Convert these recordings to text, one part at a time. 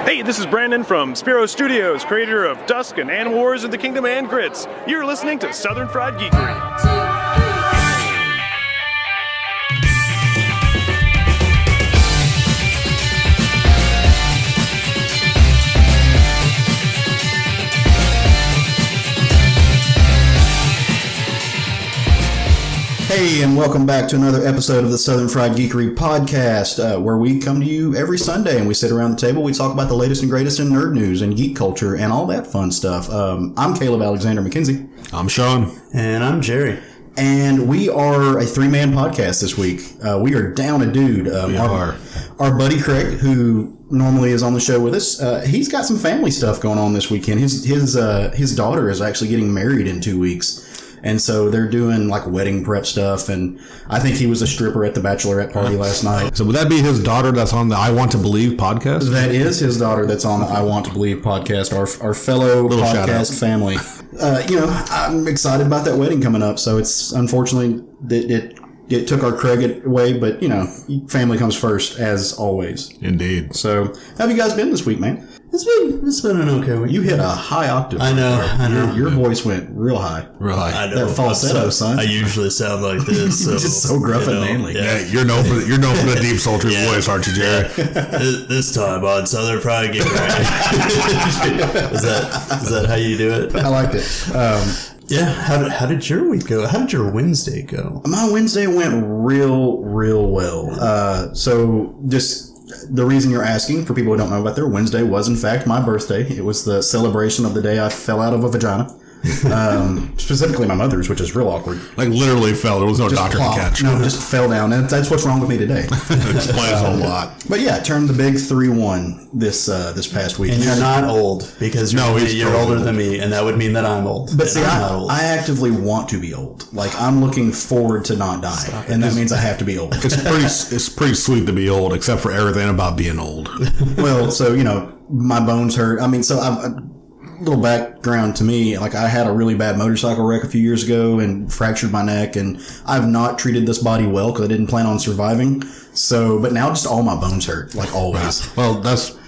Hey, this is Brandon from Spiro Studios, creator of Dusk and Animal Wars of the Kingdom and Grits. You're listening to Southern Fried Geekery. Hey, and welcome back to another episode of the Southern Fried Geekery podcast, where we come to you every Sunday and we sit around the table, we talk about the latest and greatest in nerd news and geek culture and all that fun stuff. I'm Caleb Alexander McKenzie. I'm Sean. And I'm Jerry. And we are a three-man podcast this week. We are down a dude. Our buddy Craig, who normally is on the show with us, he's got some family stuff going on this weekend. His daughter is actually getting married in 2 weeks. And so they're doing like wedding prep stuff, and I think he was a stripper at the bachelorette party last night. So would that be his daughter that's on the I Want to Believe podcast? That is his daughter that's on the I Want to Believe podcast, our fellow little podcast family. I'm excited about that wedding coming up. So it's unfortunately it took our Craig away, but family comes first as always. Indeed. So how have you guys been this week, man? It's been an okay week. You hit a high octave. I know. Your voice went real high. Real high. I know. That falsetto, son. I usually sound like this. So, just so gruff and manly. Yeah, you're known for the deep, sultry voice, aren't you, Jerry? This time on Southern Fried Geekery. Is that how you do it? I liked it. Yeah. How did your week go? How did your Wednesday go? My Wednesday went real well. So just the reason you're asking, for people who don't know about their Wednesday, was in fact my birthday. It was the celebration of the day I fell out of a vagina. Specifically my mother's, which is real awkward. Like literally fell. There was no doctor to catch. No, just fell down. And that's what's wrong with me today. Explains a lot. But yeah, turned the big 3-1 this past week. And you're not old, because you're older than me, and that would mean that I'm old. But see, I actively want to be old. Like, I'm looking forward to not dying, and that means I have to be old. It's pretty sweet to be old, except for everything about being old. Well, so, my bones hurt. I mean, so a little background to me, like I had a really bad motorcycle wreck a few years ago and fractured my neck, and I've not treated this body well because I didn't plan on surviving. So, but now just all my bones hurt, like always. Well,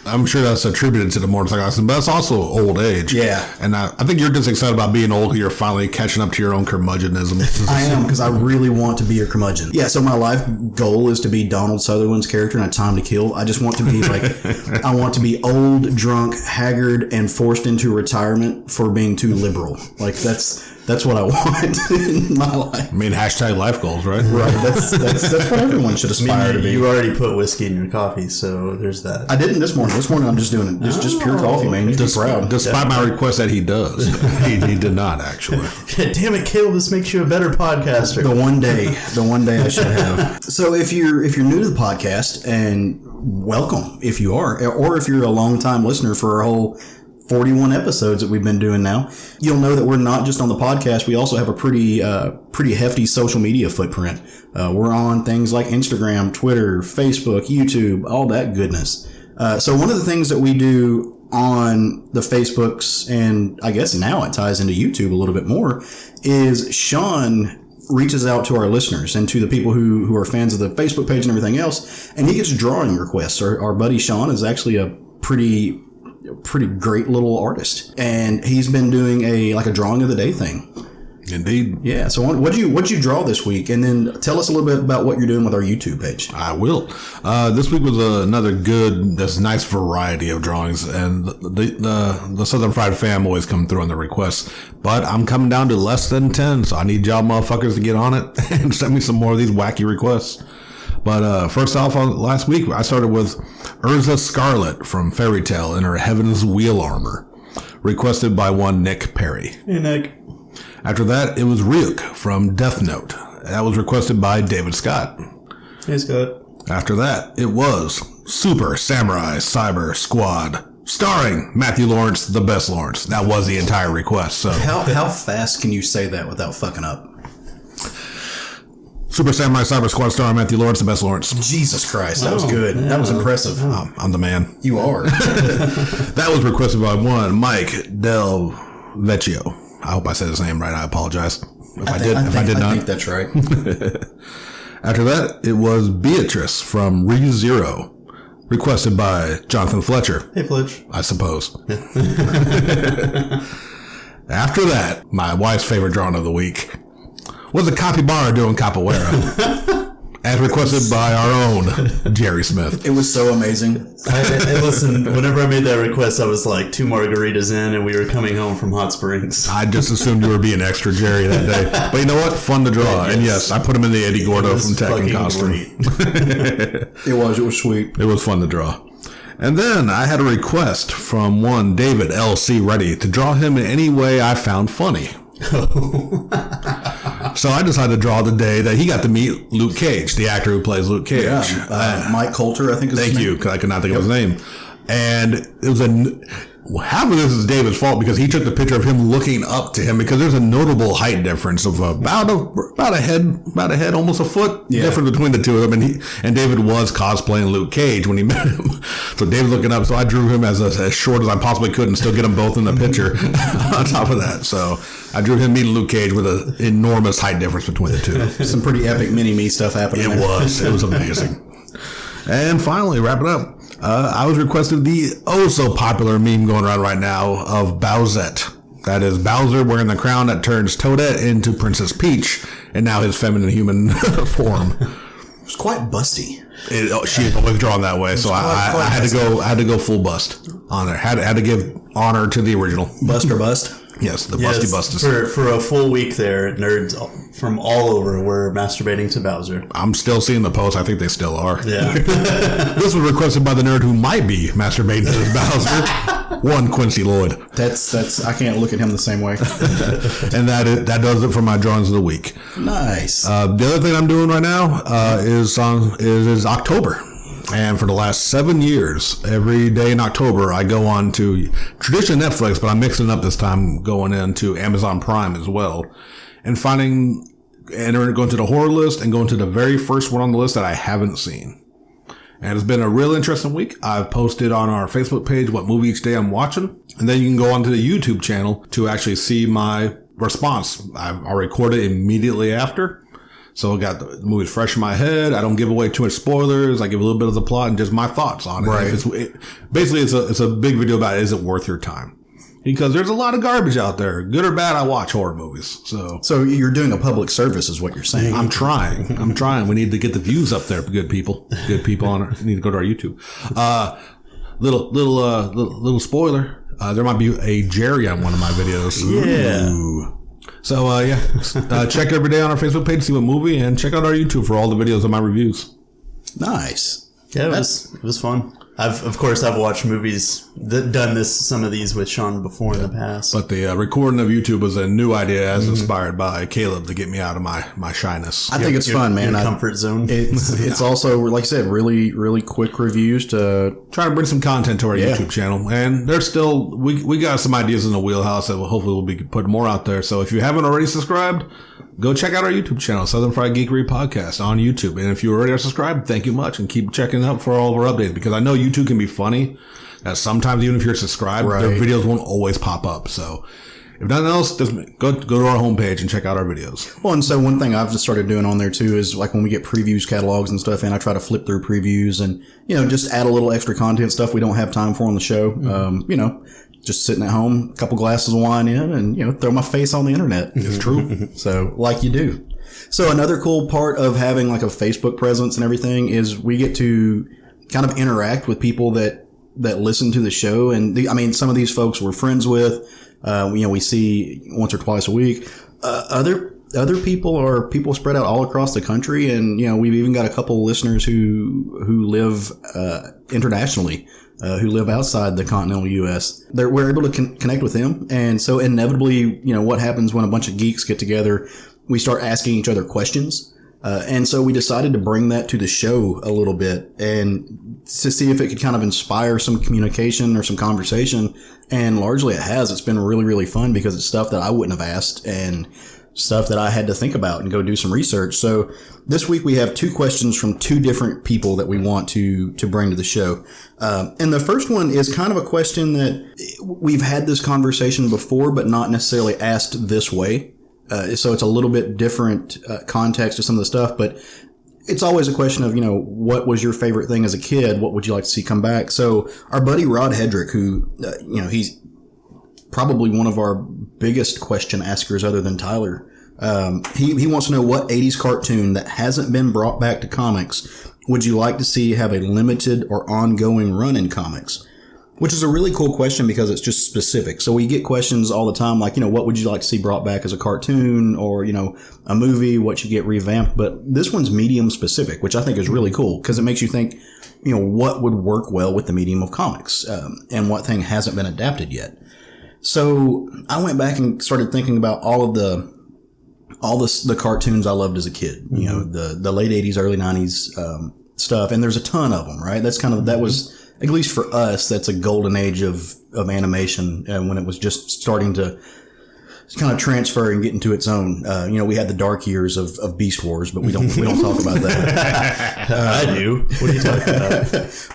I'm sure that's attributed to the motorcycle accident, but that's also old age. Yeah. And I think you're just excited about being old because you're finally catching up to your own curmudgeonism. I am, because I really want to be a curmudgeon. Yeah, so my life goal is to be Donald Sutherland's character in A Time to Kill. I just want to be I want to be old, drunk, haggard, and forced into retirement for being too liberal. Like, that's what I want in my life. I mean, hashtag life goals, right? Right. That's what everyone should aspire to be. You already put whiskey in your coffee, so there's that. I didn't this morning. This morning I'm just doing it. Just pure coffee, man. You'd be proud. Despite my request that he does. he did not, actually. Damn it, Caleb, this makes you a better podcaster. The one day I should have. So if you're new to the podcast, and welcome if you are, or if you're a long time listener for our whole 41 episodes that we've been doing now, you'll know that we're not just on the podcast. We also have a pretty hefty social media footprint. We're on things like Instagram, Twitter, Facebook, YouTube, all that goodness. So one of the things that we do on the Facebooks, and I guess now it ties into YouTube a little bit more, is Sean reaches out to our listeners and to the people who are fans of the Facebook page and everything else, and he gets drawing requests. Our buddy Sean is actually a pretty great little artist, and he's been doing a drawing of the day thing. Indeed. Yeah. So what'd you draw this week? And then tell us a little bit about what you're doing with our YouTube page. I will. This week was another this nice variety of drawings, and the Southern Fried fam always come through on the requests, but I'm coming down to less than 10, so I need y'all motherfuckers to get on it and send me some more of these wacky requests. But first off, last week, I started with Urza Scarlet from Fairy Tail in her Heaven's Wheel armor, requested by one Nick Perry. Hey, Nick. After that, it was Ryuk from Death Note. That was requested by David Scott. Hey, Scott. After that, it was Super Samurai Cyber Squad, starring Matthew Lawrence, the best Lawrence. That was the entire request. So how fast can you say that without fucking up? Super Samurai Cyber Squad starring Matthew Lawrence, the best Lawrence. Jesus Christ, that was good. Yeah. That was impressive. I'm the man. You are. That was requested by one Mike Del Vecchio. I hope I said his name right. I apologize if I did not. I think that's right. After that, it was Beatrice from ReZero. requested by Jonathan Fletcher. Hey, Fletch. I suppose. After that, my wife's favorite drawing of the week was a capybara doing capoeira. As requested by our own Jerry Smith. It was so amazing. I listen, whenever I made that request, I was like 2 margaritas in and we were coming home from Hot Springs. I just assumed you were being extra Jerry that day. But you know what? Fun to draw. And yes, I put him in the Eddie Gordo from Tekken costume. It was sweet. It was fun to draw. And then I had a request from one David L.C. Reddy to draw him in any way I found funny. So I decided to draw the day that he got to meet Luke Cage, the actor who plays Luke Cage. Yeah, Mike Coulter, I think is his name. Thank you, because I could not think of his name. And it was half of this is David's fault because he took the picture of him looking up to him because there's a notable height difference of about a head, almost a foot difference between the two of them. And David was cosplaying Luke Cage when he met him. So David looking up. So I drew him as short as I possibly could and still get them both in the picture on top of that. So I drew him meeting Luke Cage with an enormous height difference between the two. Some pretty epic mini-me stuff happening. It was amazing. And finally, wrap it up. I was requested the so popular meme going around right now of Bowsette. That is Bowser wearing the crown that turns Toadette into Princess Peach, and now his feminine human form. It's quite busty. She is always drawn that way, so I had to go full bust on her. Had to give honor to the original. Buster Bust. Yes, the Busty Bustus. For a full week there, nerds from all over were masturbating to Bowser. I'm still seeing the posts. I think they still are. Yeah. This was requested by the nerd who might be masturbating to his Bowser. One Quincy Lloyd. That's I can't look at him the same way. And that does it for my drawings of the week. Nice. The other thing I'm doing right now is October. And for the last 7 years, every day in October, I go on to traditionally Netflix, but I'm mixing it up this time, going into Amazon Prime as well, and going to the horror list and going to the very first one on the list that I haven't seen. And it's been a real interesting week. I've posted on our Facebook page what movie each day I'm watching, and then you can go onto the YouTube channel to actually see my response. I record it immediately after. So I got the movie fresh in my head. I don't give away too much spoilers. I give a little bit of the plot and just my thoughts on it. Right. Basically, it's a big video about is it worth your time? Because there's a lot of garbage out there. Good or bad, I watch horror movies. So you're doing a public service is what you're saying. I'm trying. We need to get the views up there, good people. Good people need to go to our YouTube. Little spoiler. There might be a Jerry on one of my videos. Yeah. Ooh. So, check every day on our Facebook page, see what movie, and check out our YouTube for all the videos of my reviews. Nice. Yeah, it was fun. I've watched movies done some of these with Sean before in the past. But the recording of YouTube was a new idea as inspired by Caleb to get me out of my shyness. I think it's fun, man. Your comfort zone. It's also, like I said, really, really quick reviews to try to bring some content to our YouTube channel. And there's still, we got some ideas in the wheelhouse that hopefully we'll be putting more out there. So if you haven't already subscribed, go check out our YouTube channel, Southern Fried Geekery Podcast on YouTube. And if you already are subscribed, thank you much. And keep checking out for all of our updates because I know YouTube can be funny. That sometimes even if you're subscribed, their videos won't always pop up. So if nothing else, just go to our homepage and check out our videos. Well, and so one thing I've just started doing on there too is like when we get previews, catalogs and stuff in, I try to flip through previews and, just add a little extra content stuff we don't have time for on the show. Just sitting at home, a couple glasses of wine in and, throw my face on the internet. It's true. So like you do. So another cool part of having like a Facebook presence and everything is we get to kind of interact with people that listen to the show. And some of these folks we're friends with, we see once or twice a week. Other people are people spread out all across the country. And, we've even got a couple listeners who live, internationally. Who live outside the continental U.S. We're able to connect with them. And so inevitably, what happens when a bunch of geeks get together, we start asking each other questions. And so we decided to bring that to the show a little bit and to see if it could kind of inspire some communication or some conversation. And largely it has. It's been really, really fun because it's stuff that I wouldn't have asked and stuff that I had to think about and go do some research. So this week we have 2 questions from 2 different people that we want to bring to the show. And the first one is kind of a question that we've had this conversation before, but not necessarily asked this way. So it's a little bit different context to some of the stuff, but it's always a question of, what was your favorite thing as a kid? What would you like to see come back? So our buddy Rod Hedrick, who, he's probably one of our biggest question askers other than Tyler. He wants to know what 80s cartoon that hasn't been brought back to comics would you like to see have a limited or ongoing run in comics? Which is a really cool question because it's just specific. So we get questions all the time like, what would you like to see brought back as a cartoon or, a movie, what should get revamped? But this one's medium specific, which I think is really cool because it makes you think, what would work well with the medium of comics and what thing hasn't been adapted yet. So I went back and started thinking about all the cartoons I loved as a kid, the late 80s, early 90s stuff. And there's a ton of them, right? That's that was, at least for us, that's a golden age of animation when it was just starting to kind of transfer and get into its own. We had the dark years of Beast Wars, but we don't talk about that. I do. What are you talking about?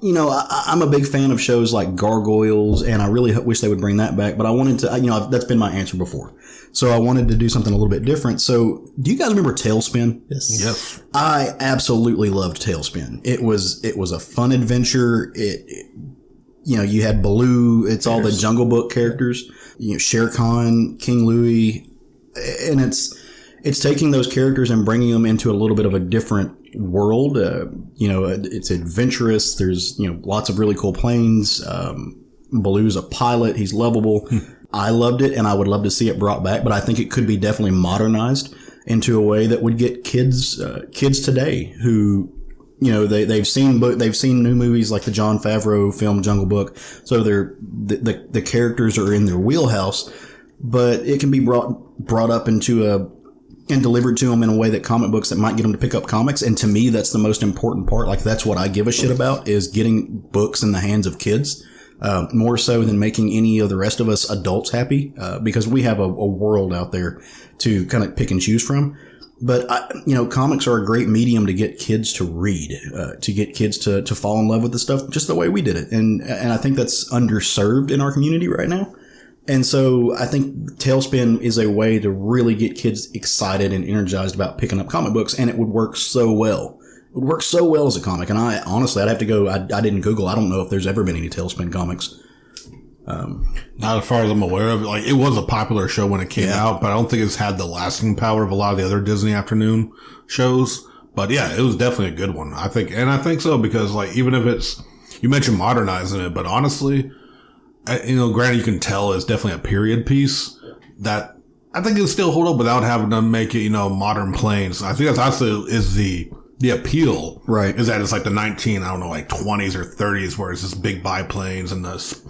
I'm a big fan of shows like Gargoyles, and I really wish they would bring that back. But I wanted to, that's been my answer before. So I wanted to do something a little bit different. So do you guys remember Tailspin? Yes. I absolutely loved Tailspin. It was a fun adventure. You had Baloo. It's all the Jungle Book characters. Shere Khan, King Louie, and it's taking those characters and bringing them into a little bit of a different world. It's adventurous. There's lots of really cool planes. Baloo's a pilot. He's lovable. I loved it, and I would love to see it brought back. But I think it could be definitely modernized into a way that would get kids today who. They've seen new movies like the Jon Favreau film Jungle Book, so the characters are in their wheelhouse, but it can be brought up and delivered to them in a way that comic books that might get them to pick up comics. And to me, that's the most important part. Like that's what I give a shit about is getting books in the hands of kids, more so than making any of the rest of us adults happy, because we have a world out there to kind of pick and choose from. But, comics are a great medium to get kids to read, to get kids to fall in love with the stuff just the way we did it. And I think that's underserved in our community right now. And so I think Tailspin is a way to really get kids excited and energized about picking up comic books. And it would work so well. It would work so well as a comic. And I'd have to go, I didn't Google. I don't know if there's ever been any Tailspin comics. Not as far as I'm aware of. Like, it was a popular show when it came out, but I don't think it's had the lasting power of a lot of the other Disney afternoon shows. But yeah, it was definitely a good one. I think so because like, even if you mentioned modernizing it, but honestly, granted you can tell it's definitely a period piece that I think it'll still hold up without having to make it, modern planes. I think that's also is the appeal, right? Is that it's like the 20s or 30s where it's just big biplanes and the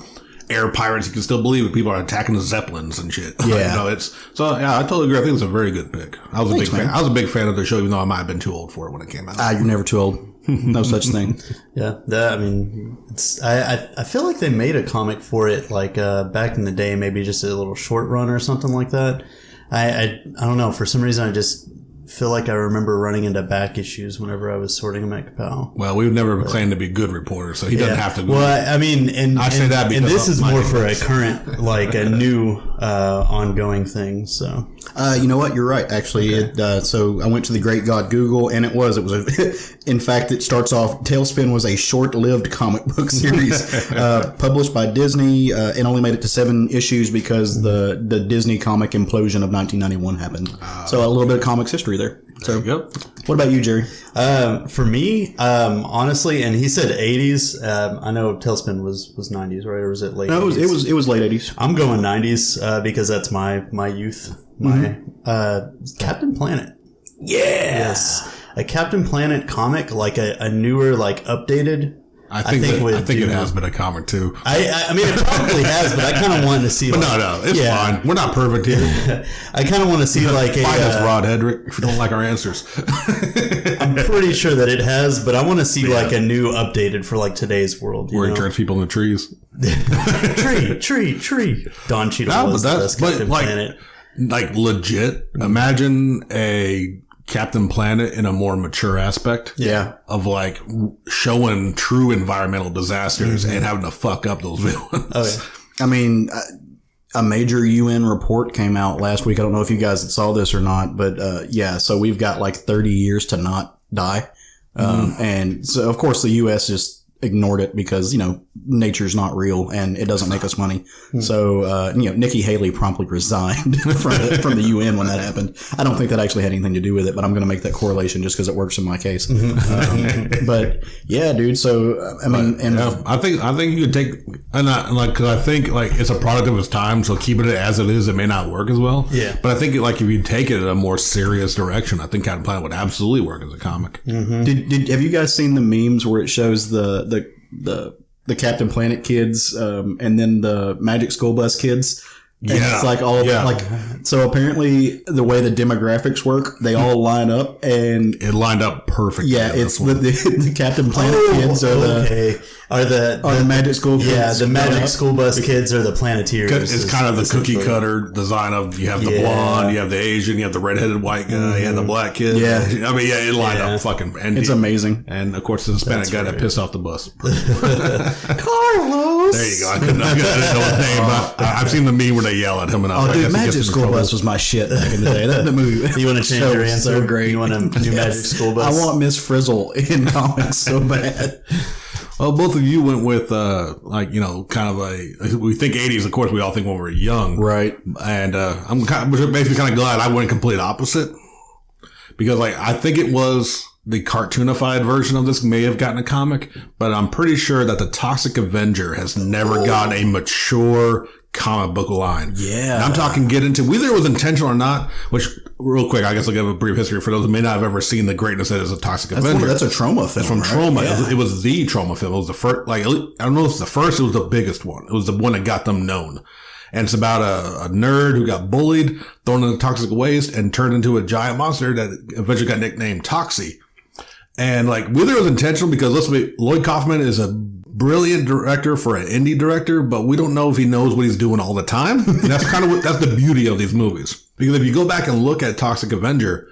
air pirates. You can still believe it. People are attacking the Zeppelins and shit. Yeah. I totally agree. I think it's a very good pick. I was a big fan of the show, even though I might have been too old for it when it came out. You're never too old. No such thing. Yeah. I feel like they made a comic for it, like, back in the day, maybe just a little short run or something like that. I don't know. For some reason, I just feel like I remember running into back issues whenever I was sorting them at Kapow. Well, we would never claim to be good reporters, so he doesn't have to. Well, I mean, I say that because this is more for a current, like a new, ongoing thing. So, you know what? You're right. Actually, okay. So I went to the great God Google, and it was in fact, it starts off. Tailspin was a short-lived comic book series published by Disney. It only made it to 7 issues because the Disney comic implosion of 1991 happened. So a little bit of comics history there. So, what about you, Jerry? For me, honestly, and he said 80s. I know Tailspin was 90s, right? Or was it late? No, it was late 80s. I'm going 90s because that's my youth. My Captain Planet. Yes, a Captain Planet comic, like a newer, like updated. I think it has been a comic too. I mean, it probably has, but I kind of wanted to see. But no, it's fine. We're not perfect here. I kind of want to see like find us, Rod Hedrick, if you don't like our answers. I'm pretty sure that it has, but I want to see like a new updated for like today's world. Where he turns people into trees. tree. Don Cheadle was the best Captain Planet. Like legit. Imagine a Captain Planet in a more mature aspect. Yeah. Of like showing true environmental disasters and having to fuck up those villains. Oh, yeah. I mean, a major UN report came out last week. I don't know if you guys saw this or not, but so we've got like 30 years to not die And so, of course, the U.S. just ignored it because, nature's not real and it doesn't make us money. So, Nikki Haley promptly resigned from the UN when that happened. I don't think that actually had anything to do with it, but I'm going to make that correlation just because it works in my case. But yeah, dude. So, I mean, I think you could take, cause I think it's a product of its time. So keeping it as it is, it may not work as well. Yeah. But I think if you take it in a more serious direction, I think Captain Planet would absolutely work as a comic. have you guys seen the memes where it shows the Captain Planet kids, and then the Magic School Bus kids? And it's like all so apparently the way the demographics work, they all line up and it lined up perfectly. Yeah, it's the Captain Planet kids are the Magic School kids. Yeah, the Magic School Bus kids are the Planeteers. It's kind of the cookie cutter design of you have the blonde, you have the Asian, you have the redheaded white guy, you have the black kid. Yeah. I mean, it lined up fucking. And it's amazing. And of course, the Hispanic guy that pissed off the bus. Carlos. There you go. I didn't know his name, but I've seen the meme where they yell at him. And dude, Magic School Bus was my shit back in the day. That movie. You want to change your answer? So great. You want a new Magic School Bus? I want Miss Frizzle in comics so bad. Well, both of you went with, kind of we think 80s, of course, we all think when we're young. Right. And, I'm basically kind of glad I went complete opposite. Because, I think it was the cartoonified version of this may have gotten a comic, but I'm pretty sure that the Toxic Avenger has never gotten a mature comic book line. Yeah. And I'm talking get into whether it was intentional or not, which real quick, I guess I'll give a brief history for those who may not have ever seen the greatness that is a Toxic Avenger. That's a Trauma film. It's from Trauma. Yeah. It was the Trauma film. It was the first, I don't know if it's the first, it was the biggest one. It was the one that got them known. And it's about a nerd who got bullied, thrown into toxic waste, and turned into a giant monster that eventually got nicknamed Toxie. And whether it was intentional, because let's be, Lloyd Kaufman is a brilliant director for an indie director, but we don't know if he knows what he's doing all the time. And that's kind of that's the beauty of these movies. Because if you go back and look at Toxic Avenger,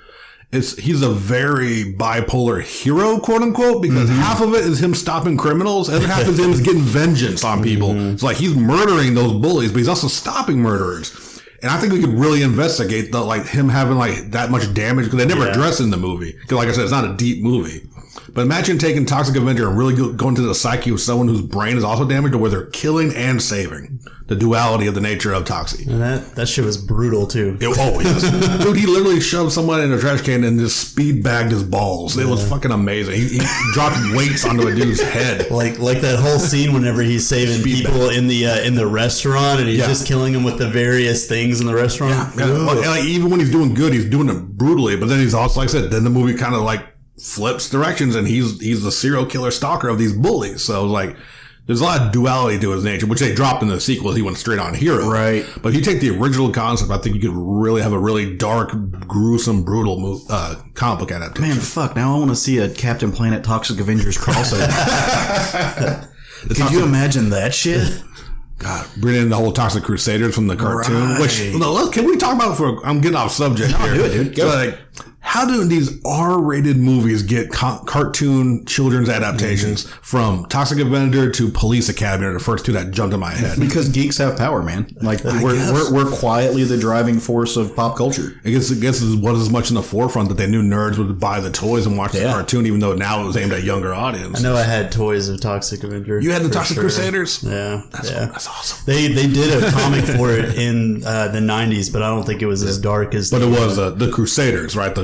he's a very bipolar hero, quote unquote, because half of it is him stopping criminals, and the other half is him getting vengeance on people. It's he's murdering those bullies, but he's also stopping murderers. And I think we could really investigate him having that much damage, because they never address it in the movie. Because like I said, it's not a deep movie. But imagine taking Toxic Avenger and really going to the psyche of someone whose brain is also damaged, to where they're killing and saving. The duality of the nature of Toxie. And that shit was brutal too. Yes. Dude, he literally shoved someone in a trash can and just speed bagged his balls. It was fucking amazing. He dropped weights onto a dude's head. Like that whole scene whenever he's saving people in the restaurant, and he's just killing them with the various things in the restaurant. Yeah. Even when he's doing good, he's doing it brutally. But then he's also, like I said, then the movie kind of flips directions, and he's the serial killer stalker of these bullies. So there's a lot of duality to his nature, which they dropped in the sequels. He went straight on hero. Right. But if you take the original concept, I think you could really have a really dark, gruesome, brutal comic book adaptation. Man, fuck. Now I want to see a Captain Planet Toxic Avengers crossover. Could you imagine that shit? God, bringing in the whole Toxic Crusaders from the cartoon. Right. Which, can we talk about I'm getting off subject here. Do it, dude. Go. How do these R-rated movies get cartoon children's adaptations from Toxic Avenger to Police Academy are the first two that jumped in my head? Because geeks have power, man. We're quietly the driving force of pop culture. I guess it was as much in the forefront that they knew nerds would buy the toys and watch the cartoon, even though now it was aimed at a younger audience. I know I had toys of Toxic Avenger. You had the Toxic Crusaders? Yeah. That's awesome. They did a comic for it in the 90s, but I don't think it was as dark as... But it was the Crusaders, right?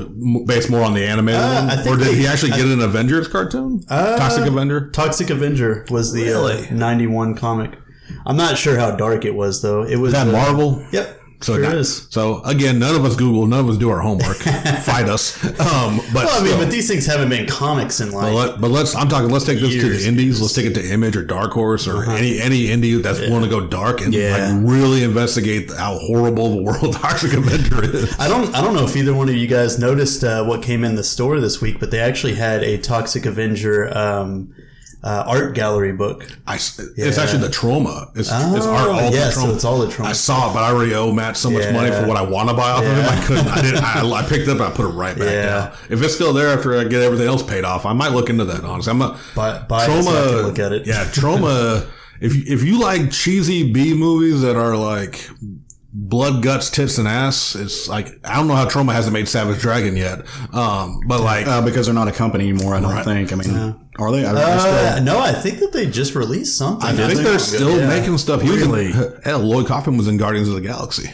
Based more on the animated one? Or did he actually get an Avengers cartoon? Toxic Avenger? Toxic Avenger was the 91 comic. I'm not sure how dark it was, though. It was that Marvel? Yep. So sure is. So again, none of us Google, none of us do our homework. Fight us. But these things haven't been comics in let's take this to the indies. Let's take it to Image or Dark Horse or any indie that's willing to go dark and really investigate how horrible the world Toxic Avenger is. I don't know if either one of you guys noticed what came in the store this week, but they actually had a Toxic Avenger art gallery book. It's actually the Trauma. It's art. All the Trauma. So it's all the Trauma. I saw it, but I already owe Matt so much money for what I want to buy off of him. I couldn't. I picked it up and I put it right back down. If it's still there after I get everything else paid off, I might look into that. Honestly, buy Trauma. It so I can look at it. Yeah, Trauma. If you like cheesy B movies that are blood, guts, tits, and ass. It's like, I don't know how Troma hasn't made Savage Dragon yet. But like, because they're not a company anymore, I don't think. I mean, are they? No, I think that they just released something. I think they're still making stuff. Really? Lloyd Kaufman was in Guardians of the Galaxy.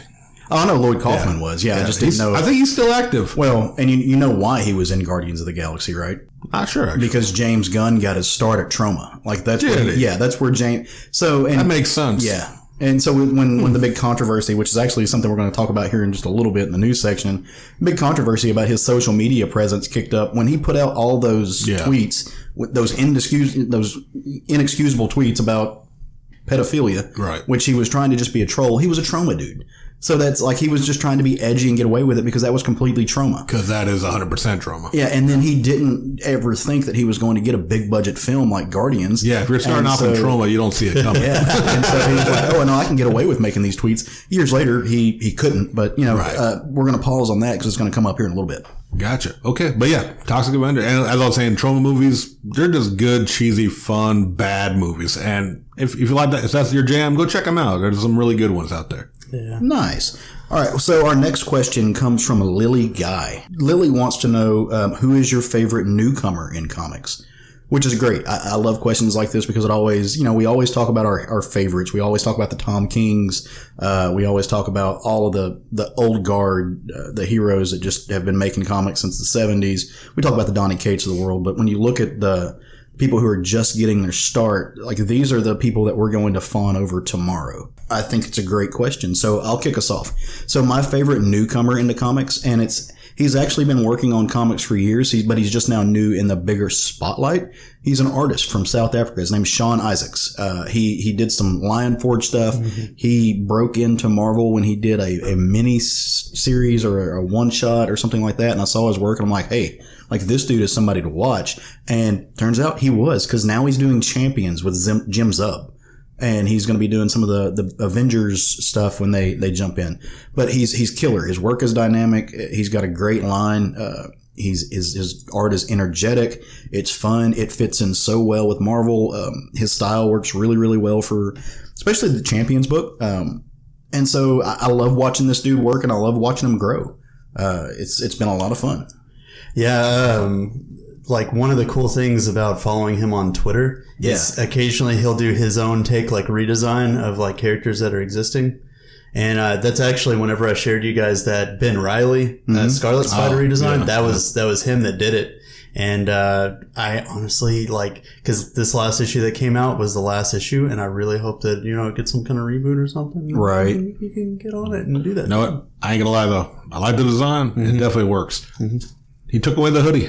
Oh, I know Lloyd Kaufman was. Yeah, I just didn't know. I think he's still active. Well, and you know why he was in Guardians of the Galaxy, right? Not sure. Actually. Because James Gunn got his start at Troma. Like that's that's where James. So and that makes sense. Yeah. And so when the big controversy, which is actually something we're going to talk about here in just a little bit in the news section, big controversy about his social media presence kicked up when he put out all those tweets, those inexcusable tweets about pedophilia, right? Which he was trying to just be a troll. He was a Troma dude. So that's like he was just trying to be edgy and get away with it because that was completely Troma. Because that is 100% Troma. Yeah, and then he didn't ever think that he was going to get a big budget film like Guardians. Yeah, if you're starting off in Troma, you don't see it coming. Yeah, and so he was like, "Oh no, I can get away with making these tweets." Years later, he couldn't. But we're going to pause on that because it's going to come up here in a little bit. Gotcha. Okay, but yeah, Toxic Avenger, and as I was saying, Troma movies, they're just good, cheesy, fun, bad movies. And if you like that, if that's your jam, go check them out. There's some really good ones out there. Yeah. Nice. All right. So our next question comes from Lily Guy. Lily wants to know who is your favorite newcomer in comics, which is great. I love questions like this because it always, we always talk about our favorites. We always talk about the Tom Kings. We always talk about all of the old guard, the heroes that just have been making comics since the 70s. We talk about the Donny Cates of the world, but when you look at the people who are just getting their start, like these are the people that we're going to fawn over tomorrow. I think it's a great question. So I'll kick us off. So my favorite newcomer into comics, and he's actually been working on comics for years, but he's just now new in the bigger spotlight. He's an artist from South Africa. His name's Sean Isaacs. He did some Lion Forge stuff. Mm-hmm. He broke into Marvel when he did a mini series or a one shot or something like that. And I saw his work and I'm like, hey, like this dude is somebody to watch. And turns out he was, because now he's doing Champions with Jim Zub. And he's going to be doing some of the Avengers stuff when they jump in. But he's killer. His work is dynamic. He's got a great line. His art is energetic. It's fun. It fits in so well with Marvel. His style works really, really well for especially the Champions book. And so I love watching this dude work, and I love watching him grow. It's been a lot of fun. Yeah. Like one of the cool things about following him on Twitter is occasionally he'll do his own take, like redesign of like characters that are existing. And that's actually whenever I shared you guys that Ben Reilly Scarlet Spider redesign, that was him that did it. And I honestly because this last issue that came out was the last issue, and I really hope that it gets some kind of reboot or something. Right, you can get on it and do that. You know what? I ain't gonna lie though, I like the design. Mm-hmm. It definitely works. Mm-hmm. He took away the hoodie.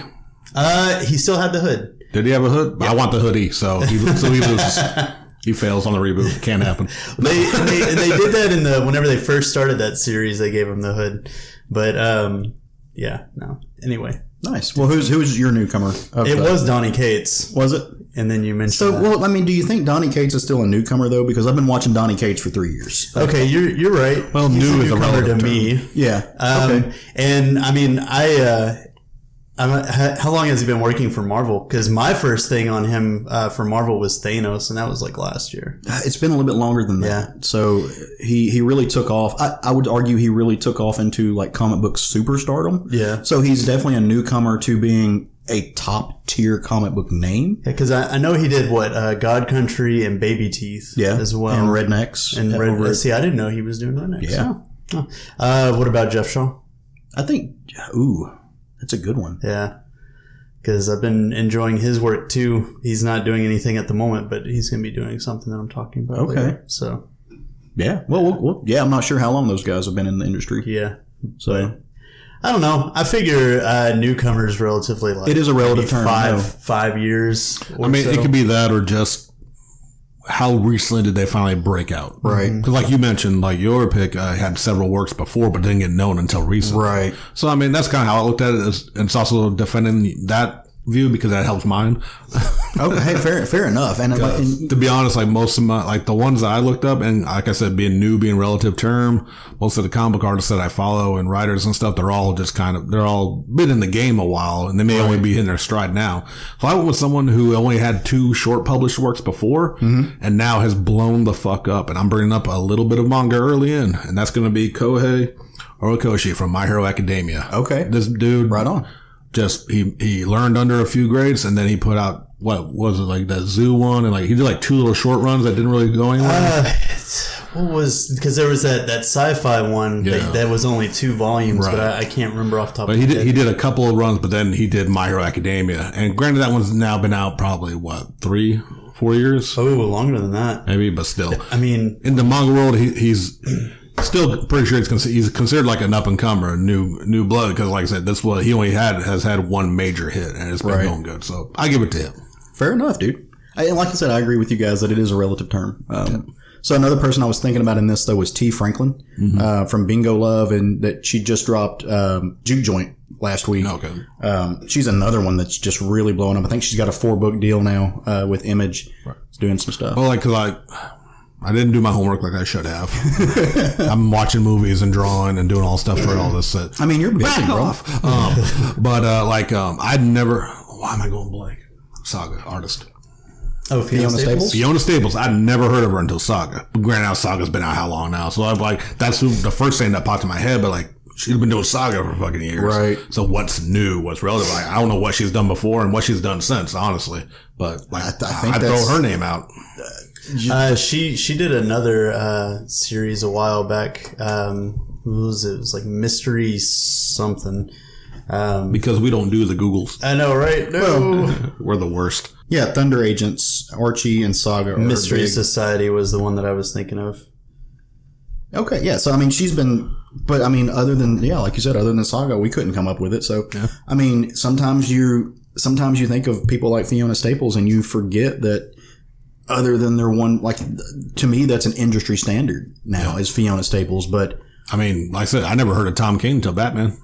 He still had the hood. Did he have a hood? Yep. I want the hoodie, so he loses. He fails on the reboot. Can't happen. They did that whenever they first started that series. They gave him the hood, but no. Anyway, nice. Well, who's your newcomer? It was Donny Cates. Was it? And then you mentioned. So, well, I mean, do you think Donny Cates is still a newcomer though? Because I've been watching Donny Cates for 3 years. Okay, you're right. Well, he's new is a newcomer relative to me. Yeah. Okay. And I mean, how long has he been working for Marvel? Because my first thing on him for Marvel was Thanos, and that was like last year. It's been a little bit longer than that. Yeah. So he really took off. I would argue he really took off into like comic book superstardom. Yeah. So he's definitely a newcomer to being a top tier comic book name. Yeah, because I know he did God Country and Baby Teeth as well. And Rednecks. And see, I didn't know he was doing Rednecks. Yeah. Oh. What about Jeff Shaw? I think, that's a good one. Yeah. Because I've been enjoying his work too. He's not doing anything at the moment, but he's going to be doing something that I'm talking about later. So. Yeah. Well, I'm not sure how long those guys have been in the industry. Yeah. So. But I don't know. I figure newcomers relatively it is a relative term. 5 years. I mean, it could be that or just how recently did they finally break out? Right. Because like you mentioned, like your pick had several works before, but didn't get known until recently. Right. So, I mean, that's kind of how I looked at it. And it's also defending that view because that helps mine. Okay, hey, fair enough. And, To be honest, like most of my, like the ones that I looked up, and like I said, being a relative term, most of the comic book artists that I follow and writers and stuff, they're all been in the game a while, and they may only be hitting their stride now. So I went with someone who only had 2 short published works before, and now has blown the fuck up. And I'm bringing up a little bit of manga early in, and that's going to be Kohei Horikoshi from My Hero Academia. Okay. This dude. Right on. Just, he learned under a few grades, and then he put out, what was it, like that zoo one, and like he did like 2 little short runs that didn't really go anywhere. Because there was that sci-fi one that was only 2 volumes, but I can't remember off the top of my head. He did a couple of runs, but then he did My Hero Academia, and granted that one's now been out probably 3-4 years. Oh, longer than that, maybe, but still. I mean, in the manga world, he's still pretty sure he's considered like an up and comer, new blood, because like I said, that's what he only has had 1 major hit, and it's been going good. So I give it to him. Fair enough, dude. And like I said, I agree with you guys that it is a relative term. So another person I was thinking about in this though was T. Franklin from Bingo Love, and that she just dropped Juke Joint last week. Okay. She's another one that's just really blowing up. I think she's got a 4-book deal now with Image. Right. It's doing some stuff. Well, because I didn't do my homework like I should have. I'm watching movies and drawing and doing all stuff for all this. I mean, you're busy, bro. I'd never. Why am I going blank? Saga artist. Oh, Fiona Staples? Fiona Staples. I'd never heard of her until Saga. Granted, now Saga's been out how long now? So I'm like, that's the first thing that popped in my head. But like, she's been doing Saga for fucking years. Right. So what's new? What's relative? Like, I don't know what she's done before and what she's done since, honestly. But like, I'd throw her name out. She did another series a while back. What was it? It was like Mystery something. Because we don't do the Googles. I know, right? No. We're the worst. Yeah, Thunder Agents, Archie, and Saga. Mystery Society was the one that I was thinking of. Okay, yeah. So, I mean, she's been... But, I mean, other than... Yeah, like you said, other than Saga, we couldn't come up with it. So, yeah. I mean, sometimes you think of people like Fiona Staples and you forget that other than their one... Like, to me, that's an industry standard now, is Fiona Staples. But... I mean, like I said, I never heard of Tom King until Batman.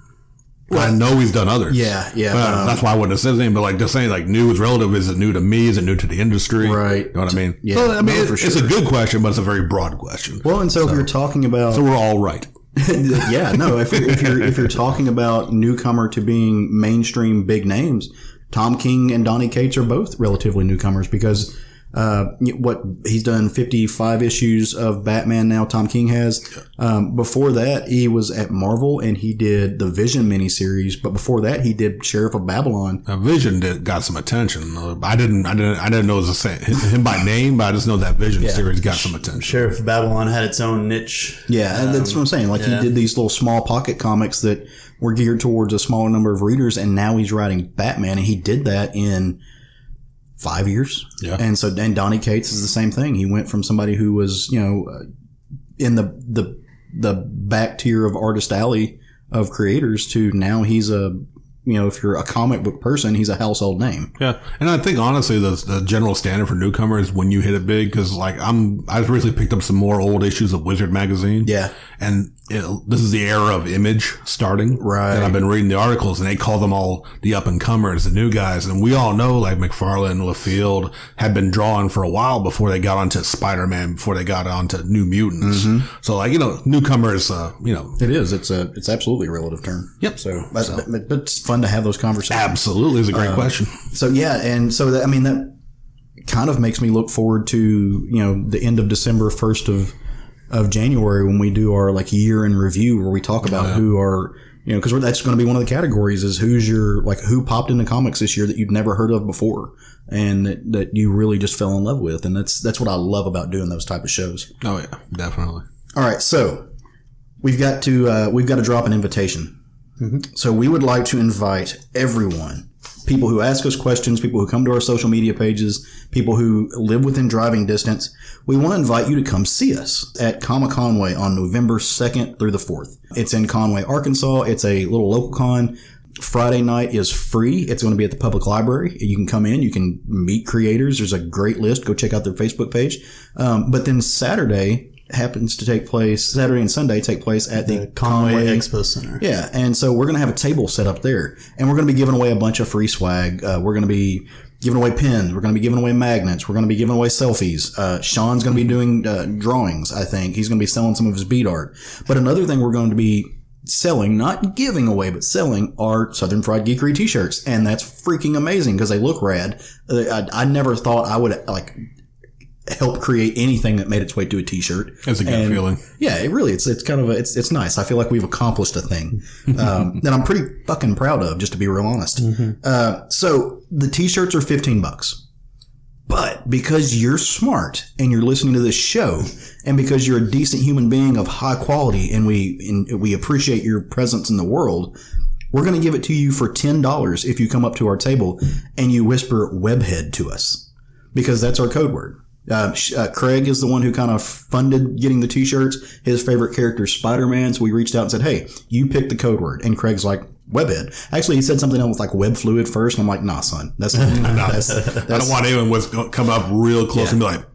Well, I know he's done others. Yeah. That's why I wouldn't have said his name, but like just saying like new is relative. Is it new to me? Is it new to the industry? Right. You know what I mean? Yeah. So, I mean, it's a good question, but it's a very broad question. Well, and so if you're talking about... So we're all right. Yeah, no, if you're talking about newcomer to being mainstream big names, Tom King and Donny Cates are both relatively newcomers because... what he's done 55 issues of Batman now. Tom King has. Before that, he was at Marvel and he did the Vision miniseries. But before that, he did Sheriff of Babylon. Vision got some attention. I didn't know it was him by name, but I just know that Vision series got some attention. Sheriff of Babylon had its own niche. Yeah, and that's what I'm saying. Like he did these little small pocket comics that were geared towards a smaller number of readers, and now he's writing Batman, and he did that in 5 years. Yeah. And Donny Cates is the same thing. He went from somebody who was, in the back tier of Artist Alley of creators to now he's if you're a comic book person, he's a household name. Yeah. And I think honestly, the general standard for newcomers when you hit it big, cause like I recently picked up some more old issues of Wizard magazine. Yeah. And this is the era of Image starting. Right. And I've been reading the articles and they call them all the up and comers, the new guys. And we all know like McFarlane, LaField had been drawing for a while before they got onto Spider-Man, before they got onto New Mutants. Mm-hmm. So like, newcomers, It is. It's absolutely a relative term. Yep. But it's fun to have those conversations. Absolutely. It's a great question. So yeah. And so that kind of makes me look forward to, the end of December, 1st of January when we do our like year in review where we talk about who are, because that's going to be one of the categories is who popped into comics this year that you'd never heard of before and that you really just fell in love with. And that's what I love about doing those type of shows. Oh yeah, definitely. All right. So we've got to drop an invitation. Mm-hmm. So we would like to invite everyone, people who ask us questions, people who come to our social media pages, people who live within driving distance. We want to invite you to come see us at Comic-Con-Way on November 2nd through the 4th. It's in Conway, Arkansas. It's a little local con. Friday night is free. It's going to be at the public library. You can come in. You can meet creators. There's a great list. Go check out their Facebook page. But then Saturday, happens to take place Saturday and Sunday take place at the Conway Expo Center. Yeah, and so we're going to have a table set up there, and we're going to be giving away a bunch of free swag. We're going to be giving away pins. We're going to be giving away magnets. We're going to be giving away selfies. Sean's going to be doing drawings, I think. He's going to be selling some of his bead art. But another thing we're going to be selling, not giving away, but selling, are Southern Fried Geekery t-shirts. And that's freaking amazing because they look rad. I never thought I would, like, help create anything that made its way to a t-shirt. It's a good feeling. Yeah, it really, it's kind of it's nice. I feel like we've accomplished a thing that I'm pretty fucking proud of, just to be real honest. So the t-shirts are $15, but because you're smart and you're listening to this show, and because you're a decent human being of high quality, and we appreciate your presence in the world, we're going to give it to you for $10 if you come up to our table and you whisper "webhead" to us, because that's our code word. Craig is the one who kind of funded getting the t-shirts. His favorite character is Spider-Man. So we reached out and said, hey, you pick the code word. And Craig's like, webhead. Actually, he said something else like web fluid first. And I'm like, nah, son. That's not, I don't want anyone to come up real close and be like,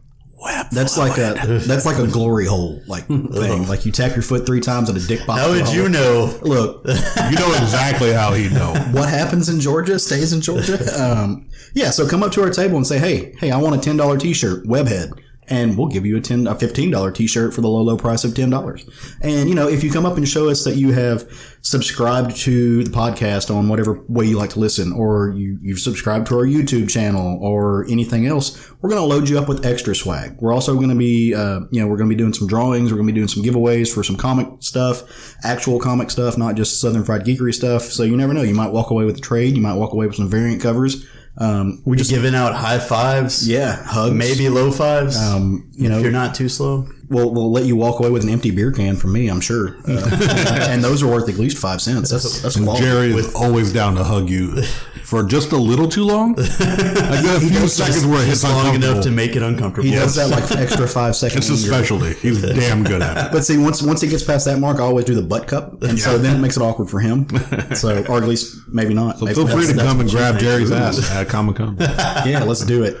web that's like a glory hole thing. Like you tap your foot 3 times and a dick pops. How would you know? Look, you know exactly how he'd know. What happens in Georgia stays in Georgia. Yeah, so come up to our table and say, hey, I want a $10 t-shirt, webhead. And we'll give you a $15 t-shirt for the low price of $10. And, if you come up and show us that you have subscribed to the podcast on whatever way you like to listen, or you've subscribed to our YouTube channel or anything else, we're going to load you up with extra swag. We're also going to be, we're going to be doing some drawings. We're going to be doing some giveaways for some comic stuff, actual comic stuff, not just Southern Fried Geekery stuff. So you never know. You might walk away with a trade. You might walk away with some variant covers. We just giving out high fives, hugs, maybe low fives. If you're not too slow, we'll let you walk away with an empty beer can from me, I'm sure, and those are worth at least 5 cents. That's Jerry is always down to hug you for just a little too long. Like a few seconds where it's long enough to make it uncomfortable. He does that like extra 5 seconds. It's a specialty. He's damn good at it. But see, once he gets past that mark, I always do the butt cup, and so then it makes it awkward for him. So, or at least maybe not. So feel free to come and grab Jerry's ass at Comic-Con. Yeah, let's do it.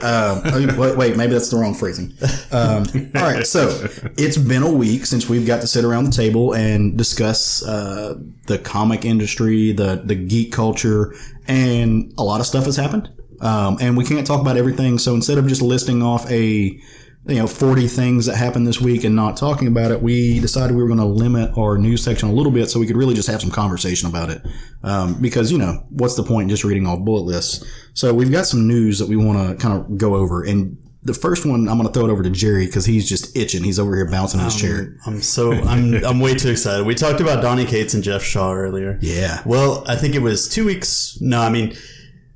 Wait, maybe that's the wrong phrasing. All right, so it's been a week since we've got to sit around the table and discuss the comic industry, the geek culture, and a lot of stuff has happened. And we can't talk about everything, so instead of just listing off 40 things that happened this week and not talking about it, we decided we were going to limit our news section a little bit so we could really just have some conversation about it. Because, what's the point in just reading all bullet lists? So we've got some news that we want to kind of go over. And the first one, I'm going to throw it over to Jerry because he's just itching. He's over here bouncing in his chair. I'm way too excited. We talked about Donny Cates and Jeff Shaw earlier. Yeah. Well, I think it was 2 weeks. No, I mean,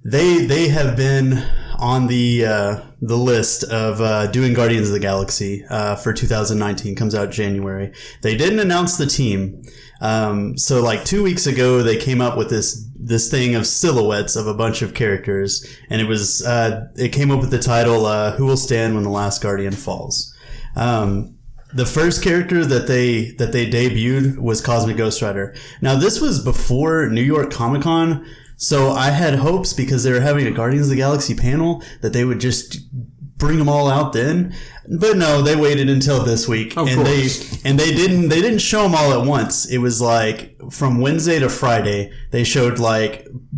they have been on the list of doing Guardians of the Galaxy for 2019. Comes out January. They didn't announce the team. So like 2 weeks ago, they came up with this thing of silhouettes of a bunch of characters, and it came up with the title "Who Will Stand When the Last Guardian Falls." The first character that they debuted was Cosmic Ghostrider. Now this was before New York Comic-Con. So I had hopes, because they were having a Guardians of the Galaxy panel, that they would just bring them all out then. But no, they waited until this week. Of course. They didn't show them all at once. It was like from Wednesday to Friday, they showed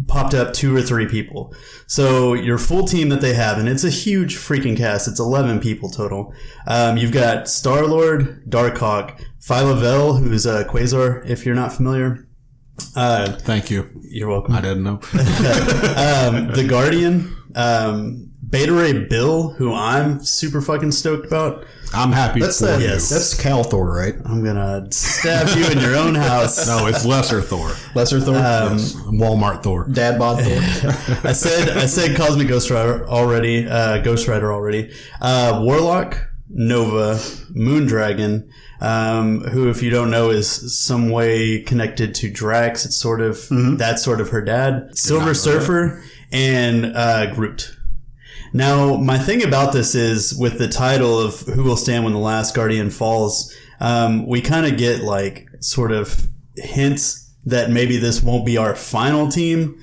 popped up 2 or 3 people. So your full team that they have, and it's a huge freaking cast. It's 11 people total. You've got Star-Lord, Darkhawk, Phyla-Vell, who's Quasar, if you're not familiar. Thank you. You're welcome. I didn't know. The Guardian, Beta Ray Bill, who I'm super fucking stoked about. I'm happy for you. Yes. That's Cal Thor, right? I'm gonna stab you in your own house. No, it's Lesser Thor. Lesser Thor? Yes. Walmart Thor. Dad bod Thor. I said Cosmic Ghostrider already. Warlock, Nova, Moondragon, who, if you don't know, is some way connected to Drax. It's sort of, that's sort of her dad. Silver Surfer, and Groot. Now, my thing about this is, with the title of Who Will Stand When the Last Guardian Falls, we kind of get sort of hints that maybe this won't be our final team.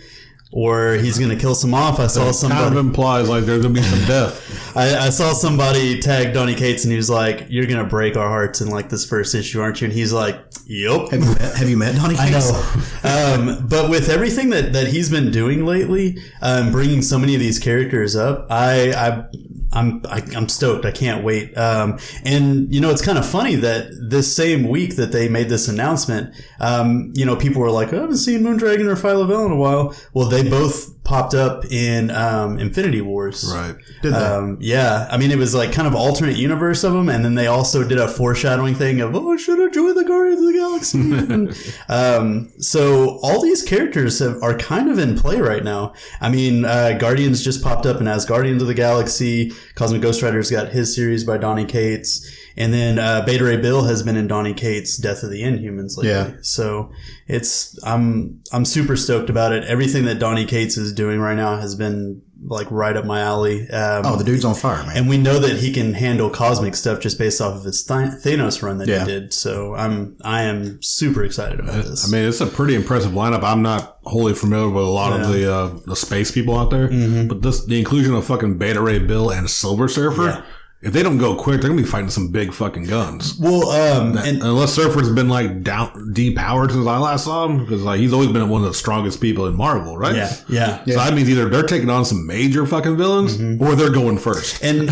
or he's going to kill some off. I saw somebody kind of implies like there's going to be some death. I saw somebody tag Donny Cates, and he was like, "You're going to break our hearts in like this first issue, aren't you?" And he's like, "Yep." Have you met Donny Cates? I know. But with everything that he's been doing lately, bringing so many of these characters up, I'm stoked. I can't wait. And you know, it's kind of funny that this same week that they made this announcement, you know, people were like, "I haven't seen Moondragon or Phyla-Vell in a while." Well, they both popped up in Infinity Wars. Right. Did they? Yeah. I mean, it was like kind of alternate universe of them, and then they also did a foreshadowing thing of, "Oh, I should have joined the Guardians of the Galaxy." So all these characters are kind of in play right now. I mean, Guardians just popped up in Asgardians of the Galaxy. Cosmic Ghostrider's got his series by Donny Cates. And then Beta Ray Bill has been in Donny Cates' Death of the Inhumans lately. Yeah. So I'm super stoked about it. Everything that Donny Cates is doing right now has been like right up my alley. The dude's on fire, man. And we know that he can handle cosmic stuff just based off of his Thanos run that he did. So I am super excited about this. I mean, it's a pretty impressive lineup. I'm not wholly familiar with a lot of the space people out there, but the inclusion of fucking Beta Ray Bill and Silver Surfer. Yeah. If they don't go quick, they're gonna be fighting some big fucking guns. Well, unless Surfer's been like depowered since I last saw him, because like he's always been one of the strongest people in Marvel, right? Yeah. So that means either they're taking on some major fucking villains, or they're going first. And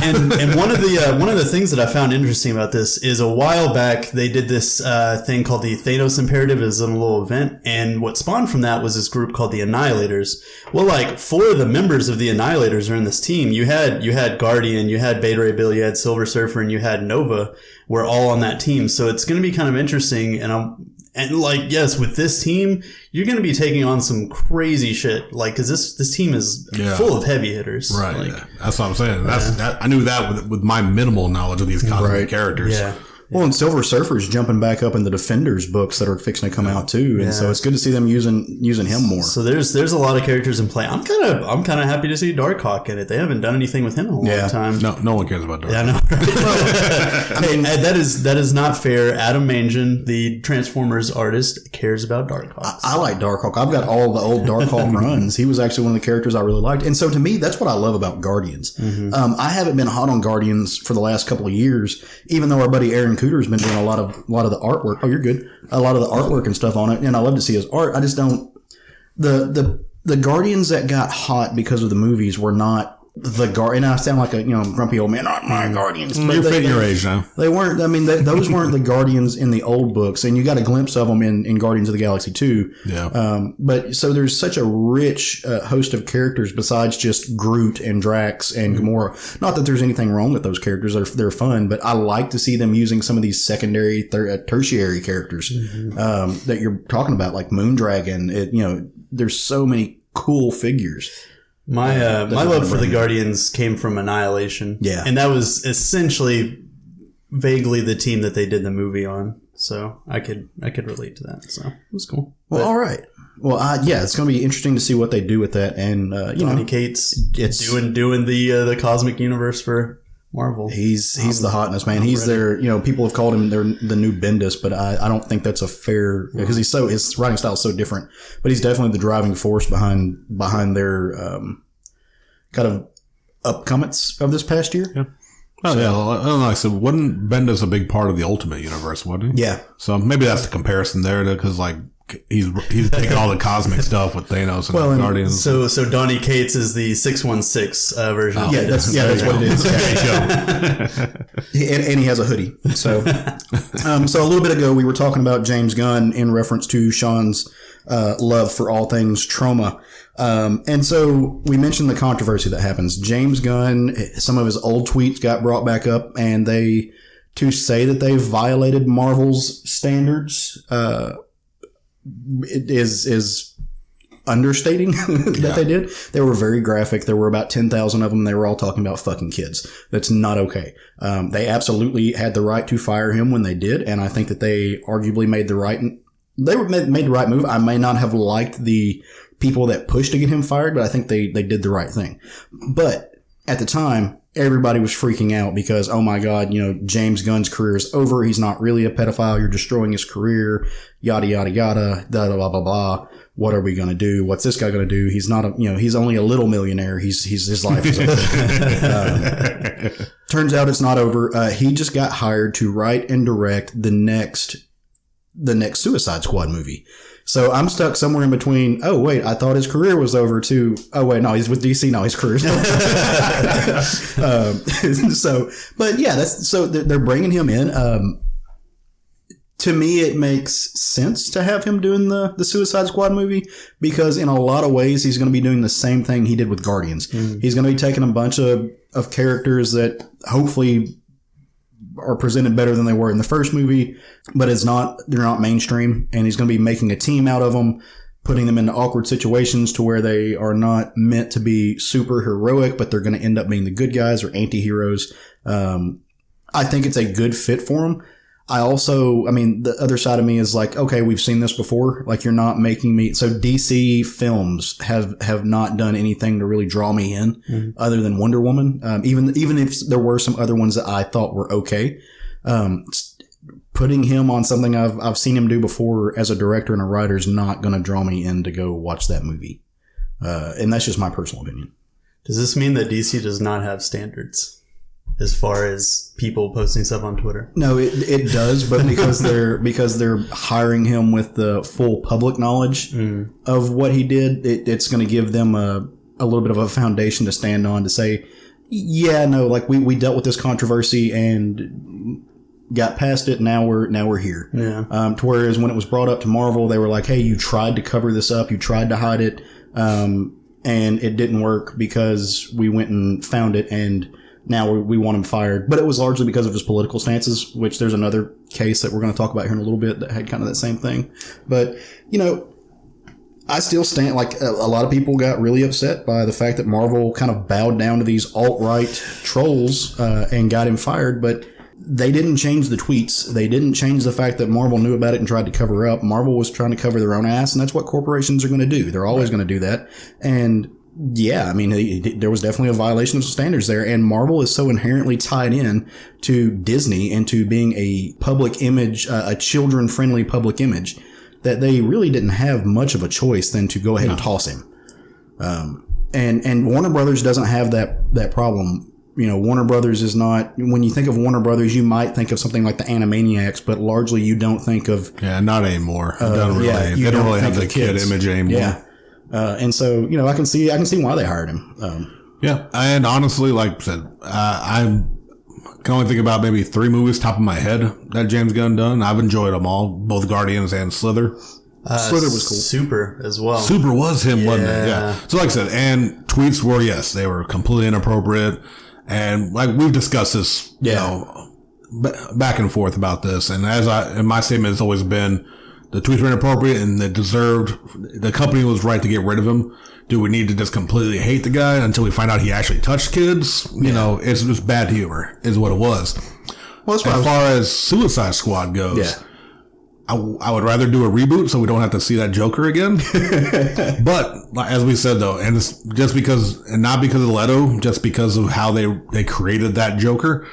one of the things that I found interesting about this is a while back they did this thing called the Thanos Imperative as a little event, and what spawned from that was this group called the Annihilators. Well, like 4 of the members of the Annihilators are in this team. You had Guardian, you had Beta Ray Bill, you had Silver Surfer, and you had Nova. Were all on that team, so it's going to be kind of interesting. And like, yes, with this team, you're going to be taking on some crazy shit. Like, because this team is full of heavy hitters. Right. Like, that's what I'm saying. I knew that with my minimal knowledge of these cosmic characters. Yeah. Well, and Silver Surfer's jumping back up in the Defenders books that are fixing to come out too, and so it's good to see them using him more. So there's a lot of characters in play. I'm kind of happy to see Darkhawk in it. They haven't done anything with him in a long time. No one cares about Darkhawk. Yeah, I know. Right? Hey, that is not fair. Adam Mangian, the Transformers artist, cares about Darkhawk. I like Darkhawk. I've got all the old Darkhawk runs. He was actually one of the characters I really liked, and so to me, that's what I love about Guardians. I haven't been hot on Guardians for the last couple of years, even though our buddy Aaron Cooter's been doing a lot of the artwork. Oh, you're good. A lot of the artwork and stuff on it, and I love to see his art. I just don't. The Guardians that got hot because of the movies were not the and I sound like a grumpy old man. Not my Guardians. You're fitting your age now. They weren't. I mean, those weren't the Guardians in the old books, and you got a glimpse of them in Guardians of the Galaxy 2. Yeah. But so there's such a rich host of characters besides just Groot and Drax and Gamora. Not that there's anything wrong with those characters; they're fun, but I like to see them using some of these secondary, tertiary characters that you're talking about, like Moondragon. There's so many cool figures. My love for the Guardians came from Annihilation. Yeah. And that was essentially vaguely the team that they did the movie on. So I could relate to that. So it was cool. Well, all right. Well, it's going to be interesting to see what they do with that. And, Donny Cates doing the cosmic universe for Marvel. He's the hotness, man. He's their, people have called him the new Bendis, but I don't think that's a fair, because his writing style is so different, but he's definitely the driving force behind their, kind of upcomings of this past year. Yeah. Oh, yeah. I don't know. So wasn't Bendis a big part of the Ultimate Universe, wasn't he? Yeah. So maybe that's the comparison there, because like he's taking all the cosmic stuff with Thanos and Guardians. So Donny Cates is the 616 version. Oh, that's what it is. and he has a hoodie. So, so a little bit ago we were talking about James Gunn in reference to Sean's love for all things trauma. And so we mentioned the controversy that happens. James Gunn, some of his old tweets got brought back up, and to say that they violated Marvel's standards, it is understating that they did. They were very graphic. There were about 10,000 of them. They were all talking about fucking kids. That's not okay. They absolutely had the right to fire him when they did, and I think that they arguably made the right move. I may not have liked the people that pushed to get him fired, but I think they did the right thing. But at the time, everybody was freaking out because, oh my God, James Gunn's career is over. He's not really a pedophile. You're destroying his career. Yada, yada, yada. Blah, blah, blah, blah. What are we going to do? What's this guy going to do? He's not he's only a little millionaire. his life is over. Turns out it's not over. He just got hired to write and direct the next Suicide Squad movie. So I'm stuck somewhere in between. Oh, wait, I thought his career was over too. Oh, wait, no, he's with DC. No, his career's over. But yeah, so they're bringing him in. To me, it makes sense to have him doing the Suicide Squad movie because in a lot of ways, he's going to be doing the same thing he did with Guardians. Mm. He's going to be taking a bunch of characters that hopefully are presented better than they were in the first movie, but they're not mainstream, and he's going to be making a team out of them, putting them into awkward situations to where they are not meant to be super heroic, but they're going to end up being the good guys or anti-heroes. I think it's a good fit for him. The other side of me is like, okay, we've seen this before. Like, you're not making me. So DC films have not done anything to really draw me in other than Wonder Woman. Even if there were some other ones that I thought were okay. Putting him on something I've seen him do before as a director and a writer is not going to draw me in to go watch that movie. And that's just my personal opinion. Does this mean that DC does not have standards as far as people posting stuff on Twitter? No, it does, but because they're hiring him with the full public knowledge of what he did, it's going to give them a little bit of a foundation to stand on to say, yeah, no, like we dealt with this controversy and got past it. Now we're here. Yeah. To whereas when it was brought up to Marvel, they were like, hey, you tried to cover this up, you tried to hide it, and it didn't work because we went and found it and now we want him fired. But it was largely because of his political stances, which there's another case that we're going to talk about here in a little bit that had kind of that same thing. But, I still stand, like, a lot of people got really upset by the fact that Marvel kind of bowed down to these alt-right trolls and got him fired. But they didn't change the tweets. They didn't change the fact that Marvel knew about it and tried to cover up. Marvel was trying to cover their own ass, and that's what corporations are going to do. They're always going to do that. And yeah, I mean, there was definitely a violation of standards there, and Marvel is so inherently tied in to Disney and to being a public image, a children-friendly public image, that they really didn't have much of a choice than to go ahead and toss him. And Warner Brothers doesn't have that problem. Warner Brothers is not, when you think of Warner Brothers, you might think of something like the Animaniacs, but largely you don't think of... Yeah, not anymore. They don't really have the kid image anymore. Yeah. And so, I can see why they hired him. Yeah. And honestly, like I said, I can only think about maybe 3 movies top of my head that James Gunn done. I've enjoyed them all, both Guardians and Slither. Slither was cool. Super as well. Super was him, wasn't it? Yeah. So like I said, and tweets were, yes, they were completely inappropriate. And like we've discussed this, back and forth about this. And and my statement has always been, the tweets were inappropriate and the company was right to get rid of him. Do we need to just completely hate the guy until we find out he actually touched kids? It's just bad humor is what it was. Well, as far as Suicide Squad goes, I would rather do a reboot so we don't have to see that Joker again. But as we said though, and it's just because, and not because of Leto, just because of how they created that Joker.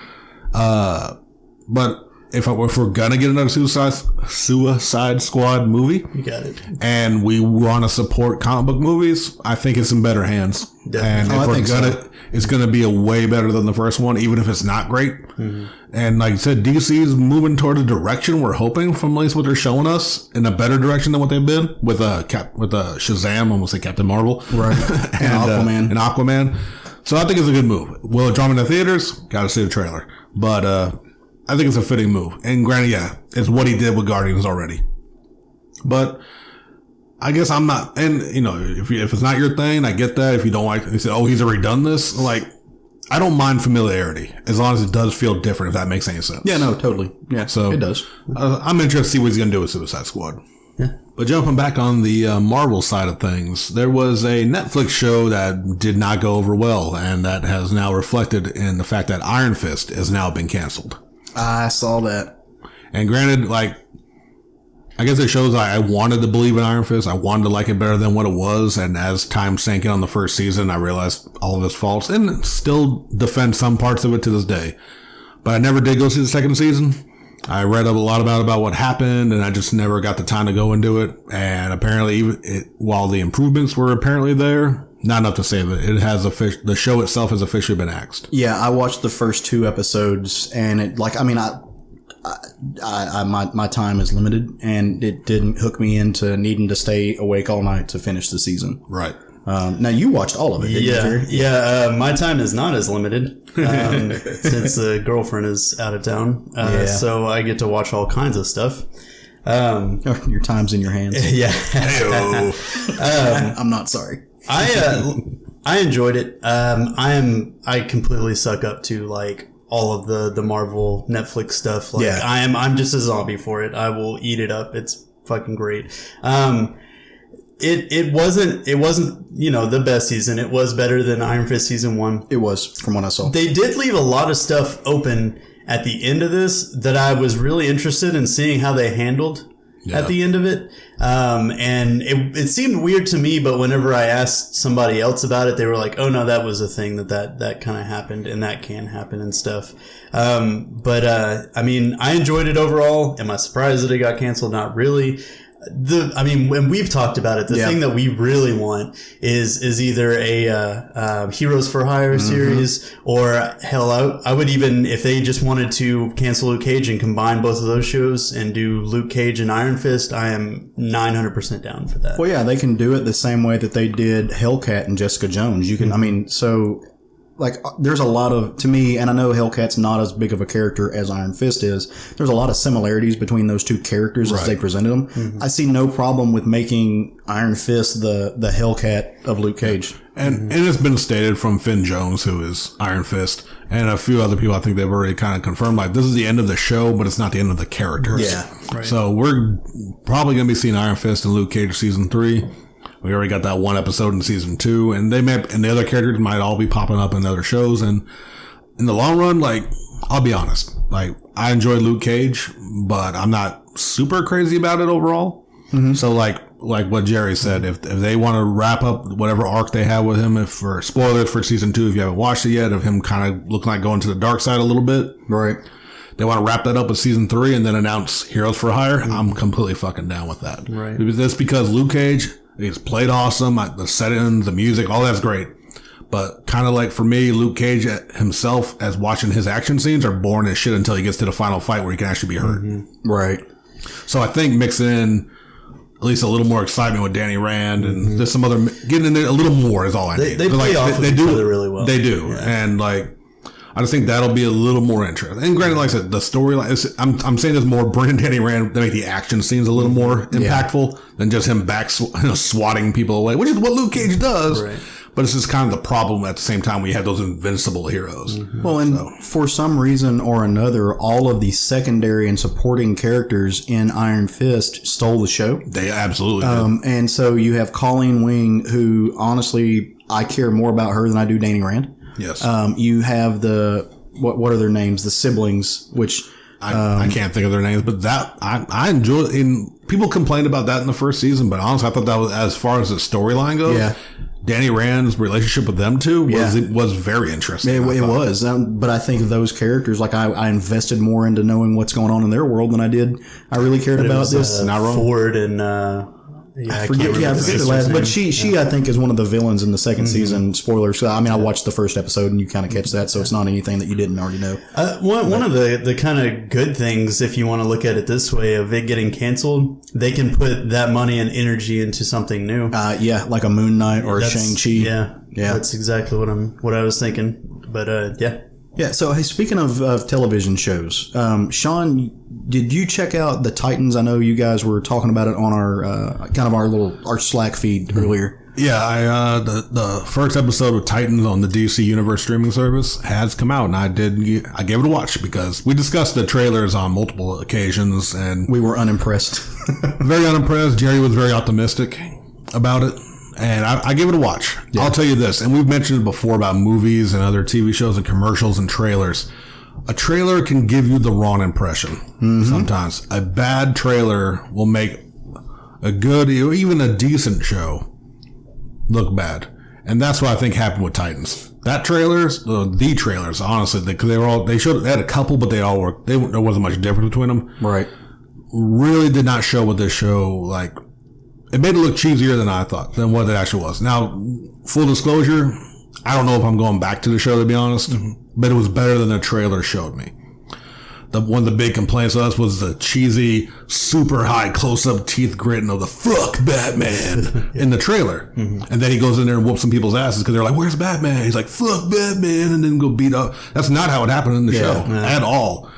But if we're gonna get another Suicide Squad movie, you got it, and we want to support comic book movies, I think it's in better hands. Definitely. And it's gonna be a way better than the first one, even if it's not great. Mm-hmm. And like I said, DC's moving toward a direction we're hoping, from at least what they're showing us, in a better direction than what they've been with Shazam, almost like Captain Marvel, right? and Aquaman. So I think it's a good move. Will it draw me to theaters? Got to see the trailer, but I think it's a fitting move. And granted, it's what he did with Guardians already. But I guess I'm not, and if it's not your thing, I get that. If you don't like, you say, oh, he's already done this. Like, I don't mind familiarity as long as it does feel different, if that makes any sense. Yeah, no, totally. Yeah, so it does. I'm interested to see what he's going to do with Suicide Squad. Yeah. But jumping back on the Marvel side of things, there was a Netflix show that did not go over well, and that has now reflected in the fact that Iron Fist has now been canceled. I saw that. And granted, like, I guess it shows I wanted to believe in Iron Fist. I wanted to like it better than what it was. And as time sank in on the first season, I realized all of it's false and still defend some parts of it to this day. But I never did go see the second season. I read a lot about what happened, and I just never got the time to go into it. And apparently, while the improvements were apparently there, not enough to say that it has the show itself has officially been axed. Yeah, I watched the first 2 episodes, and it my time is limited, and it didn't hook me into needing to stay awake all night to finish the season. Right. Now you watched all of it, didn't you, Jerry? Yeah. My time is not as limited since the girlfriend is out of town. So I get to watch all kinds of stuff. Your time's in your hands. Yeah. I'm not sorry. I enjoyed it. I completely suck up to like all of the Marvel Netflix stuff. Like I'm just a zombie for it. I will eat it up. It's fucking great. It wasn't the best season. It was better than Iron Fist season 1. It was, from what I saw. They did leave a lot of stuff open at the end of this that I was really interested in seeing how they handled at the end of it. And it seemed weird to me, but whenever I asked somebody else about it, they were like, oh no, that was a thing that kind of happened and that can happen and stuff. But I enjoyed it overall. Am I surprised that it got canceled? Not really. When we've talked about it, the thing that we really want is either a Heroes for Hire series, or hell, I would even, if they just wanted to cancel Luke Cage and combine both of those shows and do Luke Cage and Iron Fist, I am 900% down for that. Well, yeah, they can do it the same way that they did Hellcat and Jessica Jones. You can, there's a lot of, to me, and I know Hellcat's not as big of a character as Iron Fist is, there's a lot of similarities between those two characters as they presented them. Mm-hmm. I see no problem with making Iron Fist the Hellcat of Luke Cage. And it's been stated from Finn Jones, who is Iron Fist, and a few other people, I think they've already kind of confirmed, like, this is the end of the show, but it's not the end of the characters. Yeah. Right. So we're probably going to be seeing Iron Fist and Luke Cage season 3. We already got that one episode in season 2, and the other characters might all be popping up in other shows. And in the long run, like, I'll be honest, like, I enjoyed Luke Cage, but I'm not super crazy about it overall. Mm-hmm. So like what Jerry said, if they want to wrap up whatever arc they have with him, for spoilers for season 2, if you haven't watched it yet, of him kind of looking like going to the dark side a little bit, right? They want to wrap that up with season 3 and then announce Heroes for Hire. Mm-hmm. I'm completely fucking down with that. Right. That's because Luke Cage, he's played awesome. The settings, the music, all that's great. But kind of like for me, Luke Cage himself, as watching his action scenes, are boring as shit until he gets to the final fight where he can actually be hurt. Mm-hmm. Right. So I think mixing in at least a little more excitement with Danny Rand and there's some other, getting in there a little more is all I need. They play off of each other really well. They do. Yeah. And like, I just think that'll be a little more interesting. And granted, like I said, the storyline, I'm saying there's more bringing Danny Rand to make the action scenes a little more impactful than just him swatting people away, which is what Luke Cage does. Right. But it's just kind of the problem at the same time we have those invincible heroes. Mm-hmm. Well, and for some reason or another, all of the secondary and supporting characters in Iron Fist stole the show. They absolutely did. And so you have Colleen Wing, who honestly, I care more about her than I do Danny Rand. Yes. You have what are their names? The siblings, which I can't think of their names, but that I enjoy. People complained about that in the first season, but honestly, I thought that was, as far as the storyline goes. Yeah. Danny Rand's relationship with them two was very interesting. It was, but I think those characters, like I invested more into knowing what's going on in their world than I really cared about this. Not wrong. Ford and I forget the last, but she I think is one of the villains in the second season. Spoilers. So, I watched the first episode and you kind of catch that, so it's not anything that you didn't already know. One of the kind of good things, if you want to look at it this way, of it getting canceled, they can put that money and energy into something new. Like a Moon Knight or Shang-Chi. Yeah, that's exactly what I was thinking. But yeah. So, hey, speaking of television shows, Sean, did you check out the Titans? I know you guys were talking about it on our Slack feed earlier. Yeah, the first episode of Titans on the DC Universe streaming service has come out, and I gave it a watch because we discussed the trailers on multiple occasions, and we were unimpressed. Very unimpressed. Jerry was very optimistic about it. And I gave it a watch. Yeah. I'll tell you this, and we've mentioned it before about movies and other TV shows and commercials and trailers. a trailer can give you the wrong impression. Sometimes a bad trailer will make a good or even a decent show look bad. And that's what I think happened with Titans. That the trailers, honestly, because they had a couple, but they all worked. There wasn't much difference between them. Right. Really did not show what this show, like, it made it look cheesier than what it actually was. Now, full disclosure, I don't know if I'm going back to the show, to be honest, but it was better than the trailer showed me. One of the big complaints of us was the cheesy, super high close-up teeth gritting of the "fuck Batman" in the trailer. And then he goes in there and whoops some people's asses because they're like, "Where's Batman?" He's like, "Fuck Batman," and then go beat up. That's not how it happened in the show at all.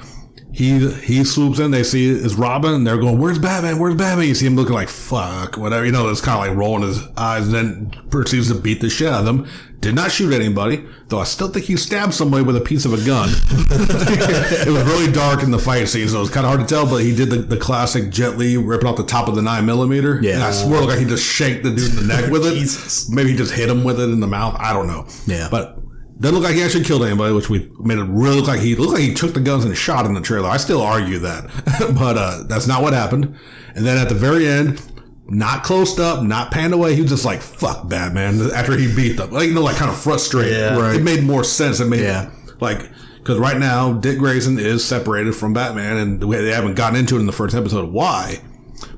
He swoops in, they see it's Robin, and they're going, "Where's Batman? Where's Batman?" You see him looking like, "Fuck," whatever. It's kind of like rolling his eyes, and then proceeds to beat the shit out of them. Did not shoot anybody, though I still think he stabbed somebody with a piece of a gun. It was really dark in the fight scene, so it was kind of hard to tell, but he did the classic Jet Li ripping off the top of the 9mm. Yeah. And I swear like he just shaked the dude in the neck with it. Jesus. Maybe he just hit him with it in the mouth. I don't know. Yeah. But doesn't look like he actually killed anybody, which we made it really look like he took the guns and shot in the trailer. I still argue that. But that's not what happened. And then at the very end, not closed up, not panned away, he was just like, "Fuck Batman," after he beat them. Like kind of frustrated. Yeah, right. It made more sense. It made because right now Dick Grayson is separated from Batman, and they haven't gotten into it in the first episode why.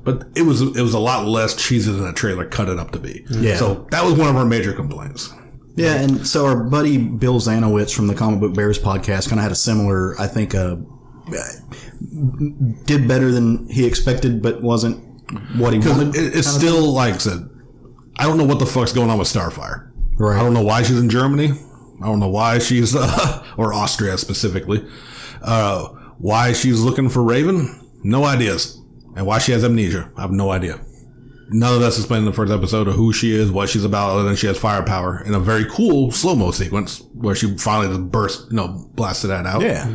But it was a lot less cheesy than the trailer cut it up to be. Yeah. So that was one of our major complaints. Yeah, and so our buddy Bill Zanowitz from the Comic Book Bears podcast kind of had a similar, I think, did better than he expected, but wasn't what he wanted. It's still, like I said, I don't know what the fuck's going on with Starfire. Right. I don't know why she's in Germany. I don't know why she's, or Austria specifically. Why she's looking for Raven? No ideas. And why she has amnesia? I have no idea. None of that's explained in the first episode of who she is, what she's about, other than she has firepower in a very cool slow-mo sequence where she finally just blasted that out. Yeah.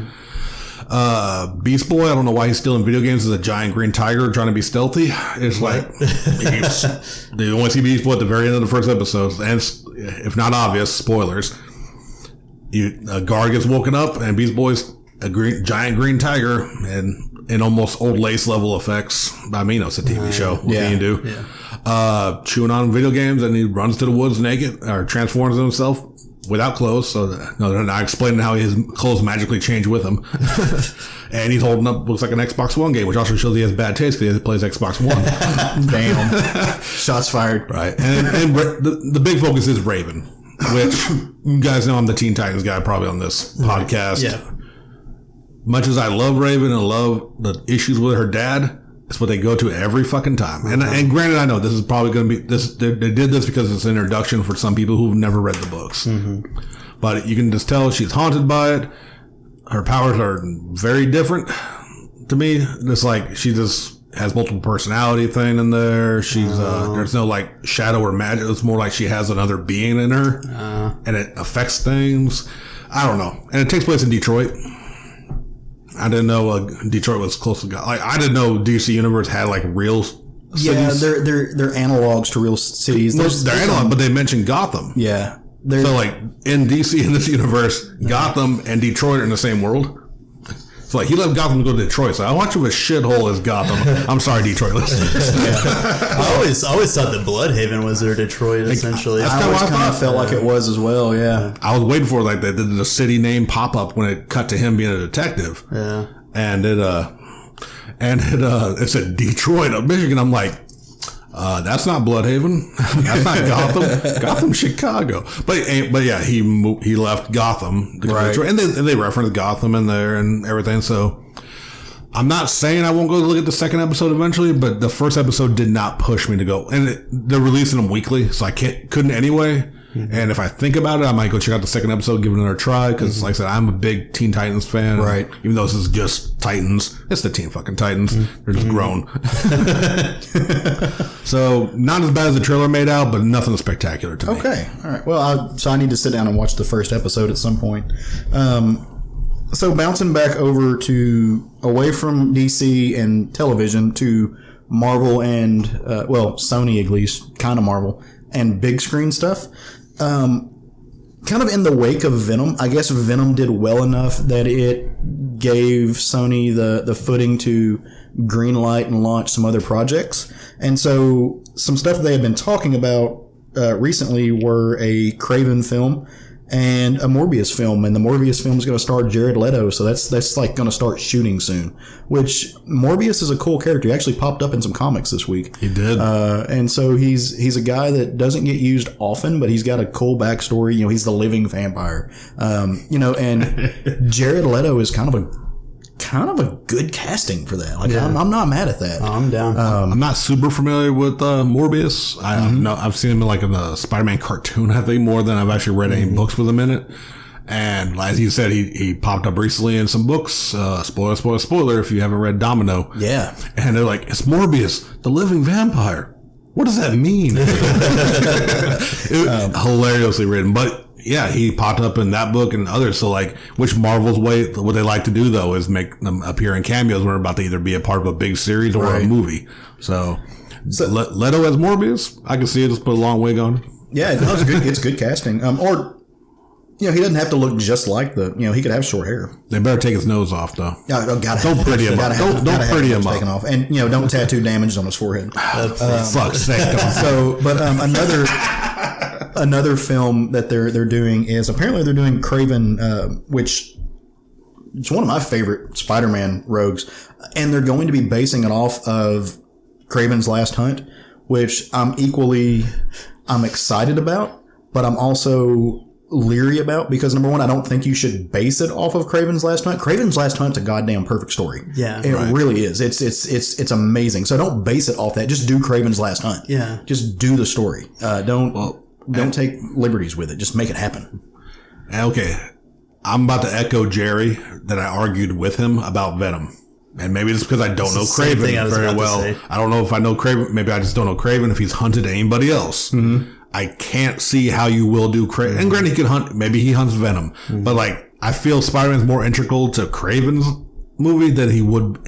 Beast Boy, I don't know why he's still in video games as a giant green tiger trying to be stealthy. It's like, they only see Beast Boy at the very end of the first episode, and if not obvious, spoilers. Gar gets woken up, and Beast Boy's a giant green tiger, and in almost old lace level effects. I mean, it's a TV show. What can you do? Yeah. Chewing on video games, and he runs to the woods naked, or transforms himself without clothes. So they're not explaining how his clothes magically change with him. And he's holding up, looks like an Xbox One game, which also shows he has bad taste because he plays Xbox One. Damn. Shots fired. Right. And the big focus is Raven, which you guys know I'm the Teen Titans guy probably on this podcast. Yeah. Much as I love Raven and love the issues with her dad, it's what they go to every fucking time. And granted, I know this is probably going to be this. They did this because it's an introduction for some people who've never read the books. Mm-hmm. But you can just tell she's haunted by it. Her powers are very different to me. It's like she just has multiple personality thing in there. She's there's no like shadow or magic. It's more like she has another being in her, and it affects things. I don't know. And it takes place in Detroit. I didn't know Detroit was close to God. Like I didn't know DC Universe had like real cities. Yeah, they're analogs to real cities. They're analog, but they mentioned Gotham. Yeah. So like in DC in this universe, Gotham and Detroit are in the same world. So like he left Gotham to go to Detroit. So I want you a shithole as Gotham. I'm sorry, Detroit listeners. I always thought that Bloodhaven was their Detroit essentially. I always kind of felt like it was as well. Yeah. I was waiting for like they did the city name pop up when it cut to him being a detective. Yeah. And it said Detroit, Michigan. I'm like, that's not Bloodhaven. That's not Gotham. Gotham's Chicago. But yeah, he left Gotham to go to Detroit. And they referenced Gotham in there and everything. So I'm not saying I won't go look at the second episode eventually, but the first episode did not push me to go. And they're releasing them weekly, so I couldn't anyway. Mm-hmm. And if I think about it, I might go check out the second episode, give it another try, because like I said, I'm a big Teen Titans fan. Right. Even though this is just Titans, it's the Teen fucking Titans. Mm-hmm. They're just grown. So not as bad as the trailer made out, but nothing spectacular to me. Okay. All right. Well, so I need to sit down and watch the first episode at some point. So bouncing back over to away from DC and television to Marvel and Sony at least, kind of Marvel and big screen stuff. kind of in the wake of Venom. I guess Venom did well enough that it gave Sony the footing to greenlight and launch some other projects. And so some stuff they had been talking about recently were a Kraven film and a Morbius film, and the Morbius film is going to star Jared Leto, so that's like going to start shooting soon. Which Morbius is a cool character. He actually popped up in some comics this week. He did, and so he's a guy that doesn't get used often, but he's got a cool backstory. You know, he's the living vampire. You know, and Jared Leto is kind of a good casting for that. Like, yeah. I'm not mad at that. I'm down. I'm not super familiar with Morbius. I've seen him in the Spider-Man cartoon, I think, more than I've actually read any books with him in it. And as you said, he popped up recently in some books. Spoiler, if you haven't read Domino. Yeah. And they're like, it's Morbius, the living vampire. What does that mean? Hilariously written. But yeah, he popped up in that book and others. So, which Marvel's way, what they like to do, though, is make them appear in cameos when they're about to either be a part of a big series or a movie. So Leto as Morbius, I can see it. Just put a long wig on. Yeah, no, it's good casting. Or, he doesn't have to look just like he could have short hair. They better take his nose off, though. Don't pretty him up. Don't pretty him up. Taken off. And, don't tattoo damages on his forehead. Fuck's sake. So, but another film that they're doing is apparently they're doing Kraven, which it's one of my favorite Spider-Man rogues, and they're going to be basing it off of Kraven's Last Hunt, which I'm excited about, but I'm also leery about because, number one, I don't think you should base it off of Kraven's Last Hunt. Kraven's Last Hunt's a goddamn perfect story. Yeah, it really is. It's amazing. So don't base it off that. Just do Kraven's Last Hunt. Yeah, just do the story. Don't take liberties with it. Just make it happen. Okay, I'm about to echo Jerry that I argued with him about Venom. And maybe it's because I don't know Kraven very well. I don't know if I know Kraven. Maybe I just don't know Kraven if he's hunted anybody else. Mm-hmm. I can't see how you will do Kraven. And granted, he could hunt. Maybe he hunts Venom. Mm-hmm. But I feel Spider-Man's more integral to Kraven's movie than he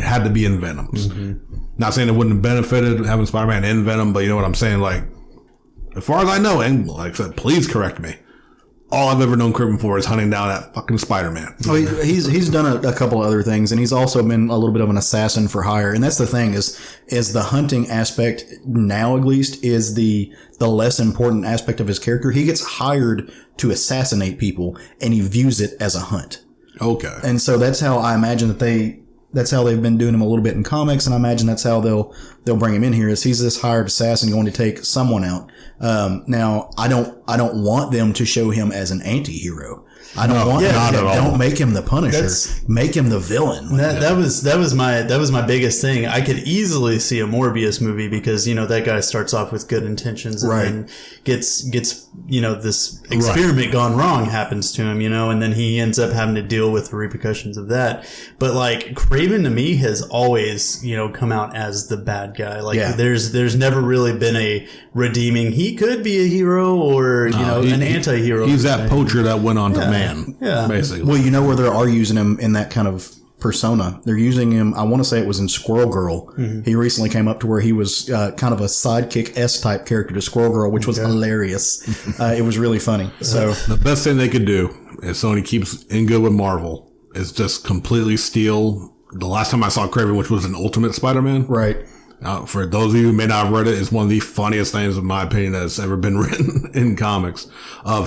had to be in Venom's. Mm-hmm. Not saying it wouldn't have benefited having Spider-Man in Venom, but you know what I'm saying? As far as I know, and like I said, please correct me. All I've ever known Kraven for is hunting down that fucking Spider-Man. Oh, he's done a couple of other things, and he's also been a little bit of an assassin for hire. And that's the thing is the hunting aspect now, at least, is the less important aspect of his character. He gets hired to assassinate people, and he views it as a hunt. Okay. And so that's how I imagine that's how they've been doing him a little bit in comics, and I imagine that's how they'll bring him in here. Is he's this hired assassin going to take someone out? Now I don't want them to show him as an anti-hero. I don't want that. Don't make him the Punisher. Make him the villain. That was my biggest thing. I could easily see a Morbius movie because that guy starts off with good intentions and then gets this experiment gone wrong happens to him, and then he ends up having to deal with the repercussions of that. But Kraven to me has always come out as the bad guy. There's never really been a redeeming. He could be a hero or an anti-hero. He's that poacher that went on to man. Yeah, basically. Well, where they are using him in that kind of persona. They're using him. I want to say it was in Squirrel Girl. Mm-hmm. He recently came up to where he was kind of a sidekick type character to Squirrel Girl, which was hilarious. It was really funny. So the best thing they could do, if Sony keeps in good with Marvel, is just completely steal. The last time I saw Kraven, which was an Ultimate Spider-Man, right. For those of you who may not have read it, it's one of the funniest things, in my opinion, that's ever been written in comics.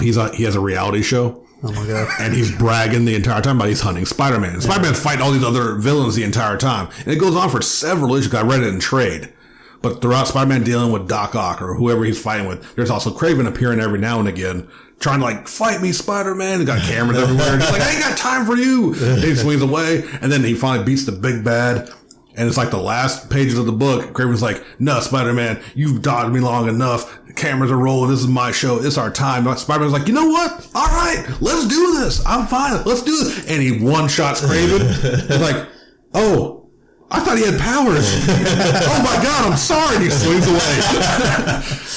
He has a reality show. Oh my god! And he's bragging the entire time about he's hunting Spider-Man. Yeah. Spider-Man's fighting all these other villains the entire time, and it goes on for several issues. I read it in trade, but throughout Spider-Man dealing with Doc Ock or whoever he's fighting with, there's also Kraven appearing every now and again, trying to fight me, Spider-Man. He got cameras everywhere. He's I ain't got time for you. And he swings away, and then he finally beats the big bad. And it's the last pages of the book. Kraven's no, Spider-Man, you've dogged me long enough. The cameras are rolling. This is my show. It's our time. Spider-Man's you know what? All right, let's do this. I'm fine. Let's do this. And he one-shots Kraven. He's oh, I thought he had powers. Oh my God, I'm sorry. And he swings away.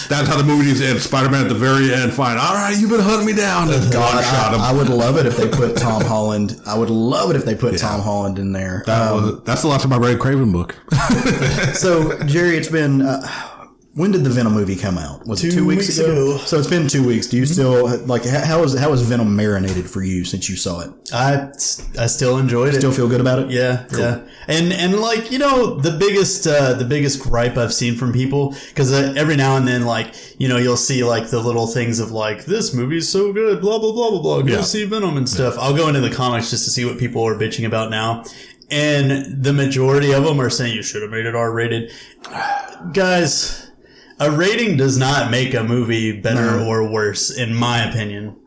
That's how the movie ends. Spider-Man at the very end. Fine. All right, you've been hunting me down. And God shot him. I would love it if they put Tom Holland. Tom Holland in there. That's the last time I read a Kraven book. So, Jerry, it's been When did the Venom movie come out? Was it 2 weeks ago? So it's been 2 weeks. Do you still like how is Venom marinated for you since you saw it? I still enjoyed it. Still feel good about it? Yeah, cool. Yeah. And like, you know, the biggest gripe I've seen from people, because every now and then, like, you know, you'll see like the little things of like, this movie's so good, blah blah blah blah blah. Go see Venom and stuff. I'll go into the comics just to see what people are bitching about now. And the majority of them are saying you should have made it R-rated. Guys, a rating does not make a movie better or worse, in my opinion.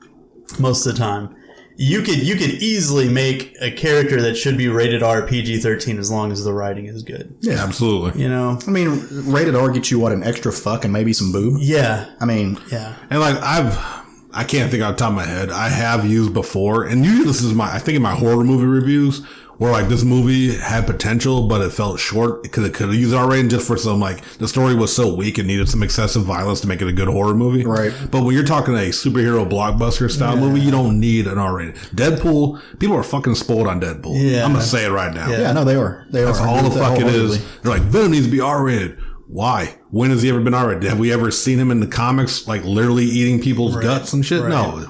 Most of the time, you could easily make a character that should be rated R PG-13 as long as the writing is good. Yeah, absolutely. You know, I mean, rated R gets you what, an extra fuck and maybe some boob. Yeah, I mean, yeah. And like I can't think off the top of my head. I have used before, and usually this is I think in my horror movie reviews, where like this movie had potential, but it felt short because it could have used R-rating just for some, like, the story was so weak and needed some excessive violence to make it a good horror movie. Right. But when you're talking a superhero blockbuster style movie, you don't need an R-rating. Deadpool, people are fucking spoiled on Deadpool. Yeah. I'm gonna say it right now. yeah, no, they are. That's all the fuck it is. They're like, Venom needs to be R-rated. Why? When has he ever been R-rated? Have we ever seen him in the comics, like, literally eating people's guts and shit? Right. No,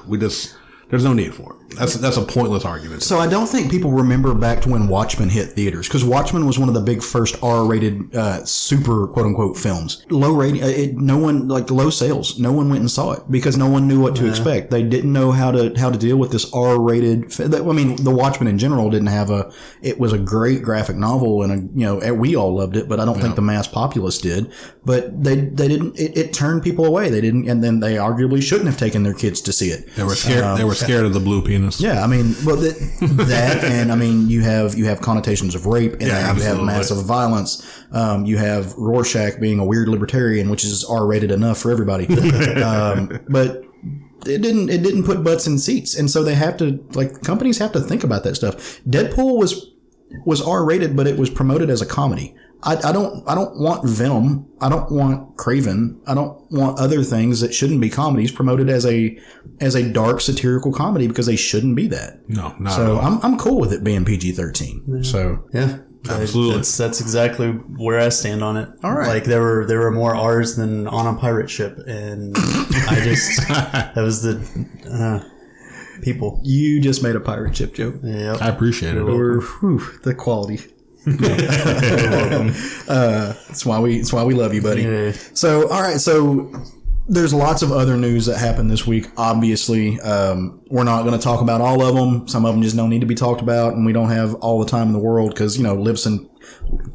there's no need for it. That's a pointless argument. So I don't think people remember back to when Watchmen hit theaters, because Watchmen was one of the big first R-rated super quote unquote films. Low rating, no one, like, low sales. No one went and saw it because no one knew what to expect. They didn't know how to deal with this R-rated. I mean, the Watchmen in general didn't have it was a great graphic novel, and we all loved it, but I don't think the mass populace did. But they didn't. It turned people away. They didn't, and then they arguably shouldn't have taken their kids to see it. They were scared. They were scared of the blue penis. Yeah, I mean, well, that and I mean, you have connotations of rape, and you have massive violence. You have Rorschach being a weird libertarian, which is R-rated enough for everybody. But it didn't put butts in seats, and so they have to, like, companies have to think about that stuff. Deadpool was R-rated, but it was promoted as a comedy. I don't want Venom. I don't want Kraven. I don't want other things that shouldn't be comedies promoted as a dark satirical comedy, because they shouldn't be that. No, not so at all. I'm cool with it being PG-13. Yeah. So yeah, absolutely. That's exactly where I stand on it. All right. Like there were more R's than on a pirate ship, and I just that was the people. You just made a pirate ship joke. Yeah, I appreciate it. Or the quality. That's why we love you, buddy. Yeah. So, all right. So there's lots of other news that happened this week. Obviously, we're not going to talk about all of them. Some of them just don't need to be talked about, and we don't have all the time in the world because, Libsyn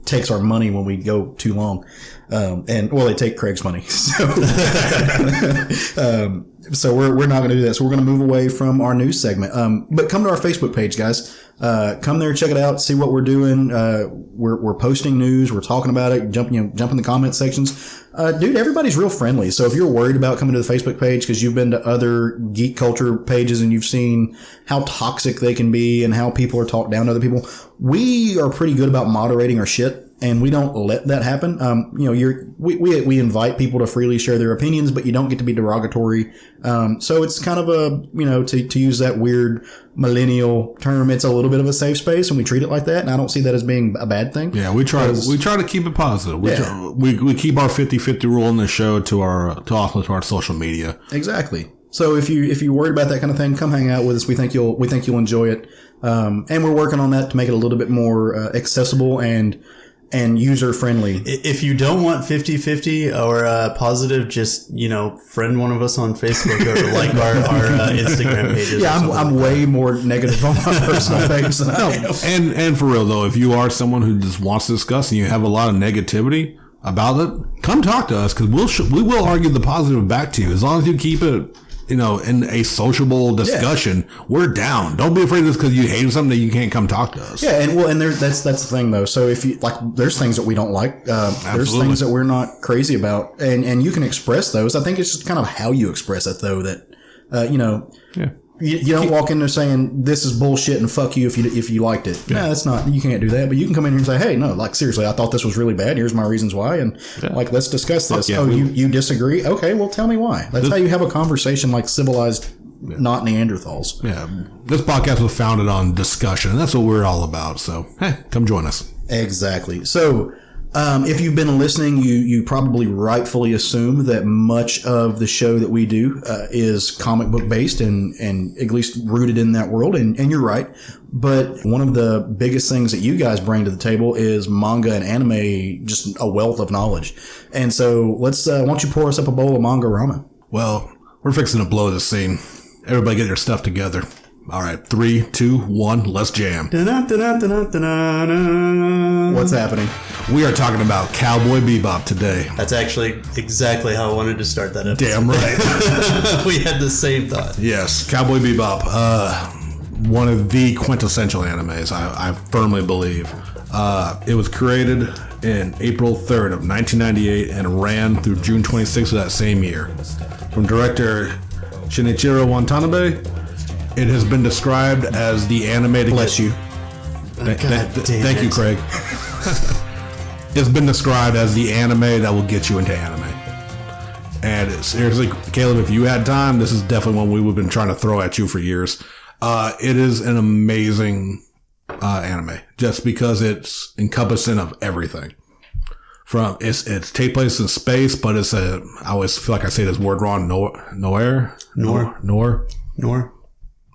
takes our money when we go too long. They take Craig's money. So we're not going to do that. So we're going to move away from our news segment. But come to our Facebook page, guys. Come there, check it out, see what we're doing. We're posting news. We're talking about it. Jump in the comment sections. Dude, everybody's real friendly. So if you're worried about coming to the Facebook page because you've been to other geek culture pages and you've seen how toxic they can be and how people are talked down to other people, we are pretty good about moderating our shit. And we don't let that happen. We invite people to freely share their opinions, but you don't get to be derogatory. So it's kind of to use that weird millennial term, it's a little bit of a safe space, and we treat it like that. And I don't see that as being a bad thing. Yeah, we try to keep it positive. We keep our 50-50 rule in the show to our social media. Exactly. So if you're worried about that kind of thing, come hang out with us. We think you'll enjoy it. And we're working on that to make it a little bit more accessible and user friendly. If you don't want 50-50 or positive, just friend one of us on Facebook or like our Instagram pages. Yeah, I'm way more negative on my personal page than I am. And for real though, if you are someone who just wants to discuss and you have a lot of negativity about it, come talk to us, because we will argue the positive back to you, as long as you keep it in a sociable discussion. Yeah. We're down. Don't be afraid of this because you hate something that you can't come talk to us. Yeah, and that's the thing though. So if you there's things that we don't like. There's things that we're not crazy about, and you can express those. I think it's just kind of how you express it though. That Yeah. You don't walk in there saying this is bullshit and fuck you if you liked it. Yeah. No, that's not. You can't do that. But you can come in here and say, hey, no, like seriously, I thought this was really bad. Here's my reasons why, and let's discuss this. Yeah, you disagree? Okay, well, tell me why. That's how you have a conversation like civilized, not Neanderthals. Yeah, this podcast was founded on discussion, and that's what we're all about. So hey, come join us. Exactly. So If you've been listening, you probably rightfully assume that much of the show that we do is comic book based and at least rooted in that world. And you're right. But one of the biggest things that you guys bring to the table is manga and anime, just a wealth of knowledge. And so why don't you pour us up a bowl of Manga-Ramen? Well, we're fixing to blow this scene. Everybody get your stuff together. All right, 3, 2, 1, let's jam. What's happening? We are talking about Cowboy Bebop today. That's actually exactly how I wanted to start that episode. Damn right. We had the same thought. Yes, Cowboy Bebop. One of the quintessential animes, I firmly believe. It was created in April 3rd of 1998 and ran through June 26th of that same year. From director Shinichiro Watanabe, it has been described as the animated... Bless you. Thank you, Craig. It's been described as the anime that will get you into anime. And seriously, Caleb, if you had time, this is definitely one we've been trying to throw at you for years. It is an amazing anime, just because it's encompassing of everything. From it's take place in space, but I always feel like I say this word wrong. Noir.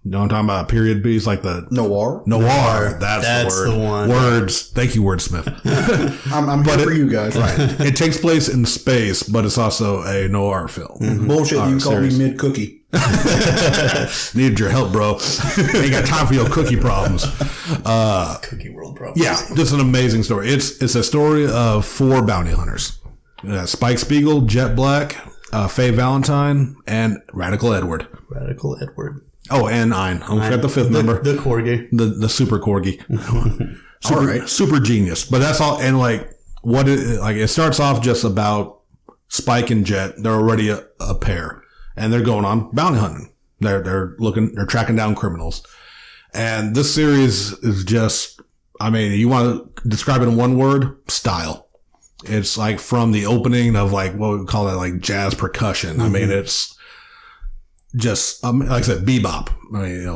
You know what I'm talking about? Period piece, like the Noir. That's the word. Words. Thank you, wordsmith. I'm here for you guys. Right. It takes place in space, but it's also a noir film. Mm-hmm. Bullshit. You called me mid-cookie. Needed your help, bro. Ain't got time for your cookie problems. Cookie world problems. Yeah, just an amazing story. It's a story of 4 bounty hunters: Spike Spiegel, Jet Black, Faye Valentine, and Radical Edward. Oh, and Ein. I forgot the 5th member. The corgi. The super corgi. Super genius. But that's all. And it starts off just about Spike and Jet. They're already a pair. And they're going on bounty hunting. They're tracking down criminals. And this series is just, you want to describe it in one word? Style. It's like from the opening of what we call that, jazz percussion. Mm-hmm. It's just, like I said, Bebop.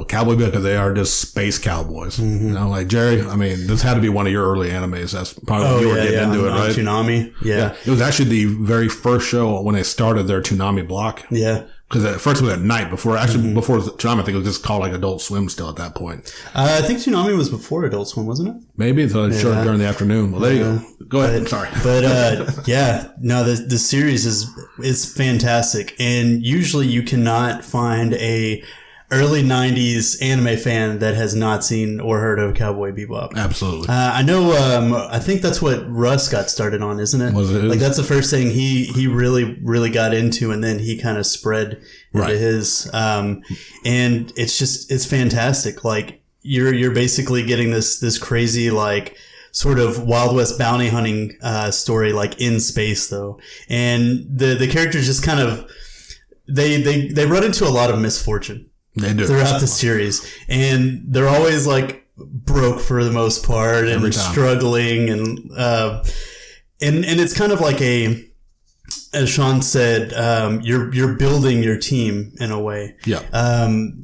Cowboy Bebop, because they are just space cowboys. Mm-hmm. Jerry, this had to be one of your early animes. That's probably when you were getting into it, right? Toonami. Yeah. It was actually the very first show when they started their Toonami block. Yeah. Because at first it was at night before Toonami, I think it was just called Adult Swim still at that point. I think Toonami was before Adult Swim, wasn't it? Maybe, so they showed it during the afternoon. Well, there you go. Go ahead. Sorry. But, the series is fantastic. And usually you cannot find a early 90s anime fan that has not seen or heard of Cowboy Bebop. Absolutely. I know, I think that's what Russ got started on, isn't it? Was it? That's the first thing he really, really got into, and then he kind of spread into his, and it's fantastic. You're basically getting this crazy, sort of Wild West bounty hunting, story, in space though. And the characters just kind of, they run into a lot of misfortune. They do. Throughout the series. And they're always broke for the most part and struggling and it's kind of like as Sean said, you're building your team in a way. Yeah.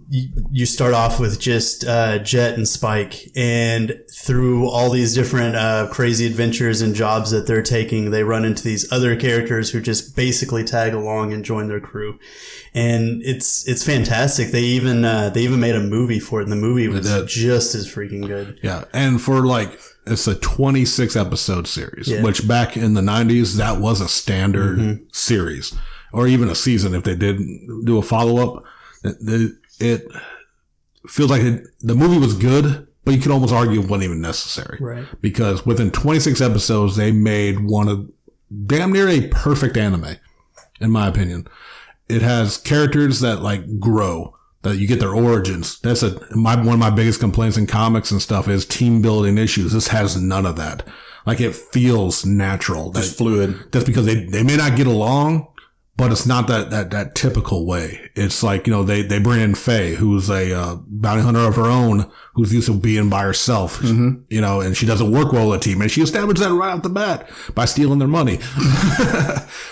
You start off with just Jet and Spike, and through all these different crazy adventures and jobs that they're taking, they run into these other characters who just basically tag along and join their crew. And it's fantastic. They even made a movie for it, and the movie was just as freaking good. Yeah. And for it's a 26 episode series, which back in the 90s, that was a standard series, or even a season if they did do a follow up. It feels like the movie was good, but you could almost argue it wasn't even necessary. Right. Because within 26 episodes, they made one of damn near a perfect anime, in my opinion. It has characters that grow, that you get their origins. That's one of my biggest complaints in comics and stuff is team building issues. This has none of that. It feels natural. Just fluid. That's because they may not get along, but it's not that typical way. It's they bring in Faye, who's a bounty hunter of her own, who's used to being by herself, and she doesn't work well with a team. And she established that right off the bat by stealing their money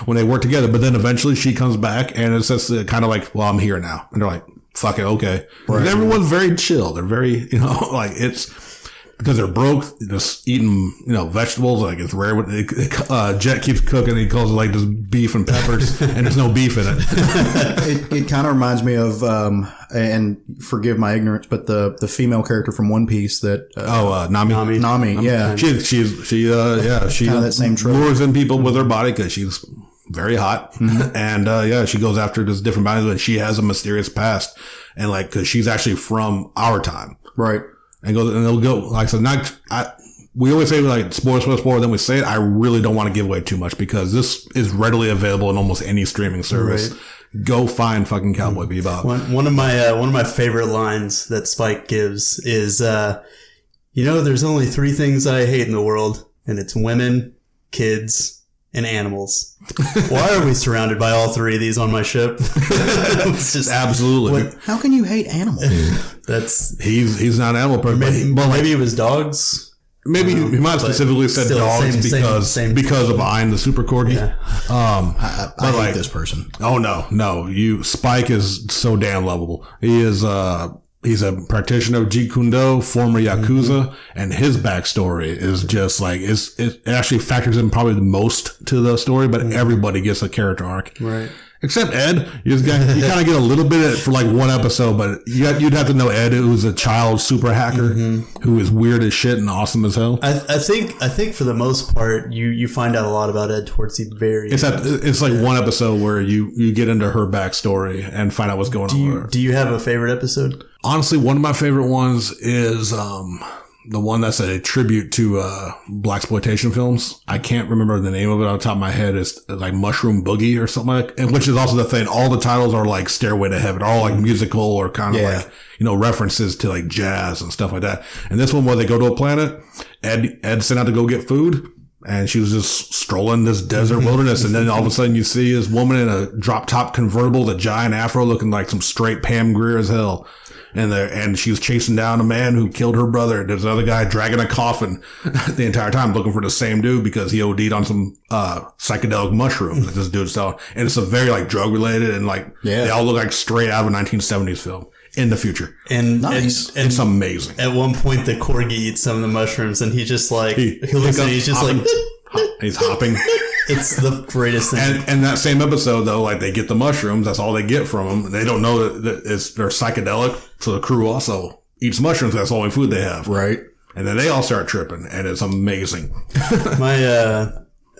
when they work together. But then eventually she comes back, and it's just kind of well, I'm here now. And they're like, fuck it, okay. Right. Everyone's very chill. They're very, it's because they're broke, just eating, vegetables. Like it's rare. Jet keeps cooking. He calls it like just beef and peppers, and there's no beef in it. It kind of reminds me of, and forgive my ignorance, but the female character from One Piece that Nami. Nami, yeah, She kind of that same trope. Lures in people with her body because she's very hot, and she goes after this different bodies, and she has a mysterious past, and like because she's actually from our time, right? And they'll go, like, so we always say like spoiler, then we say it. I really don't want to give away too much because this is readily available in almost any streaming service. Right. Go find fucking Cowboy Bebop. One of my favorite lines that Spike gives is, there's only 3 things I hate in the world, and it's women, kids, and animals. Why are we surrounded by all 3 of these on my ship? It's just absolutely. How can you hate animals? He's not an animal person. Maybe it was dogs. Maybe he might have specifically said dogs because of Ein, the super corgi. Yeah. I hate this person. Oh no! Spike is so damn lovable. He is. He's a practitioner of Jeet Kune Do, former Yakuza, and his backstory is just like, it actually factors in probably the most to the story, but everybody gets a character arc. Right. Except Ed. You kind of get a little bit for like one episode, but you'd have to know Ed, who's a child super hacker who is weird as shit and awesome as hell. I think for the most part, you find out a lot about Ed towards the very end. It's like one episode where you get into her backstory and find out what's going on with her. Do you have a favorite episode? Honestly, one of my favorite ones is the one that's a tribute to blaxploitation films. I can't remember the name of it off the top of my head. It's like Mushroom Boogie or something like that. And which is also the thing. All the titles are like Stairway to Heaven, all like musical or kind of like, references to like jazz and stuff like that. And this one where they go to a planet, Ed sent out to go get food. And she was just strolling this desert wilderness. And then all of a sudden you see this woman in a drop top convertible, the giant afro looking like some straight Pam Grier as hell. And she was chasing down a man who killed her brother. There's another guy dragging a coffin the entire time looking for the same dude because he OD'd on some psychedelic mushroom that this dude selling. And it's a very like drug related and like they all look like straight out of a 1970s film in the future. And nice. And it's amazing. At one point the corgi eats some of the mushrooms and he just like he looks at it, he's just hopping, like he's hopping. It's the greatest thing. And that same episode, though, like they get the mushrooms. That's all they get from them. They don't know that they're psychedelic. So the crew also eats mushrooms. That's the only food they have. Right. And then they all start tripping, and it's amazing.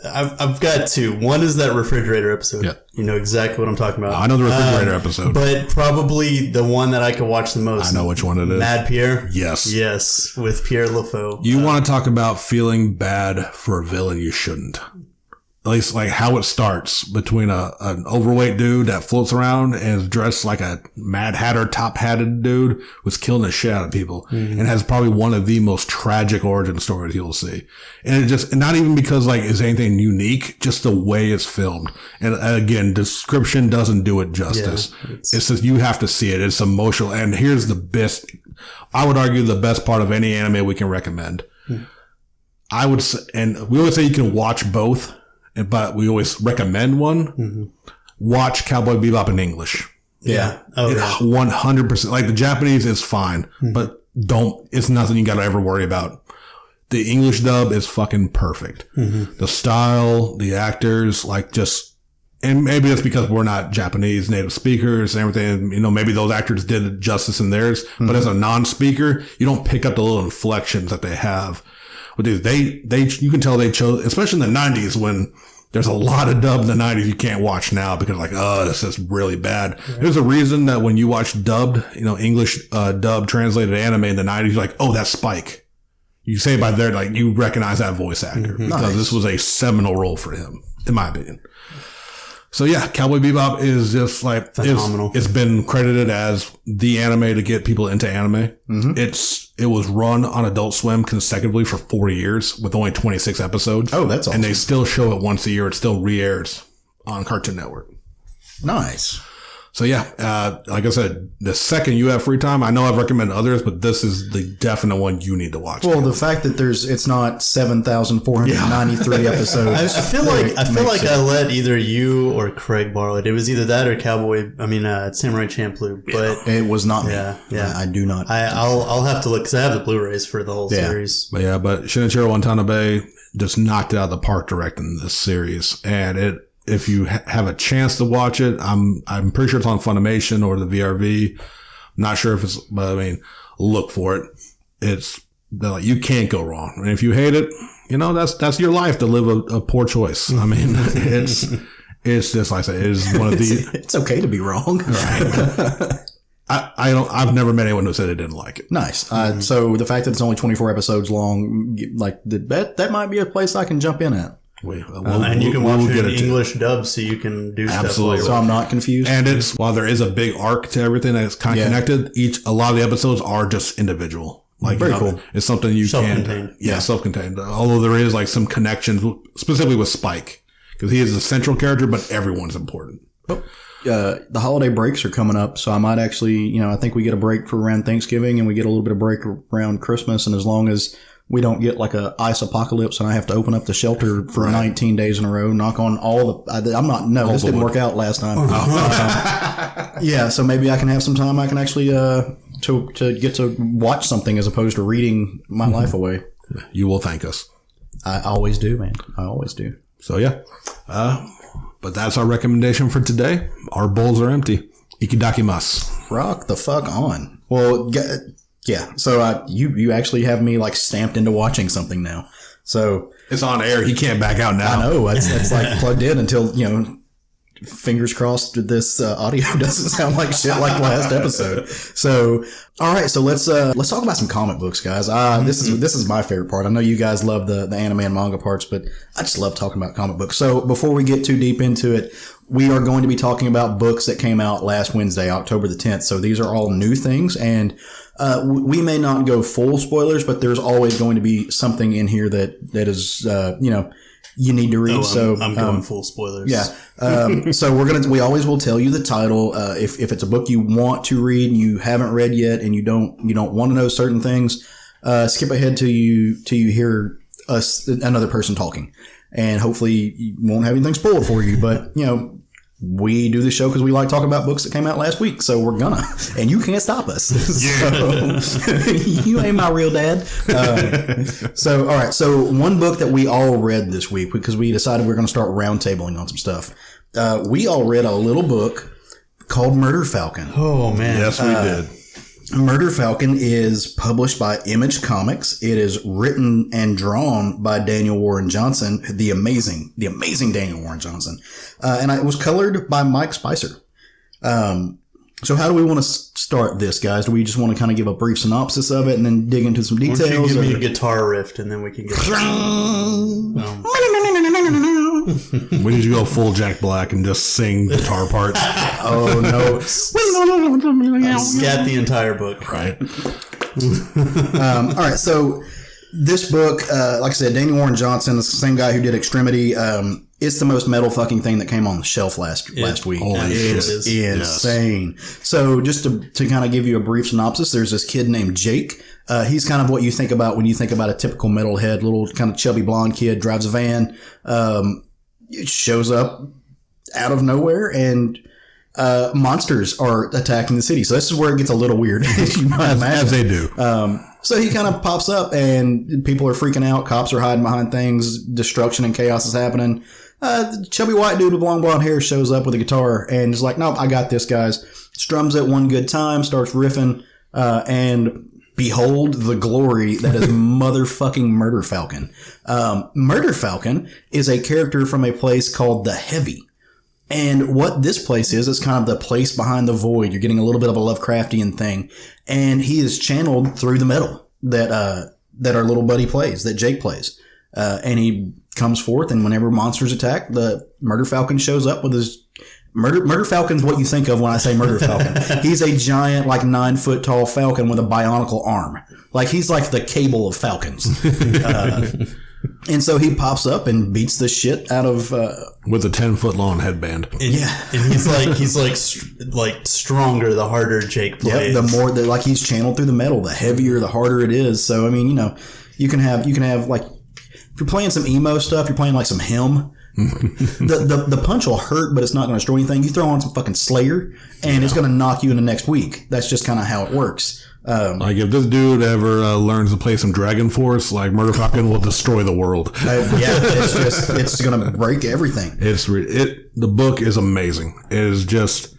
I've got 2. One is that refrigerator episode. Yeah. You know exactly what I'm talking about. I know the refrigerator episode. But probably the one that I could watch the most. I know which one it is. Mad Pierre? Yes. Yes, with Pierre LaFaux. You want to talk about feeling bad for a villain you shouldn't. At least like how it starts between an overweight dude that floats around and is dressed like a Mad Hatter top hatted dude who's killing the shit out of people and has probably one of the most tragic origin stories you'll see. And not even because like is anything unique, just the way it's filmed. And again, description doesn't do it justice. Yeah, it's just, you have to see it. It's emotional. And here's the best, I would argue the best part of any anime we can recommend. I would say, and we always say you can watch both. But we always recommend one. Watch Cowboy Bebop in English. Yeah. Oh, 100%. Like the Japanese is fine, but it's nothing you got to ever worry about. The English dub is fucking perfect. The style, the actors, and maybe it's because we're not Japanese native speakers and everything. Maybe those actors did justice in theirs, but as a non-speaker, you don't pick up the little inflections that they have. But dude, you can tell they chose, especially in the 90s when there's a lot of dub in the 90s you can't watch now because this is really bad. Right. There's a reason that when you watch dubbed, English, dub translated anime in the 90s, you're like, oh, that's Spike. You say by there, like, you recognize that voice actor because this was a seminal role for him, in my opinion. So yeah, Cowboy Bebop is just like phenomenal. It's been credited as the anime to get people into anime. It was run on Adult Swim consecutively for 4 years with only 26 episodes. Oh, that's awesome. And they still show it once a year. It still re-airs on Cartoon Network. Nice. So yeah, like I said, the second you have free time, I know I've recommended others, but this is the definite one you need to watch. Well, the fact that it's not 7,493 episodes. I feel like I let either you or Craig borrow it. It was either that or Cowboy. I mean, Samurai Champloo, but it was not me. Yeah. I do not. I'll have to look because I have the Blu-rays for the whole series. But Shinichiro Watanabe just knocked it out of the park directing this series, and if you have a chance to watch it, I'm pretty sure it's on Funimation or the VRV. Not sure if it's, but I mean, look for it. You can't go wrong. And if you hate it, that's your life to live a poor choice. I mean, it's just like I said, it is one of the. It's okay to be wrong. Right. I've never met anyone who said they didn't like it. Nice. So the fact that it's only 24 episodes long, like that might be a place I can jump in at. And you can watch it in English dub, so you can do Absolutely. stuff. So I'm not confused. And while there is a big arc to everything that's kind of connected, a lot of the episodes are just individual. Like, very cool. It's something you self-contained. Self-contained. Although there is like some connections, specifically with Spike, because he is the central character, but everyone's important. The holiday breaks are coming up, so I might actually, I think we get a break for around Thanksgiving and we get a little bit of break around Christmas, and as long as we don't get like a ice apocalypse and I have to open up the shelter for 19 days in a row, knock on all the, this didn't work out last time. So maybe I can have some time I can actually, to get to watch something as opposed to reading my life away. You will thank us. I always do, man. I always do. So yeah. But that's our recommendation for today. Our bowls are empty. Ikidakimasu. Rock the fuck on. Well, yeah. So you actually have me like stamped into watching something now. So it's on air. He can't back out now. I know. It's like plugged in until, fingers crossed this audio doesn't sound like shit like last episode. So, all right. So let's talk about some comic books, guys. This is my favorite part. I know you guys love the anime and manga parts, but I just love talking about comic books. So before we get too deep into it, we are going to be talking about books that came out last Wednesday, October the 10th. So these are all new things, and we may not go full spoilers, but there's always going to be something in here that is, you need to read. I'm going full spoilers. Yeah. So we always will tell you the title. If it's a book you want to read and you haven't read yet and you don't want to know certain things, skip ahead till you hear another person talking, and hopefully you won't have anything spoiled for you. But, we do this show because we like talking about books that came out last week, so we're gonna, and you can't stop us. So, you ain't my real dad. So, all right. So, one book that we all read this week because we decided we're going to start roundtabling on some stuff. We all read a little book called Murder Falcon. Oh man, yes, we did. Murder Falcon is published by Image Comics. It is written and drawn by Daniel Warren Johnson, the amazing Daniel Warren Johnson. And it was colored by Mike Spicer. So how do we want to start this, guys? Do we just want to kind of give a brief synopsis of it and then dig into some details? Why don't you give me a guitar riff and then we can get We need to go full Jack Black and just sing guitar parts. Oh, no. Scat the entire book. Right. All right. So this book, like I said, Daniel Warren Johnson, the same guy who did Extremity. It's the most metal fucking thing that came on the shelf last week. It's insane. Yes. So just to kind of give you a brief synopsis, there's this kid named Jake. He's kind of what you think about when you think about a typical metalhead, little kind of chubby blonde kid, drives a van, it shows up out of nowhere, and monsters are attacking the city. So this is where it gets a little weird, as you might imagine. As they do. So he kind of pops up and people are freaking out. Cops are hiding behind things. Destruction and chaos is happening. The chubby white dude with long blonde hair shows up with a guitar and is like, nope, I got this, guys. Strums it one good time, starts riffing, and behold the glory that is motherfucking Murder Falcon. Murder Falcon is a character from a place called The Heavy. And what this place is kind of the place behind the void. You're getting a little bit of a Lovecraftian thing. And he is channeled through the metal that our little buddy plays, that Jake plays. And he comes forth, and whenever monsters attack, the Murder Falcon shows up with his... Murder Falcon's what you think of when I say Murder Falcon. He's a giant, 9-foot tall falcon with a bionicle arm. He's like the Cable of falcons. And so he pops up and beats the shit out of with a 10-foot long headband. And he's like stronger the harder Jake plays. Yeah, the more that like he's channeled through the metal, the heavier, the harder it is. So I mean, you can have like if you're playing some emo stuff, you're playing like some Hymn. the punch will hurt, but it's not going to destroy anything. You throw on some fucking Slayer, and it's going to knock you in the next week. That's just kind of how it works. Like if this dude ever learns to play some Dragon Force, like Murder Falcon will destroy the world. It's going to break everything. The book is amazing. It is just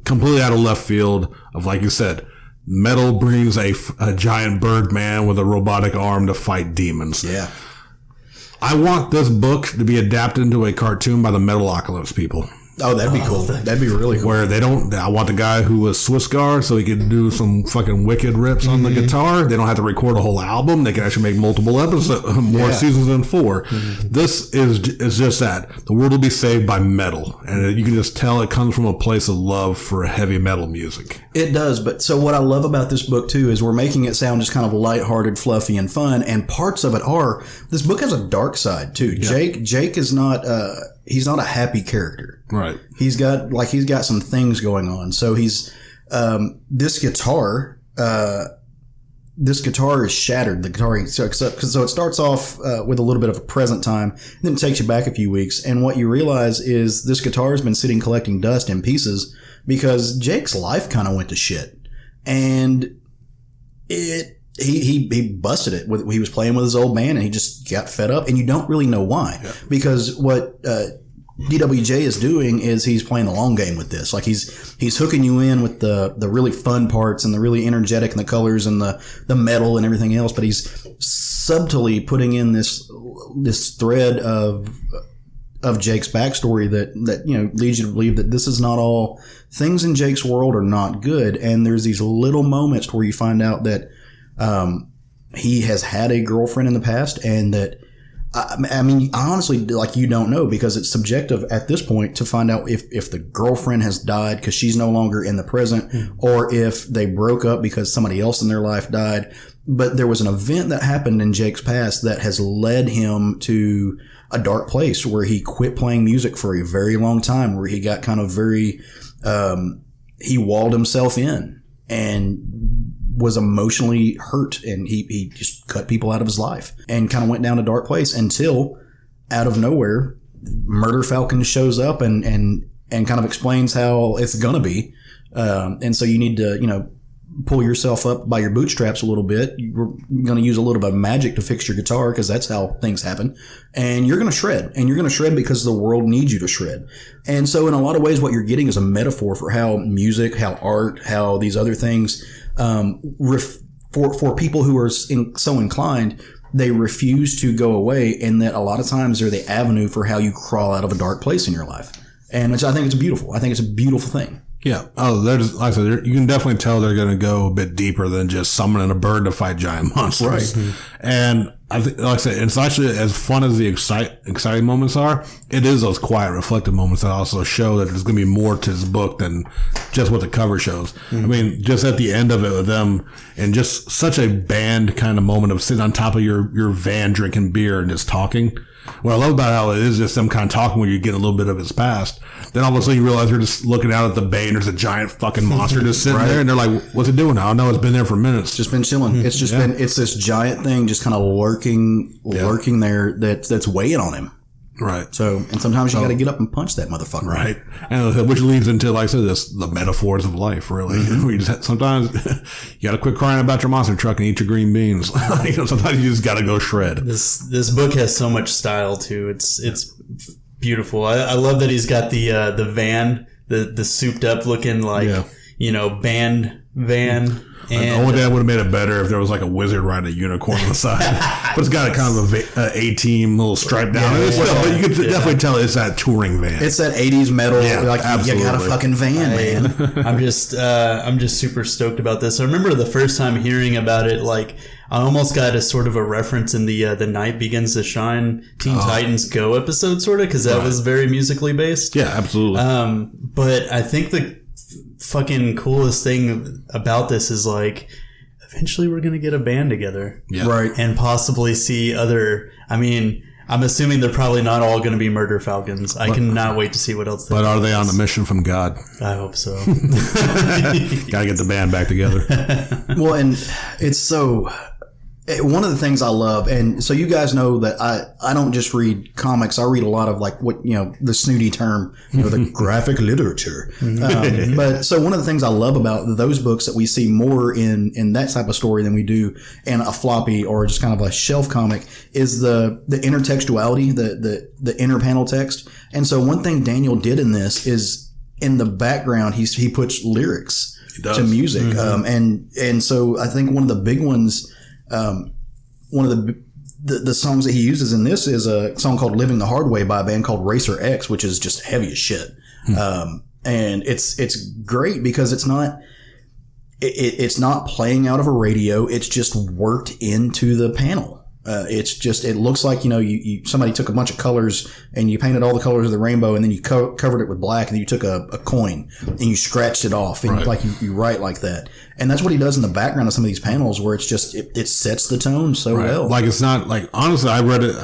completely out of left field. Of like you said, metal brings a giant bird man with a robotic arm to fight demons. Yeah. I want this book to be adapted into a cartoon by the Metalocalypse people. Oh, that'd be cool. That'd be really cool. Where I want the guy who was Swissgar so he could do some fucking wicked rips on the guitar. They don't have to record a whole album. They can actually make multiple episodes, more seasons than 4. This is just that. The world will be saved by metal. And you can just tell it comes from a place of love for heavy metal music. It does. But so what I love about this book too is we're making it sound just kind of lighthearted, fluffy, and fun. And parts of it are, this book has a dark side too. Yeah. Jake is not, he's not a happy character. Right. He's got some things going on. So he's, this guitar is shattered. The guitar, so it starts off, with a little bit of a present time, and then it takes you back a few weeks. And what you realize is this guitar has been sitting collecting dust in pieces because Jake's life kind of went to shit. And he busted it. He was playing with his old man and he just got fed up, and you don't really know why. Yeah. Because what DWJ is doing is he's playing the long game with this. Like he's hooking you in with the really fun parts and the really energetic and the colors and the metal and everything else, but he's subtly putting in this thread of Jake's backstory that leads you to believe that this is not all. Things in Jake's world are not good, and there's these little moments where you find out that he has had a girlfriend in the past, and that I mean, honestly, like, you don't know because it's subjective at this point to find out if the girlfriend has died because she's no longer in the present, or if they broke up because somebody else in their life died. But there was an event that happened in Jake's past that has led him to a dark place where he quit playing music for a very long time, where he got kind of very, he walled himself in and was emotionally hurt, and he just cut people out of his life and kind of went down a dark place until out of nowhere Murder Falcon shows up and kind of explains how it's gonna be. And so you need to, pull yourself up by your bootstraps a little bit. You're going to use a little bit of magic to fix your guitar because that's how things happen. And you're going to shred. And you're going to shred because the world needs you to shred. And so in a lot of ways, what you're getting is a metaphor for how music, how art, how these other things, for people who are so inclined, they refuse to go away. And that a lot of times they're the avenue for how you crawl out of a dark place in your life. And I think it's beautiful. I think it's a beautiful thing. Yeah. Oh, there's, like I said, you can definitely tell they're going to go a bit deeper than just summoning a bird to fight giant monsters. Right. Mm-hmm. And I think, like I said, it's actually as fun as the exciting moments are. It is those quiet, reflective moments that also show that there's going to be more to this book than just what the cover shows. Mm-hmm. I mean, just at the end of it with them, and just such a band kind of moment of sitting on top of your van drinking beer and just talking. What I love about how it is just them kind of talking when you get a little bit of his past. Then all of a sudden you realize you're just looking out at the bay and there's a giant fucking monster just sitting there, and they're like, what's it doing? I don't know. It's been there for minutes. It's just been chilling. It's just been, it's this giant thing just kind of lurking there that's weighing on him. Right. So, and sometimes you got to get up and punch that motherfucker. Right. And which leads into, like I said, the metaphors of life, really. Mm-hmm. We just sometimes you got to quit crying about your monster truck and eat your green beans. Sometimes you just got to go shred. This book has so much style too. It's beautiful. I love that he's got the van, the souped up looking band van. And the only thing that would have made it better if there was like a wizard riding a unicorn on the side. But it's got a kind of A-team little stripe down it. But you could definitely tell it's that touring van. It's that 80s metal. You got a fucking van, man. I'm just super stoked about this. I remember the first time hearing about it, like, I almost got a sort of a reference in the Night Begins to Shine Teen Titans Go episode, sort of, because that was very musically based. Yeah, absolutely. But I think the fucking coolest thing about this is, like, eventually we're going to get a band together. Yeah. Right. And possibly see other, I mean, I'm assuming they're probably not all going to be Murder Falcons. I cannot wait to see what else they But are they on a mission from God? I hope so. Gotta get the band back together. Well, and it's so... One of the things I love, and so you guys know that I don't just read comics. I read a lot of like what, the snooty term, the graphic literature. But so one of the things I love about those books that we see more in that type of story than we do in a floppy or just kind of a shelf comic is the intertextuality, the inner panel text. And so one thing Daniel did in this is in the background, he puts lyrics to music. And so I think one of the big ones, one of the songs that he uses in this is a song called "Living the Hard Way" by a band called Racer X, which is just heavy as shit. And it's great because it's not playing out of a radio. It's just worked into the panel. It looks like, somebody took a bunch of colors and you painted all the colors of the rainbow and then you covered it with black and then you took a coin and you scratched it off and you write like that. And that's what he does in the background of some of these panels where it's just, it sets the tone so well. Like it's not like, honestly, I read it,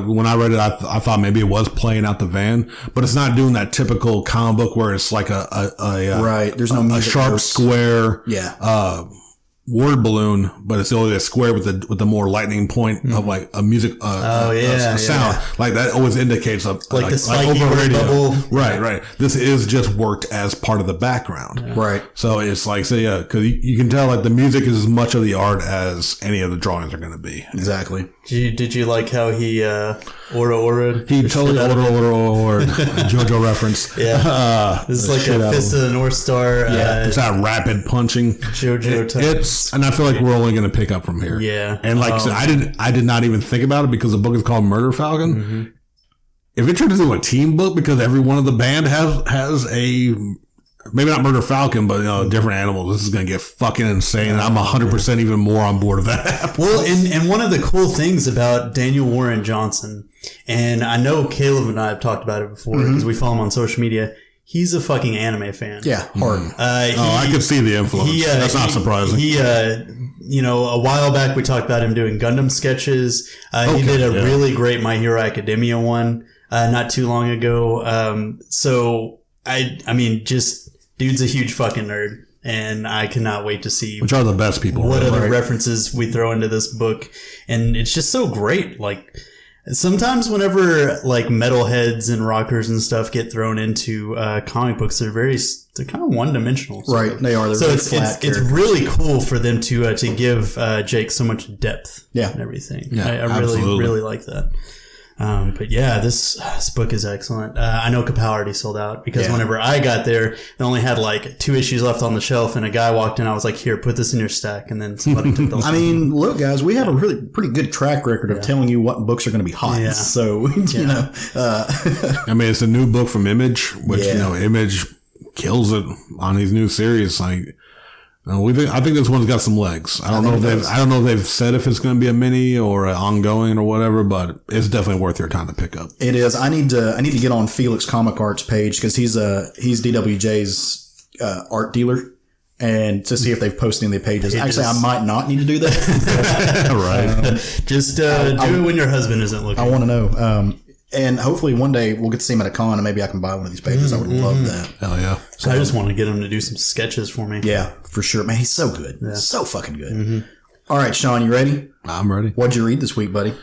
when I read it, I thought maybe it was playing out the van, but it's not doing that typical comic book where it's like right. There's no a sharp square. Yeah. Word balloon, but it's only a square with the more lightning point of like a music a sound. Like that always indicates a like the spiky over radio. bubble. Right. This is just worked as part of the background. Yeah. Right. So it's like, because you can tell like the music is as much of the art as any of the drawings are going to be. Exactly. Did you like how he aura-ora'd? He totally aura JoJo reference. Yeah. This is like a Fist of the North Star. Yeah. It's not rapid punching. JoJo type. And I feel like we're only going to pick up from here. Yeah. And like I said, I did not even think about it because the book is called Murder Falcon. Mm-hmm. If it turns into a team book because every one of the band has a, maybe not Murder Falcon, but different animals, this is going to get fucking insane. And I'm 100% even more on board with that. Well, and one of the cool things about Daniel Warren Johnson, and I know Caleb and I have talked about it before because we follow him on social media. He's a fucking anime fan. Yeah, hard. I could see the influence. That's not surprising. A while back we talked about him doing Gundam sketches. He did a really great My Hero Academia one not too long ago. So I mean, just dude's a huge fucking nerd, and I cannot wait to see which are the best people. What other references we throw into this book, and it's just so great. Like. Sometimes whenever like metalheads and rockers and stuff get thrown into comic books, they're kind of one-dimensional. Right, they are. So it's really cool for them to give Jake so much depth and everything. Yeah, I really like that. But yeah, this book is excellent. I know Kapow already sold out because whenever I got there, they only had like 2 issues left on the shelf, and a guy walked in. I was like, "Here, put this in your stack," and then somebody took the. I mean, look, guys, we have a really pretty good track record of telling you what books are going to be hot. Yeah. So I mean, it's a new book from Image, which Image kills it on these new series. Like. I think this one's got some legs. I don't know if they've said if it's going to be a mini or an ongoing or whatever, but it's definitely worth your time to pick up. It is. I need to get on Felix Comic Art's page because he's DWJ's art dealer, and to see if they've posted any of the pages. Actually, I might not need to do that. Right. Just do it when your husband isn't looking. I want to know. And hopefully one day we'll get to see him at a con and maybe I can buy one of these pages. I would love that. Hell yeah. So I just want to get him to do some sketches for me. Yeah, for sure. Man, he's so good. Yeah. So fucking good. All right, Sean, you ready? I'm ready. What'd you read this week, buddy?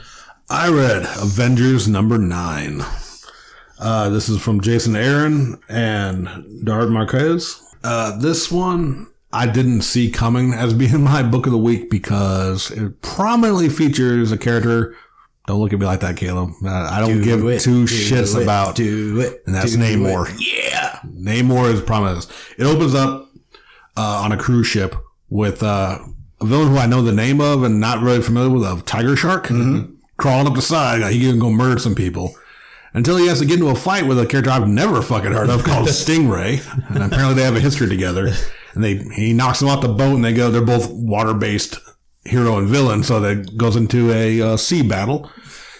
I read Avengers number 9. This is from Jason Aaron and Dard Marquez. This one I didn't see coming as being my book of the week because it prominently features a character. Don't look at me like that, Caleb. I don't give two shits about. And that's Namor. Yeah. Namor is promised. It opens up on a cruise ship with a villain who I know the name of and not really familiar with, a tiger shark crawling up the side. He can go murder some people until he has to get into a fight with a character I've never fucking heard of called Stingray. And apparently they have a history together. And he knocks him off the boat and they're both water-based hero and villain. So that goes into a sea battle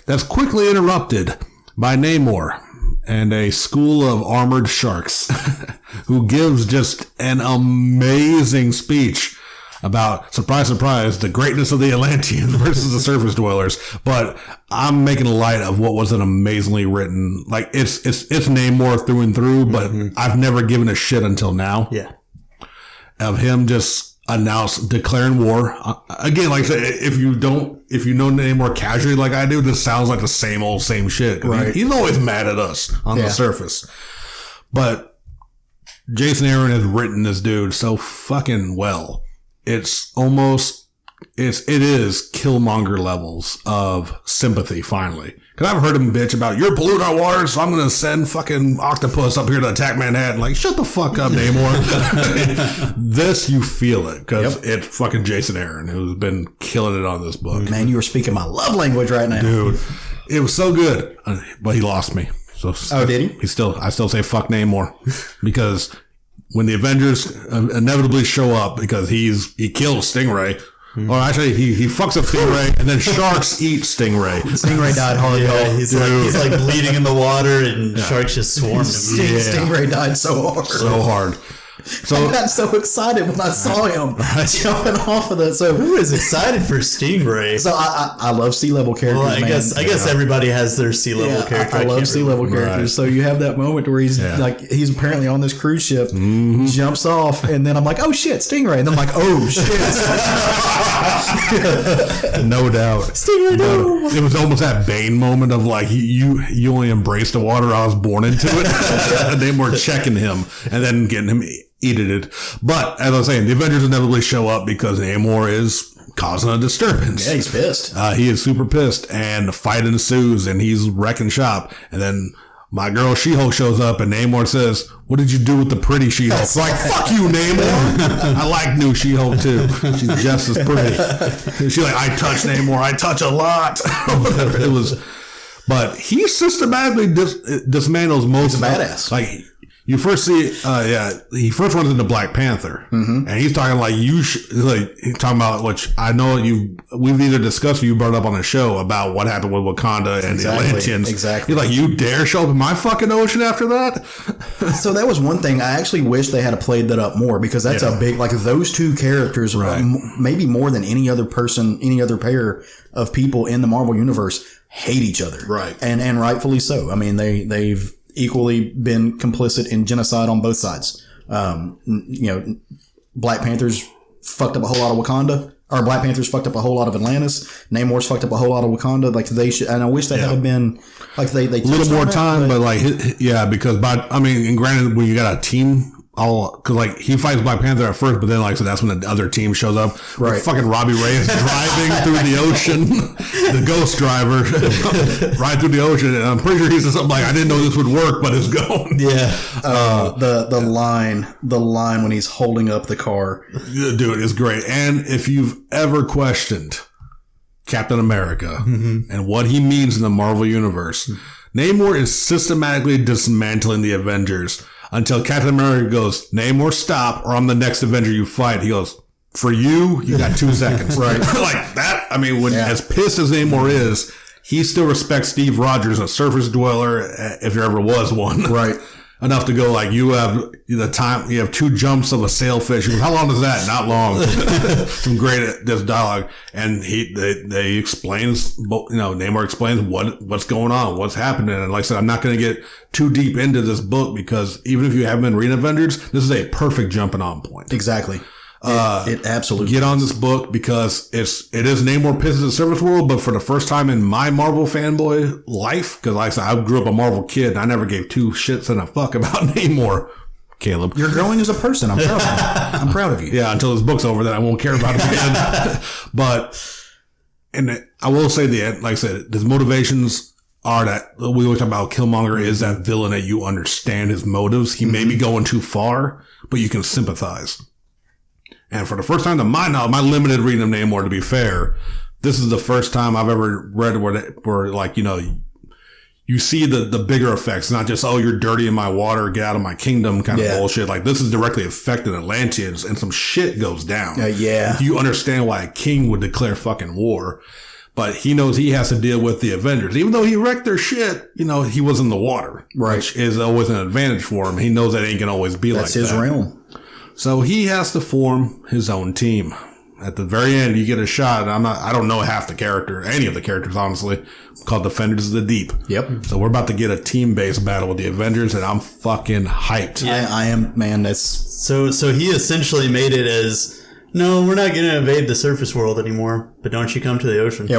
that's quickly interrupted by Namor and a school of armored sharks who gives just an amazing speech about, surprise, surprise, the greatness of the Atlanteans versus the surface dwellers. But I'm making light of what was an amazingly written, like it's Namor through and through, but I've never given a shit until now. Yeah. Of him just declaring war. Again, like I said, if you know Namor casually like I do, this sounds like the same shit. Right. He's always mad at us on the surface. But Jason Aaron has written this dude so fucking well. It is Killmonger levels of sympathy, finally. Because I've heard him bitch about, you're polluting our water, so I'm going to send fucking octopus up here to attack Manhattan. Like, shut the fuck up, Namor. This, you feel it. Because it's fucking Jason Aaron, who's been killing it on this book. Man, you were speaking my love language right now. Dude, it was so good. But he lost me. So did he? I still say fuck Namor. Because when the Avengers inevitably show up, because he kills Stingray. Or actually, he fucks up Stingray, and then sharks eat Stingray. Stingray died hard. Yeah, he's like bleeding in the water, and sharks just swarm him. Stingray died so hard. So hard. So I got so excited when I saw him jumping off of that. So who is excited for Stingray? So I love sea level characters. Well, I guess everybody has their sea level character. I love sea level characters. Right. So you have that moment where he's he's apparently on this cruise ship, jumps off, and then I'm like, oh shit, Stingray, and then I'm like, oh shit, no doubt, Stingray. No. It was almost that Bane moment of like you only embraced the water I was born into it. And they were checking him and then getting him eating it. But as I was saying, the Avengers inevitably show up because Namor is causing a disturbance. Yeah, he's pissed. He is super pissed, and the fight ensues, and he's wrecking shop. And then my girl She-Hulk shows up, and Namor says, "What did you do with the pretty She-Hulk?" It's like, fuck you, Namor. I like new She-Hulk too. She's just as pretty. She's like, I touch Namor. I touch a lot. It was, but he systematically dismantles most. He's a badass. Like. You first see, he first runs into Black Panther, and he's talking like he's talking about, which I know we've either discussed or you brought up on the show about what happened with Wakanda and the Atlanteans. Exactly. He's like, you dare show up in my fucking ocean after that? So that was one thing. I actually wish they had played that up more, because that's a big, like those two characters, maybe more than any other pair of people in the Marvel universe hate each other. Right. And rightfully so. I mean, they've equally been complicit in genocide on both sides. Black Panthers fucked up a whole lot of Wakanda, or Black Panthers fucked up a whole lot of Atlantis. Namor's fucked up a whole lot of Wakanda. Like they should, and I wish they had been like they a little more time, but because and granted, when you got a team. Because like he fights Black Panther at first, but then so that's when the other team shows up. Right, fucking Robbie Ray is driving through the ocean, the Ghostrider, right through the ocean. And I'm pretty sure he said something like, "I didn't know this would work, but it's going." Yeah, the line when he's holding up the car, dude, is great. And if you've ever questioned Captain America and what he means in the Marvel universe, Namor is systematically dismantling the Avengers. Until Captain America goes, Namor, stop, or I'm the next Avenger you fight. He goes, for you got 2 seconds. Right. Like that. I mean, as pissed as Namor is, he still respects Steve Rogers, a surface dweller, if there ever was one. Right. Enough to go you have you have 2 jumps of a sailfish. He goes, how long is that? Not long. Some great this dialogue. And they explains, Namor explains what's going on, what's happening. And like I said, I'm not going to get too deep into this book because even if you haven't been reading Avengers, this is a perfect jumping on point. Exactly. It absolutely get on this book because it is Namor pisses the surface world, but for the first time in my Marvel fanboy life, because like I said, I grew up a Marvel kid and I never gave 2 shits and a fuck about Namor. Caleb, you're growing as a person. I'm proud of you. I'm proud of you. Yeah, until this book's over, then I won't care about it again. And I will say like I said, his motivations are that we always talk about Killmonger is that villain that you understand his motives. He may be going too far, but you can sympathize. And for the first time to my knowledge, my limited reading of Namor, to be fair, this is the first time I've ever read where you see the bigger effects, not just, oh, you're dirty in my water, get out of my kingdom kind of bullshit. Like this is directly affecting Atlanteans and some shit goes down. You understand why a king would declare fucking war. But he knows he has to deal with the Avengers. Even though he wrecked their shit, he was in the water. Right. Which is always an advantage for him. He knows that ain't going to always be like that. That's his realm. So he has to form his own team. at the very end, you get a shot. And I don't know half the character, any of the characters, honestly, called Defenders of the Deep. Yep. So we're about to get a team-based battle with the Avengers, and I'm fucking hyped. Yeah. I am, man. That's So he essentially made it as, no, we're not going to invade the surface world anymore, but don't you come to the ocean? yeah.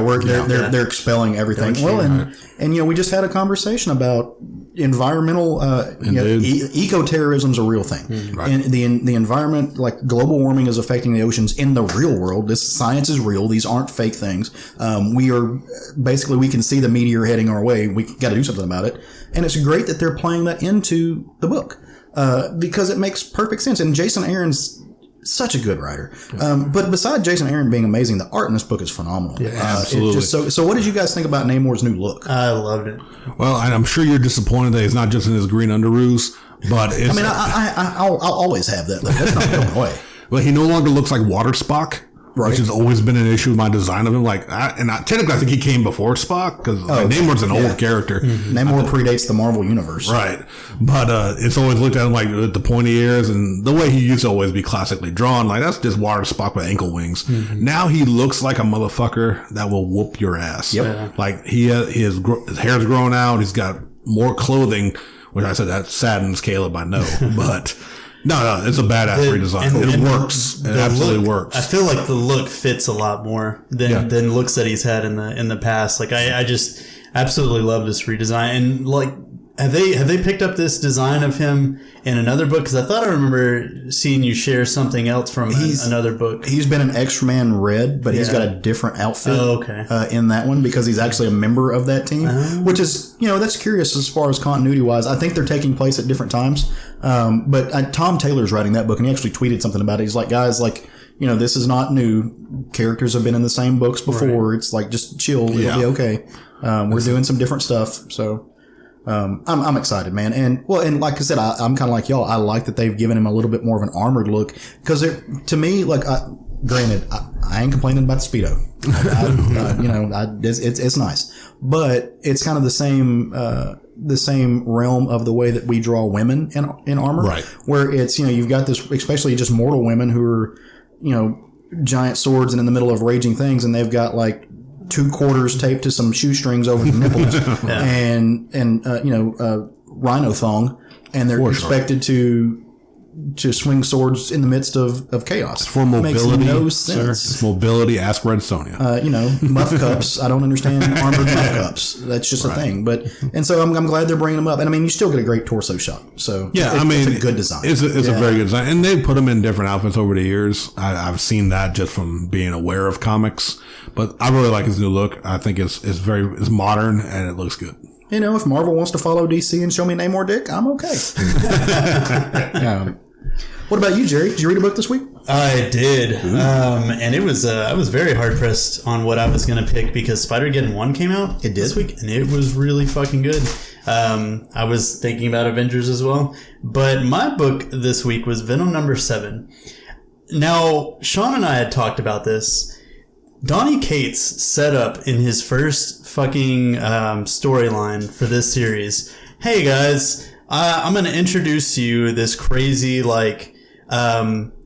They're expelling everything. Don't you? Well, and we just had a conversation about environmental eco-terrorism is a real thing. Right. And the environment, like global warming, is affecting the oceans in the real world. This science is real. These aren't fake things. We are basically, we can see the meteor heading our way. We got to do something about it. And it's great that they're playing that into the book because it makes perfect sense. And Jason Aaron's such a good writer. But besides Jason Aaron being amazing, the art in this book is phenomenal. Yeah, absolutely. So what did you guys think about Namor's new look? I loved it. Well, and I'm sure you're disappointed that he's not just in his green underoos, but it's... I mean, I'll always have that look. That's not going away. Well, he no longer looks like Water Spock. Right. Which has always been an issue with my design of him. Technically, I think he came before Spock because Namor's an old character. Namor predates the Marvel universe. Right. But it's always looked at him like with the pointy ears and the way he used to always be classically drawn. Like, that's just Water Spock with ankle wings. Now he looks like a motherfucker that will whoop your ass. Yep. Yeah. Like, his hair's grown out. He's got more clothing, which I said that saddens Caleb, I know. But... No, it's a badass redesign. It works. It absolutely works. I feel like the look fits a lot more than looks that he's had in the past. Like I just absolutely love this redesign. And like, have they picked up this design of him in another book? Because I thought I remember seeing you share something else from another book. He's been an Extra-Man Red, but he's got a different outfit in that one because he's actually a member of that team, which is, that's curious as far as continuity-wise. I think they're taking place at different times. But Tom Taylor's writing that book, and he actually tweeted something about it. He's like, guys, this is not new. Characters have been in the same books before. Right. It's like, just chill. It'll be okay. We're doing some different stuff. So... I'm excited, man. And like I said, I'm kind of like y'all. I like that they've given him a little bit more of an armored look because to me, like, granted, I ain't complaining about the Speedo. It's nice, but it's kind of the same realm of the way that we draw women in armor, right? Where it's, you've got this, especially just mortal women who are, giant swords and in the middle of raging things, and they've got like 2 quarters taped to some shoestrings over the nipples and rhino thong, and they're expected to swing swords in the midst of chaos. For mobility, makes no sense. Mobility, ask Red Sonja. Muff cups. I don't understand armored muff cups. That's just a thing. And so I'm glad they're bringing them up. And I mean, you still get a great torso shot. So it's a good design. It's a very good design, and they've put them in different outfits over the years. I've seen that just from being aware of comics. But I really like his new look. I think it's modern and it looks good. If Marvel wants to follow DC and show me Namor dick, I'm okay. What about you, Jerry? Did you read a book this week? I did. And it was I was very hard pressed on what I was going to pick because Spider-Geddon 1 came out this week, and it was really fucking good. I was thinking about Avengers as well. But my book this week was Venom number 7. Now, Sean and I had talked about this. Donny Cates set up in his first fucking storyline for this series, hey guys, I'm going to introduce to you this crazy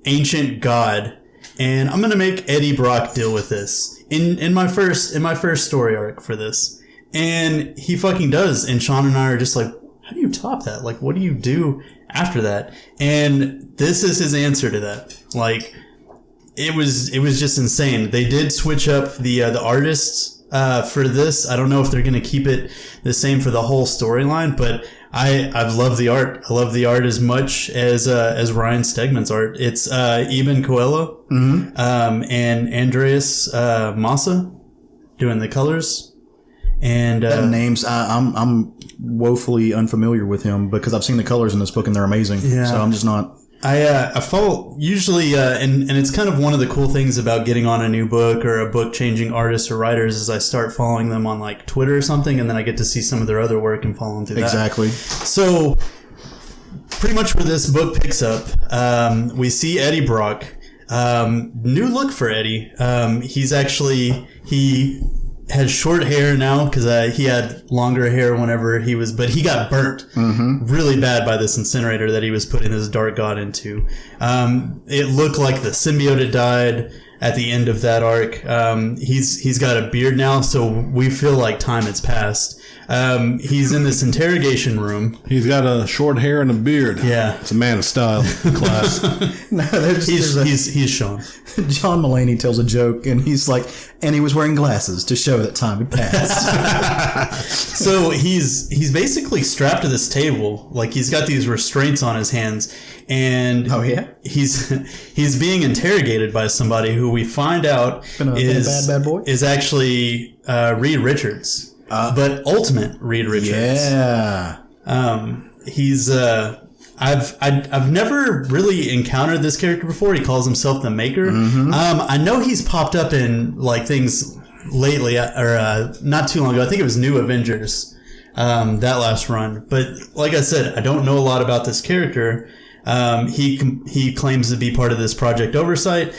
ancient god, and I'm going to make Eddie Brock deal with this in my first story arc for this. And he fucking does, and Sean and I are just like, how do you top that? Like, what do you do after that? And this is his answer to that. Like, it was just insane. They did switch up the artists for this. I don't know if they're going to keep it the same for the whole storyline, but I've loved the art. I love the art as much as Ryan Stegman's art. It's Eben Coelho and Andreas Massa doing the colors. And that names I'm woefully unfamiliar with him because I've seen the colors in this book and they're amazing. Yeah. So I'm just not. I follow usually, and it's kind of one of the cool things about getting on a new book or a book changing artists or writers is I start following them on like Twitter or something, and then I get to see some of their other work and follow them through that. Exactly. So pretty much where this book picks up, we see Eddie Brock. New look for Eddie. He's actually, has short hair now because he had longer hair whenever but he got burnt really bad by this incinerator that he was putting his dark god into. It looked like the symbiote had died at the end of that arc. He's got a beard now, so we feel like time has passed. He's in this interrogation room. He's got a short hair and a beard. Yeah. It's a man of style class. No, He's Sean. John Mulaney tells a joke, and he's like, and he was wearing glasses to show that time had passed. So he's basically strapped to this table, like he's got these restraints on his hands, and he's being interrogated by somebody who we find out bad boy? is actually Reed Richards. But ultimate Reed Richards. Yeah. He's I've never really encountered this character before. He calls himself the Maker. I know he's popped up in like things lately, or not too long ago. I think it was New Avengers, that last run. But like I said, I don't know a lot about this character. He claims to be part of this Project Oversight.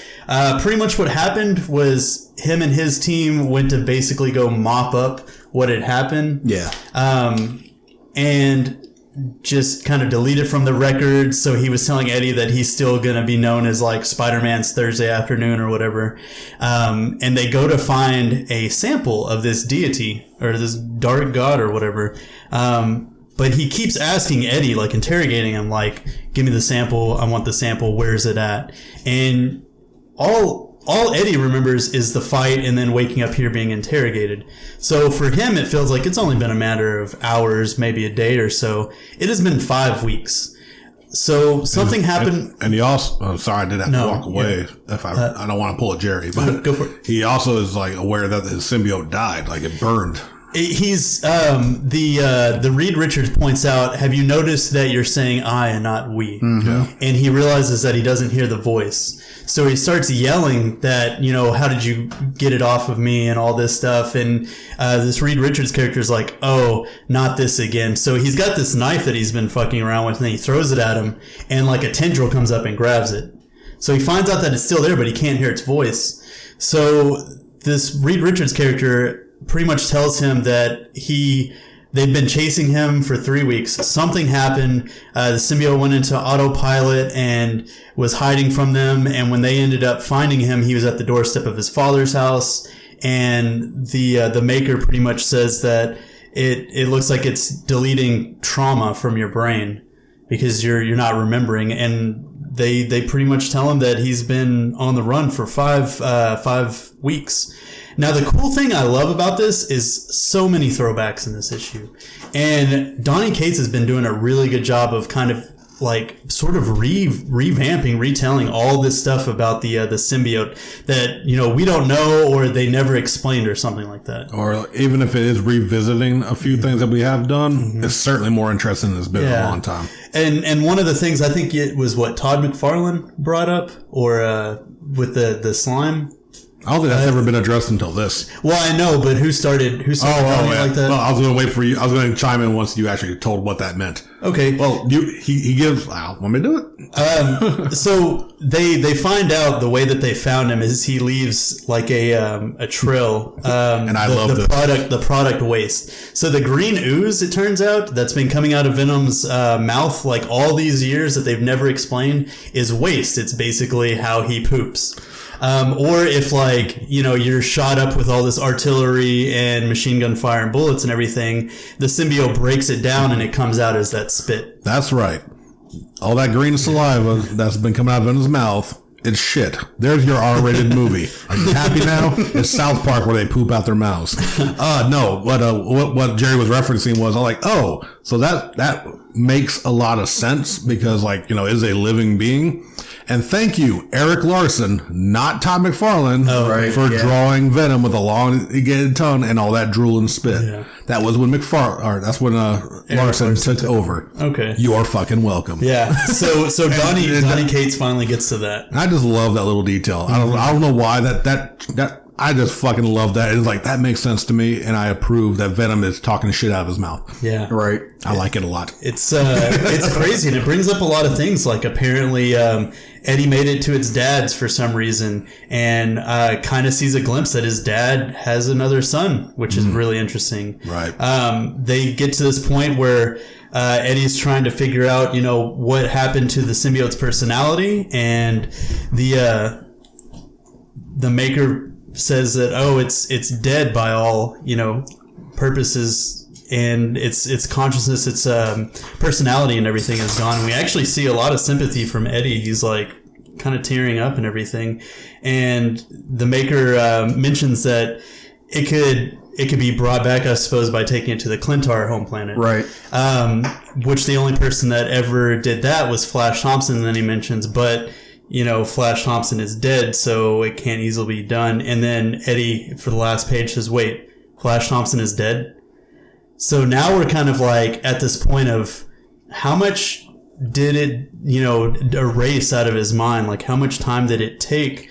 Pretty much what happened was him and his team went to basically go mop up what had happened. Yeah. And just kind of delete it from the record. So he was telling Eddie that he's still going to be known as like Spider-Man's Thursday Afternoon or whatever. And they go to find a sample of this deity or this dark god or whatever. But he keeps asking Eddie, like interrogating him, like, give me the sample. I want the sample. Where's it at? And all Eddie remembers is the fight and then waking up here being interrogated. So for him, it feels like it's only been a matter of hours, maybe a day or so. It has been 5 weeks. So something happened. And he also, sorry, I did have to walk away. Yeah. If I don't want to pull a Jerry, but go for it. He also is like aware that his symbiote died, like it burned. He's the Reed Richards points out, have you noticed that you're saying I and not we? Yeah. And he realizes that he doesn't hear the voice. So he starts yelling that, how did you get it off of me and all this stuff. And this Reed Richards character is like, oh, not this again. So he's got this knife that he's been fucking around with, and then he throws it at him, and like a tendril comes up and grabs it. So he finds out that it's still there, but he can't hear its voice. So this Reed Richards character pretty much tells him that they've been chasing him for 3 weeks. Something happened. The symbiote went into autopilot and was hiding from them. And when they ended up finding him, he was at the doorstep of his father's house. And the Maker pretty much says that it looks like it's deleting trauma from your brain because you're not remembering. And they pretty much tell him that he's been on the run for 5 weeks. Now, the cool thing I love about this is so many throwbacks in this issue. And Donny Cates has been doing a really good job of kind of like sort of revamping, retelling all this stuff about the symbiote that, we don't know or they never explained or something like that. Or even if it is revisiting a few things that we have done, it's certainly more interesting than it's been in a long time. And one of the things, I think it was what Todd McFarlane brought up or with the slime. I don't think that's ever been addressed until this. Well, I know, but who started yeah. like that? Well, I was going to wait for you. I was going to chime in once you actually told what that meant. Okay. Well, he gives. Want me to do it? So they find out the way that they found him is he leaves like a trail. And I love the product waste. So the green ooze, it turns out, that's been coming out of Venom's mouth like all these years that they've never explained is waste. It's basically how he poops. Or if you're shot up with all this artillery and machine gun fire and bullets and everything, the symbiote breaks it down and it comes out as that spit. That's right. All that green saliva that's been coming out of his mouth, it's shit. There's your R-rated movie. Are you happy now? It's South Park where they poop out their mouths. No, what Jerry was referencing was, I'm like, oh, so that makes a lot of sense because is a living being. And thank you, Eric Larson, not Todd McFarlane, for drawing Venom with a elongated tongue and all that drool and spit. Yeah. That was when that's when Larson took over. Okay. You are fucking welcome. Yeah. So Donny Cates finally gets to that. I just love that little detail. I don't know why that I just fucking love that. It's like, that makes sense to me, and I approve that Venom is talking shit out of his mouth. Yeah. Right. I like it a lot. It's crazy, and it brings up a lot of things. Like, apparently, Eddie made it to its dad's for some reason, and kind of sees a glimpse that his dad has another son, which is really interesting. Right. They get to this point where Eddie's trying to figure out, what happened to the symbiote's personality, and the maker says that, it's dead by all, purposes, and its consciousness, its personality and everything is gone. And we actually see a lot of sympathy from Eddie. He's like kind of tearing up and everything. And the maker mentions that it could be brought back, I suppose, by taking it to the Clintar home planet. Right. Which the only person that ever did that was Flash Thompson. And then he mentions, but Flash Thompson is dead, so it can't easily be done. And then Eddie, for the last page, says, wait, Flash Thompson is dead? So now we're kind of like at this point of how much did it, erase out of his mind? Like, how much time did it take?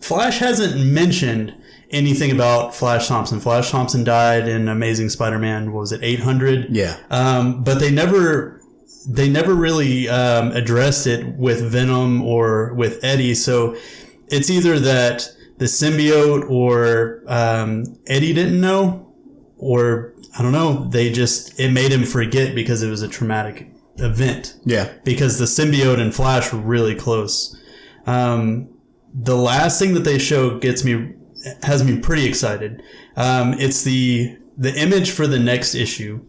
Flash hasn't mentioned anything about Flash Thompson. Flash Thompson died in Amazing Spider-Man, what was it, 800? Yeah. But they never really addressed it with Venom or with Eddie. So it's either that the symbiote or Eddie didn't know, or I don't know, it made him forget because it was a traumatic event. Yeah. Because the symbiote and Flash were really close. The last thing that they show has me pretty excited. It's the image for the next issue.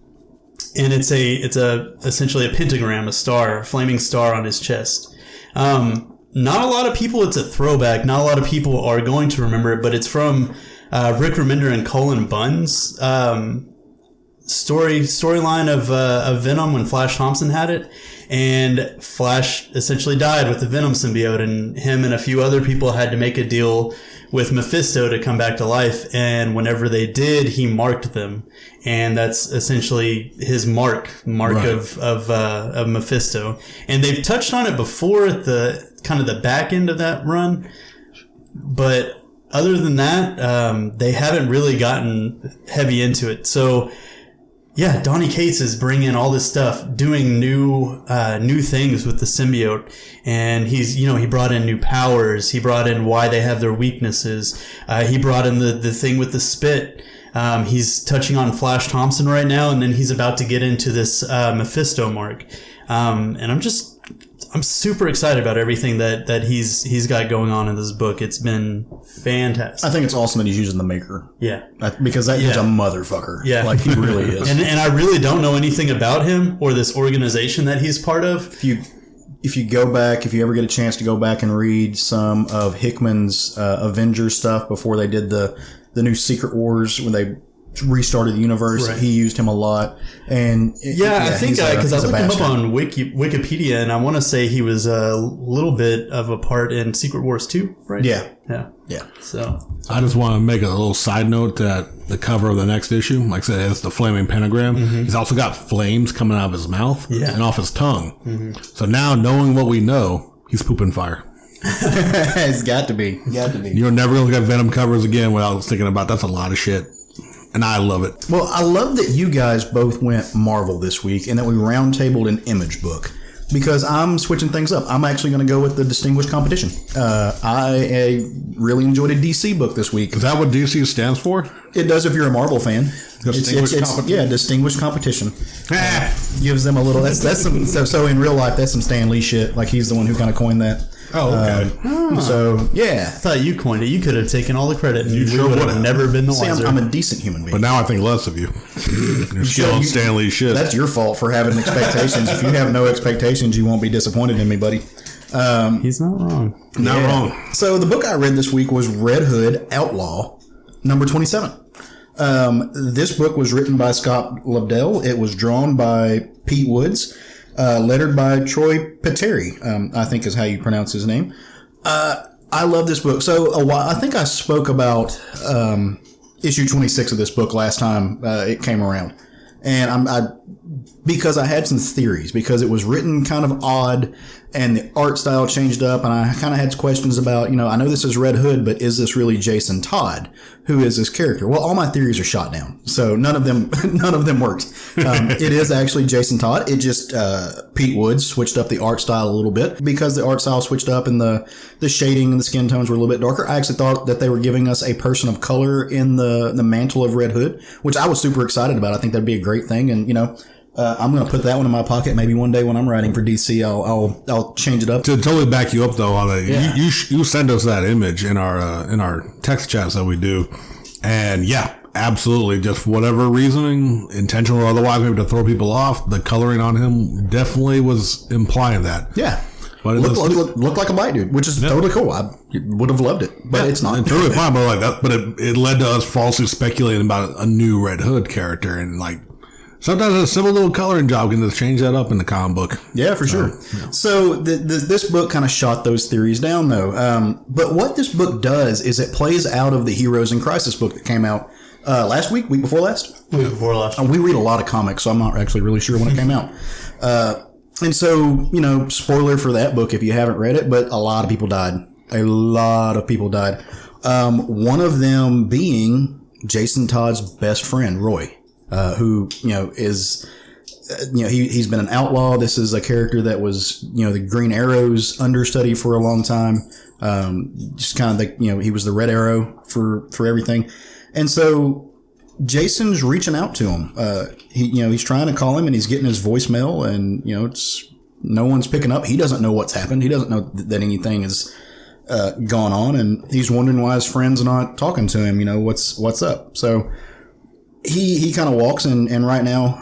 And it's essentially a pentagram, a star, a flaming star on his chest. Not a lot of people, it's a throwback. Not a lot of people are going to remember it, but it's from Rick Remender and Cullen Bunn's storyline of Venom when Flash Thompson had it. And Flash essentially died with the Venom symbiote, and him and a few other people had to make a deal with Mephisto to come back to life. And whenever they did, he marked them. And that's essentially his mark right. of Mephisto. And they've touched on it before at the kind of the back end of that run. But other than that, they haven't really gotten heavy into it. So yeah, Donny Cates is bringing all this stuff, doing new things with the symbiote, and he brought in new powers. He brought in why they have their weaknesses. He brought in the thing with the spit. He's touching on Flash Thompson right now, and then he's about to get into this Mephisto mark. And I'm super excited about everything that he's got going on in this book. It's been fantastic. I think it's awesome that he's using the Maker. Yeah. Because that is a motherfucker. Yeah. Like, he really is. and I really don't know anything about him or this organization that he's part of. If you go back, if you ever get a chance to go back and read some of Hickman's Avengers stuff before they did the new Secret Wars, when they restarted the universe, right. He used him a lot. And I think because I looked him up on Wikipedia, and I want to say he was a little bit of a part in Secret Wars 2, right? Yeah. So I just want to make a little side note that the cover of the next issue, like I said, it's the flaming pentagram. Mm-hmm. He's also got flames coming out of his mouth and off his tongue. Mm-hmm. So now, knowing what we know, he's pooping fire. It's got to be. You're never going to get Venom covers again without thinking about that's a lot of shit. And I love it. Well, I love that you guys both went Marvel this week and that we roundtabled an Image book, because I'm switching things up. I'm actually going to go with the Distinguished Competition. I really enjoyed a DC book this week. Is that what DC stands for? It does if you're a Marvel fan. Distinguished Competition. Gives them a little. That's some. So in real life, that's some Stan Lee shit. Like, he's the one who kind of coined that. Oh, okay. So, yeah. I thought you coined it. You could have taken all the credit, and you sure would have never been the wiser. I'm a decent human being. But now I think less of you. You're still on Stan Lee shit. That's your fault for having expectations. If you have no expectations, you won't be disappointed in me, buddy. He's not wrong. Not wrong. So the book I read this week was Red Hood Outlaw, number 27. This book was written by Scott Lobdell. It was drawn by Pete Woods. Lettered by Troy Peteri, I think is how you pronounce his name. I love this book. So I think I spoke about issue 26 of this book last time it came around. And because I had some theories, because it was written kind of odd, and the art style changed up, and I kind of had questions about, I know this is Red Hood, but is this really Jason Todd? Who is this character? Well, all my theories are shot down, so none of them worked. It is actually Jason Todd. It just Pete Woods switched up the art style a little bit because the art style switched up and the shading and the skin tones were a little bit darker. I actually thought that they were giving us a person of color in the mantle of Red Hood, which I was super excited about. I think that'd be a great thing, and I'm going to put that one in my pocket. Maybe one day when I'm writing for DC, I'll change it up. To totally back you up, though, on it, you send us that image in our text chats that we do, and absolutely, just whatever reasoning, intentional or otherwise, maybe to throw people off, the coloring on him definitely was implying that. Yeah. But it looked like a white dude, which is totally cool. I would have loved it, but it's not. It's totally fine, but like that. But it led to us falsely speculating about a new Red Hood character, and like. Sometimes a simple little coloring job can just change that up in the comic book. Yeah, for sure. So this book kind of shot those theories down, though. But what this book does is it plays out of the Heroes in Crisis book that came out last week before last? Week before last. We read a lot of comics, so I'm not actually really sure when it came out. And so, spoiler for that book if you haven't read it, but a lot of people died. A lot of people died. One of them being Jason Todd's best friend, Roy. Who, is, he's been an outlaw. This is a character that was, the Green Arrow's understudy for a long time. Just kind of he was the Red Arrow for everything. And so Jason's reaching out to him. He's trying to call him and he's getting his voicemail and, no one's picking up. He doesn't know what's happened. He doesn't know that anything is, gone on, and he's wondering why his friend's not talking to him. What's up? So, He kind of walks and right now,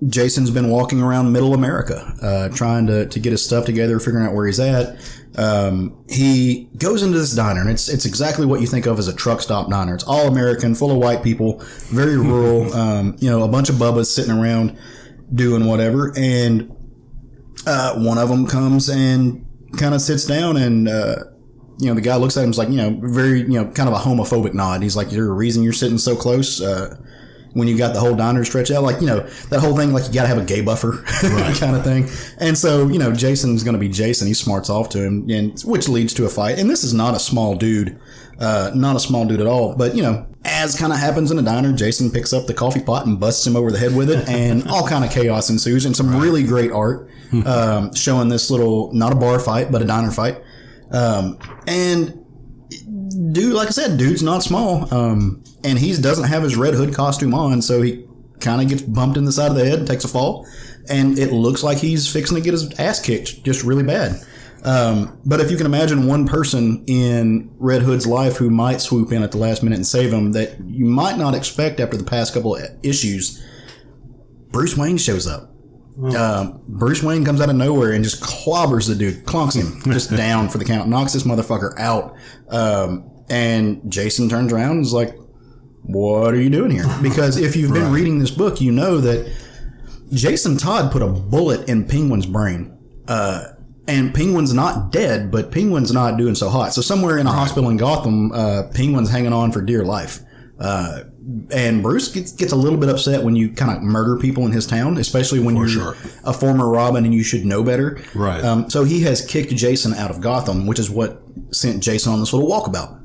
Jason's been walking around middle America, trying to get his stuff together, figuring out where he's at. He goes into this diner and it's exactly what you think of as a truck stop diner. It's all American, full of white people, very rural, a bunch of bubbas sitting around doing whatever. And, one of them comes and kind of sits down and, the guy looks at him, is like, very, kind of a homophobic nod. He's like, is there a reason you're sitting so close when you got the whole diner stretched out? Like, that whole thing, like you got to have a gay buffer kind of thing. And so, Jason's going to be Jason. He smarts off to him, which leads to a fight. And this is not a small dude, at all. But, as kind of happens in a diner, Jason picks up the coffee pot and busts him over the head with it. And all kind of chaos ensues and some really great art showing this little, not a bar fight, but a diner fight. And dude, like I said, dude's not small. And he doesn't have his Red Hood costume on, so he kind of gets bumped in the side of the head and takes a fall. And it looks like he's fixing to get his ass kicked just really bad. But if you can imagine one person in Red Hood's life who might swoop in at the last minute and save him that you might not expect after the past couple of issues, Bruce Wayne shows up. Bruce Wayne comes out of nowhere and just clobbers the dude, clonks him just down for the count, knocks this motherfucker out. And Jason turns around and is like, what are you doing here? Because if you've been reading this book, you know that Jason Todd put a bullet in Penguin's brain. And Penguin's not dead, but Penguin's not doing so hot. So somewhere in a hospital in Gotham, Penguin's hanging on for dear life. And Bruce gets a little bit upset when you kind of murder people in his town, especially when you're a former Robin and you should know better. Right. So he has kicked Jason out of Gotham, which is what sent Jason on this little walkabout.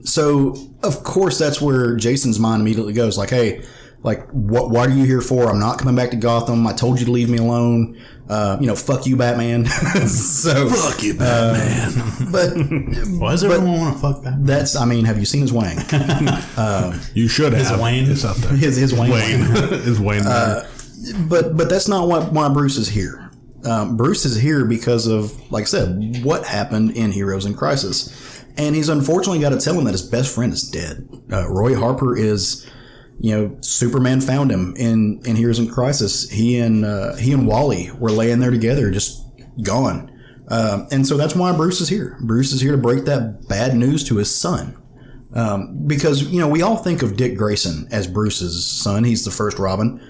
So, of course, that's where Jason's mind immediately goes, like, hey, like, what are you here for? I'm not coming back to Gotham. I told you to leave me alone. Fuck you, Batman. So fuck you, Batman. But why does everyone want to fuck Batman? Have you seen his wang? You should have. His Wayne? It's up there. His Wayne. His Wayne. But that's not why Bruce is here. Bruce is here because of, like I said, what happened in Heroes in Crisis. And he's unfortunately got to tell him that his best friend is dead. Roy Harper is... Superman found him in Heroes in Crisis. He and Wally were laying there together, just gone. And so that's why Bruce is here. Bruce is here to break that bad news to his son. Because, we all think of Dick Grayson as Bruce's son. He's the first Robin.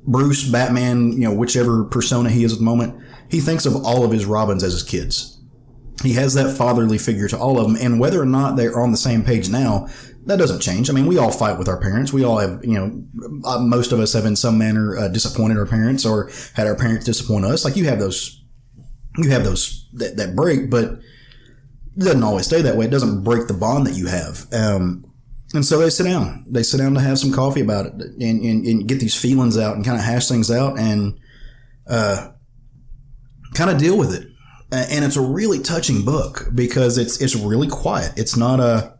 Bruce, Batman, whichever persona he is at the moment, he thinks of all of his Robins as his kids. He has that fatherly figure to all of them. And whether or not they're on the same page now, That doesn't change. I mean, we all fight with our parents. We all have, most of us have in some manner disappointed our parents or had our parents disappoint us. Like you have those that break, but it doesn't always stay that way. It doesn't break the bond that you have. And so they sit down. They sit down to have some coffee about it and get these feelings out and kind of hash things out and kind of deal with it. And it's a really touching book because it's really quiet. It's not an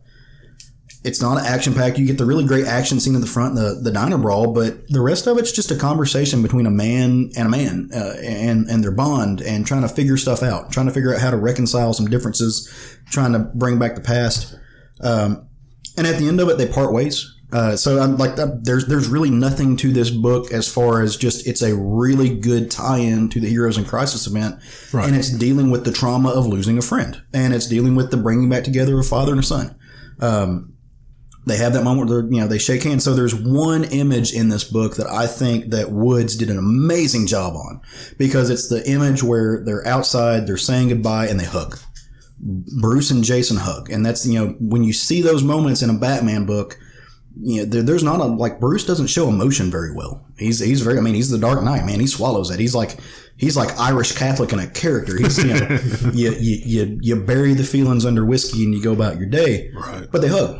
action pack. You get the really great action scene at the front, the diner brawl, but the rest of it's just a conversation between a man and a man, and their bond and trying to figure stuff out, trying to figure out how to reconcile some differences, trying to bring back the past. And at the end of it, they part ways. So I'm like, there's really nothing to this book as far as just it's a really good tie-in to the Heroes in Crisis event, right. And it's dealing with the trauma of losing a friend, and it's dealing with the bringing back together of a father and a son. They have that moment where they shake hands. So there's one image in this book that I think that Woods did an amazing job on because it's the image where they're outside, they're saying goodbye, and they hug. Bruce and Jason hug, and that's when you see those moments in a Batman book. There's not Bruce doesn't show emotion very well. He's the Dark Knight, man. He swallows it. He's like Irish Catholic in a character. He's you bury the feelings under whiskey and you go about your day. Right. But they hug,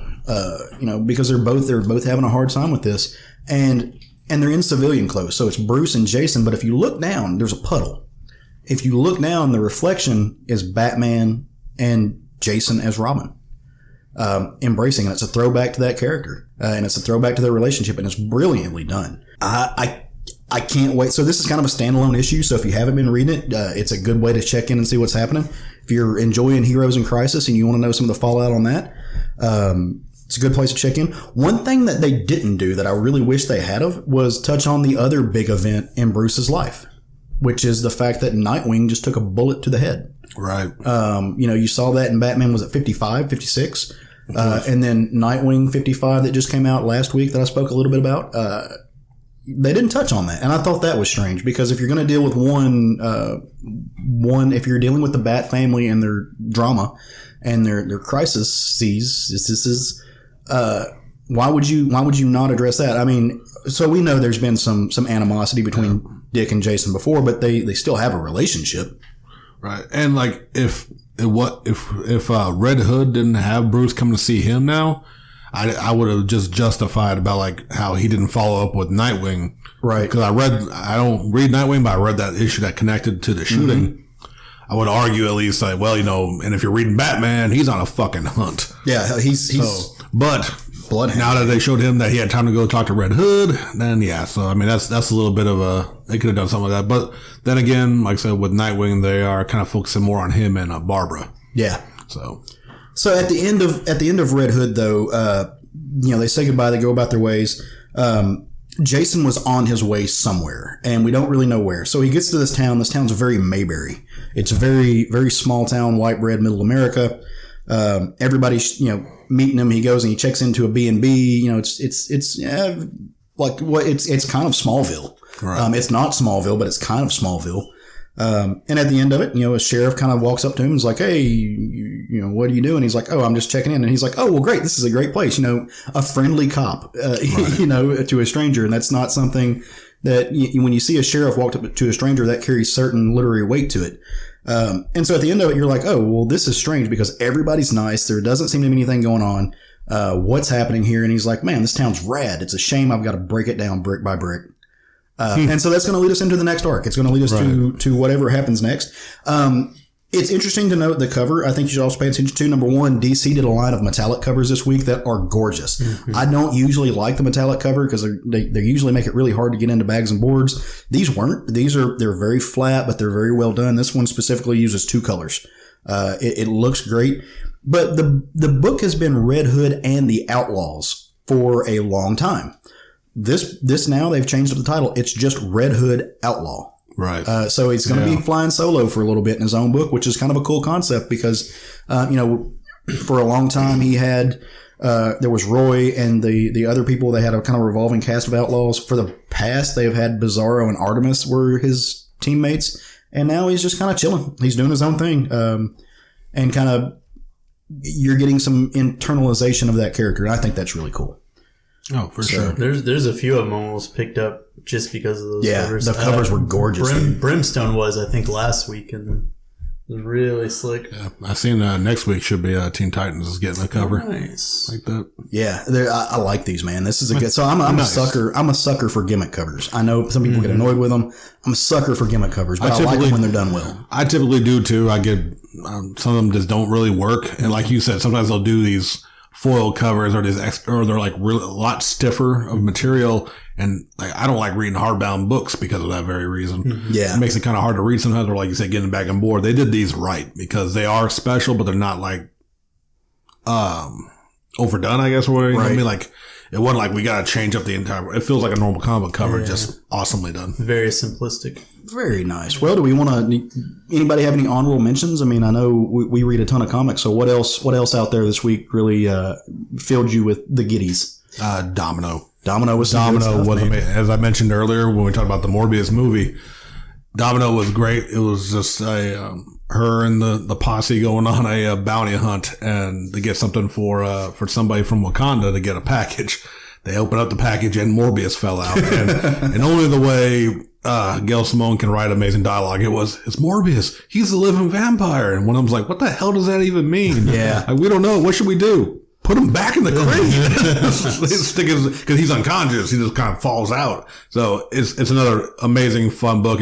because they're both having a hard time with this, and they're in civilian clothes. So it's Bruce and Jason. But if you look down, there's a puddle. If you look down, the reflection is Batman and Jason as Robin. Embracing, and it's a throwback to that character, and it's a throwback to their relationship, and it's brilliantly done. I can't wait. So this is kind of a standalone issue. So if you haven't been reading it, it's a good way to check in and see what's happening. If you're enjoying Heroes in Crisis and you want to know some of the fallout on that, it's a good place to check in. One thing that they didn't do that I really wish they had was touch on the other big event in Bruce's life, which is the fact that Nightwing just took a bullet to the head. Right. You saw that in Batman, was it 55, 56? And then Nightwing 55 that just came out last week that I spoke a little bit about. They didn't touch on that. And I thought that was strange because if you're going to deal with if you're dealing with the Bat family and their drama and their crises, this is, why would you not address that? I mean, so we know there's been some animosity between Dick and Jason before, but they still have a relationship. Right. And if Red Hood didn't have Bruce come to see him now, I would have just justified about how he didn't follow up with Nightwing. Right. Because I don't read Nightwing, but I read that issue that connected to the shooting. Mm-hmm. I would argue at least and if you're reading Batman, he's on a fucking hunt. Yeah. But Bloodhound. Now that they showed him that he had time to go talk to Red Hood, then yeah. So I mean, that's a little bit of they could have done something like that. But then again, like I said, with Nightwing, they are kind of focusing more on him and Barbara. Yeah. So at the end of Red Hood, though, they say goodbye. They go about their ways. Jason was on his way somewhere, and we don't really know where. So he gets to this town. This town's very Mayberry. It's a very, very small town, white bread, middle America. Everybody's, meeting him. He goes and he checks into a B&B. It's kind of Smallville. Right. It's not Smallville, but it's kind of Smallville. And at the end of it, a sheriff kind of walks up to him and is like, hey, what are you doing? He's like, oh, I'm just checking in. And he's like, oh, well, great. This is a great place. A friendly cop, right. To a stranger. And that's not something that when you see a sheriff walk up to a stranger, that carries certain literary weight to it. And so at the end of it, you're like, oh, well, this is strange because everybody's nice. There doesn't seem to be anything going on. What's happening here? And he's like, man, this town's rad. It's a shame I've got to break it down brick by brick. And so that's going to lead us into the next arc. It's going to lead us to whatever happens next. It's interesting to note the cover. I think you should also pay attention to. Number one, DC did a line of metallic covers this week that are gorgeous. Mm-hmm. I don't usually like the metallic cover because they usually make it really hard to get into bags and boards. These weren't. They're very flat, but they're very well done. This one specifically uses two colors. It looks great. But the book has been Red Hood and the Outlaws for a long time. This now they've changed the title. It's just Red Hood Outlaw. Right. So he's going to be flying solo for a little bit in his own book, which is kind of a cool concept because, for a long time he had, there was Roy and the other people. They had a kind of revolving cast of outlaws. For the past, they've had Bizarro and Artemis were his teammates. And now he's just kind of chilling. He's doing his own thing. And kind of you're getting some internalization of that character. And I think that's really cool. Oh, for sure. There's a few of them almost picked up just because of those covers. The covers were gorgeous. Brimstone was, I think, last week, and it was really slick. Yeah, I seen next week should be Teen Titans is getting a cover. Nice. Like that. Yeah, I like these, man. This is a good. So I'm a sucker. I'm a sucker for gimmick covers. I know some people get annoyed with them. I'm a sucker for gimmick covers, but I like them when they're done well. I typically do too. I get some of them just don't really work, and like you said, sometimes they'll do these foil covers or they're like really a lot stiffer of material, and like I don't like reading hardbound books because of that very reason. Yeah, it makes it kind of hard to read sometimes, or like you said, getting back on board. They did these right because they are special, but they're not like overdone, I guess, or whatever. You know what I mean? Like it wasn't like we got to change up the entire. It feels like a normal comic cover, just awesomely done. Very simplistic. Very nice. Well, do we want to? Anybody have any honorable mentions? I mean, I know we read a ton of comics. So what else out there this week really filled you with the giddies? Domino. Domino was amazing. As I mentioned earlier when we talked about the Morbius movie. Domino was great. It was just her and the posse going on a bounty hunt and to get something for somebody from Wakanda to get a package. They opened up the package and Morbius fell out. And only the way Gail Simone can write amazing dialogue, it's Morbius. He's a living vampire. And one of them's like, what the hell does that even mean? Yeah. Like, we don't know. What should we do? Put him back in the crate. Because he's unconscious. He just kind of falls out. So it's another amazing, fun book.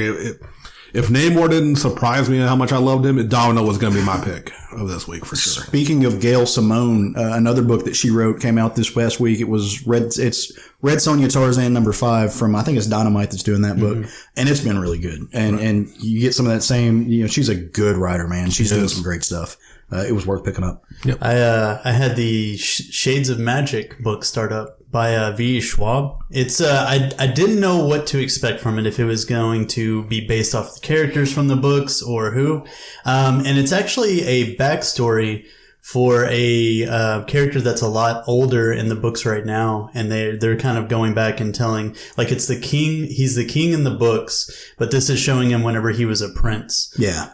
If Namor didn't surprise me how much I loved him, Domino was going to be my pick of this week for sure. Speaking of Gail Simone, another book that she wrote came out this past week. It was Red Sonja Tarzan #5 from, I think it's Dynamite that's doing that book. And it's been really good. And you get some of that same, she's a good writer, man. She's doing some great stuff. It was worth picking up. Yep. I had the Shades of Magic book start up by V. Schwab. It's I didn't know what to expect from it, if it was going to be based off the characters from the books or who. And it's actually a backstory for a character that's a lot older in the books right now, and they're kind of going back and telling, like, it's the king. He's the king in the books, but this is showing him whenever he was a prince. Yeah.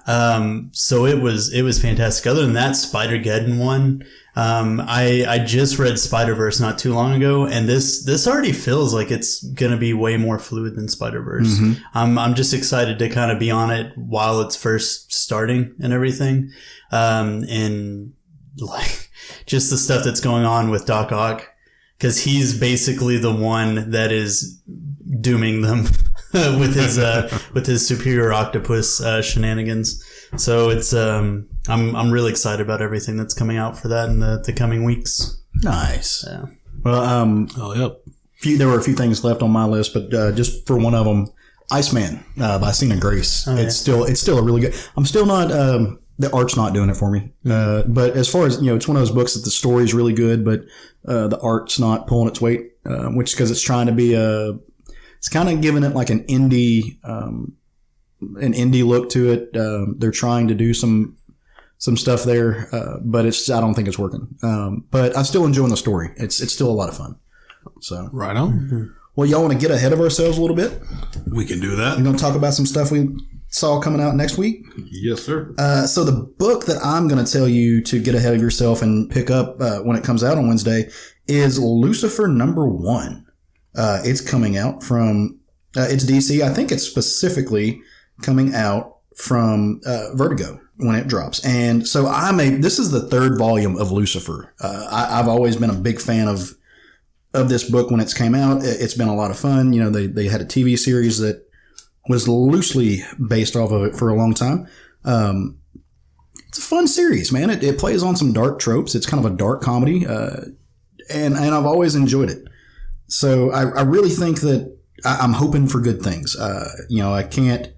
So it was fantastic. Other than that, Spider-Geddon one. I just read Spider-Verse not too long ago, and this already feels like it's gonna be way more fluid than Spider-Verse. I'm just excited to kind of be on it while it's first starting and everything. And like just the stuff that's going on with Doc Ock, because he's basically the one that is dooming them with his superior octopus shenanigans. So it's I'm really excited about everything that's coming out for that in the coming weeks. Nice. Yeah. Well, there were a few things left on my list, but just for one of them, Iceman by Sina Grace. It's still a really good. I'm still not. The art's not doing it for me. But as far as, it's one of those books that the story's really good, but the art's not pulling its weight, which is because it's trying to be it's kind of giving it like an indie look to it. They're trying to do some stuff there, but I don't think it's working. But I'm still enjoying the story. It's still a lot of fun. So right on. Well, y'all want to get ahead of ourselves a little bit? We can do that. We're going to talk about some stuff we saw coming out next week. Yes, sir. So the book that I'm going to tell you to get ahead of yourself and pick up when it comes out on Wednesday is Lucifer #1. It's coming out from it's DC. I think it's specifically coming out from Vertigo when it drops. And so this is the third volume of Lucifer. I've always been a big fan of this book when it's came out. It's been a lot of fun. They had a TV series that was loosely based off of it for a long time. It's a fun series, man. It plays on some dark tropes. It's kind of a dark comedy, and I've always enjoyed it. So I really think that I'm hoping for good things. I can't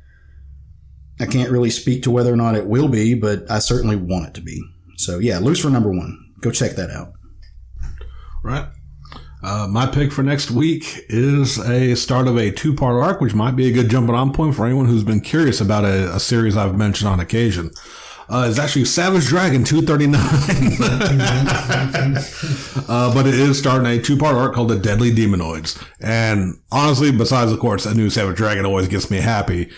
really speak to whether or not it will be, but I certainly want it to be. So yeah, Lucifer #1. Go check that out. Right. My pick for next week is a start of a 2-part arc, which might be a good jumping on point for anyone who's been curious about a series I've mentioned on occasion. It's actually Savage Dragon 239. But it is starting a 2-part arc called The Deadly Demonoids. And honestly, besides, of course, a new Savage Dragon always gets me happy.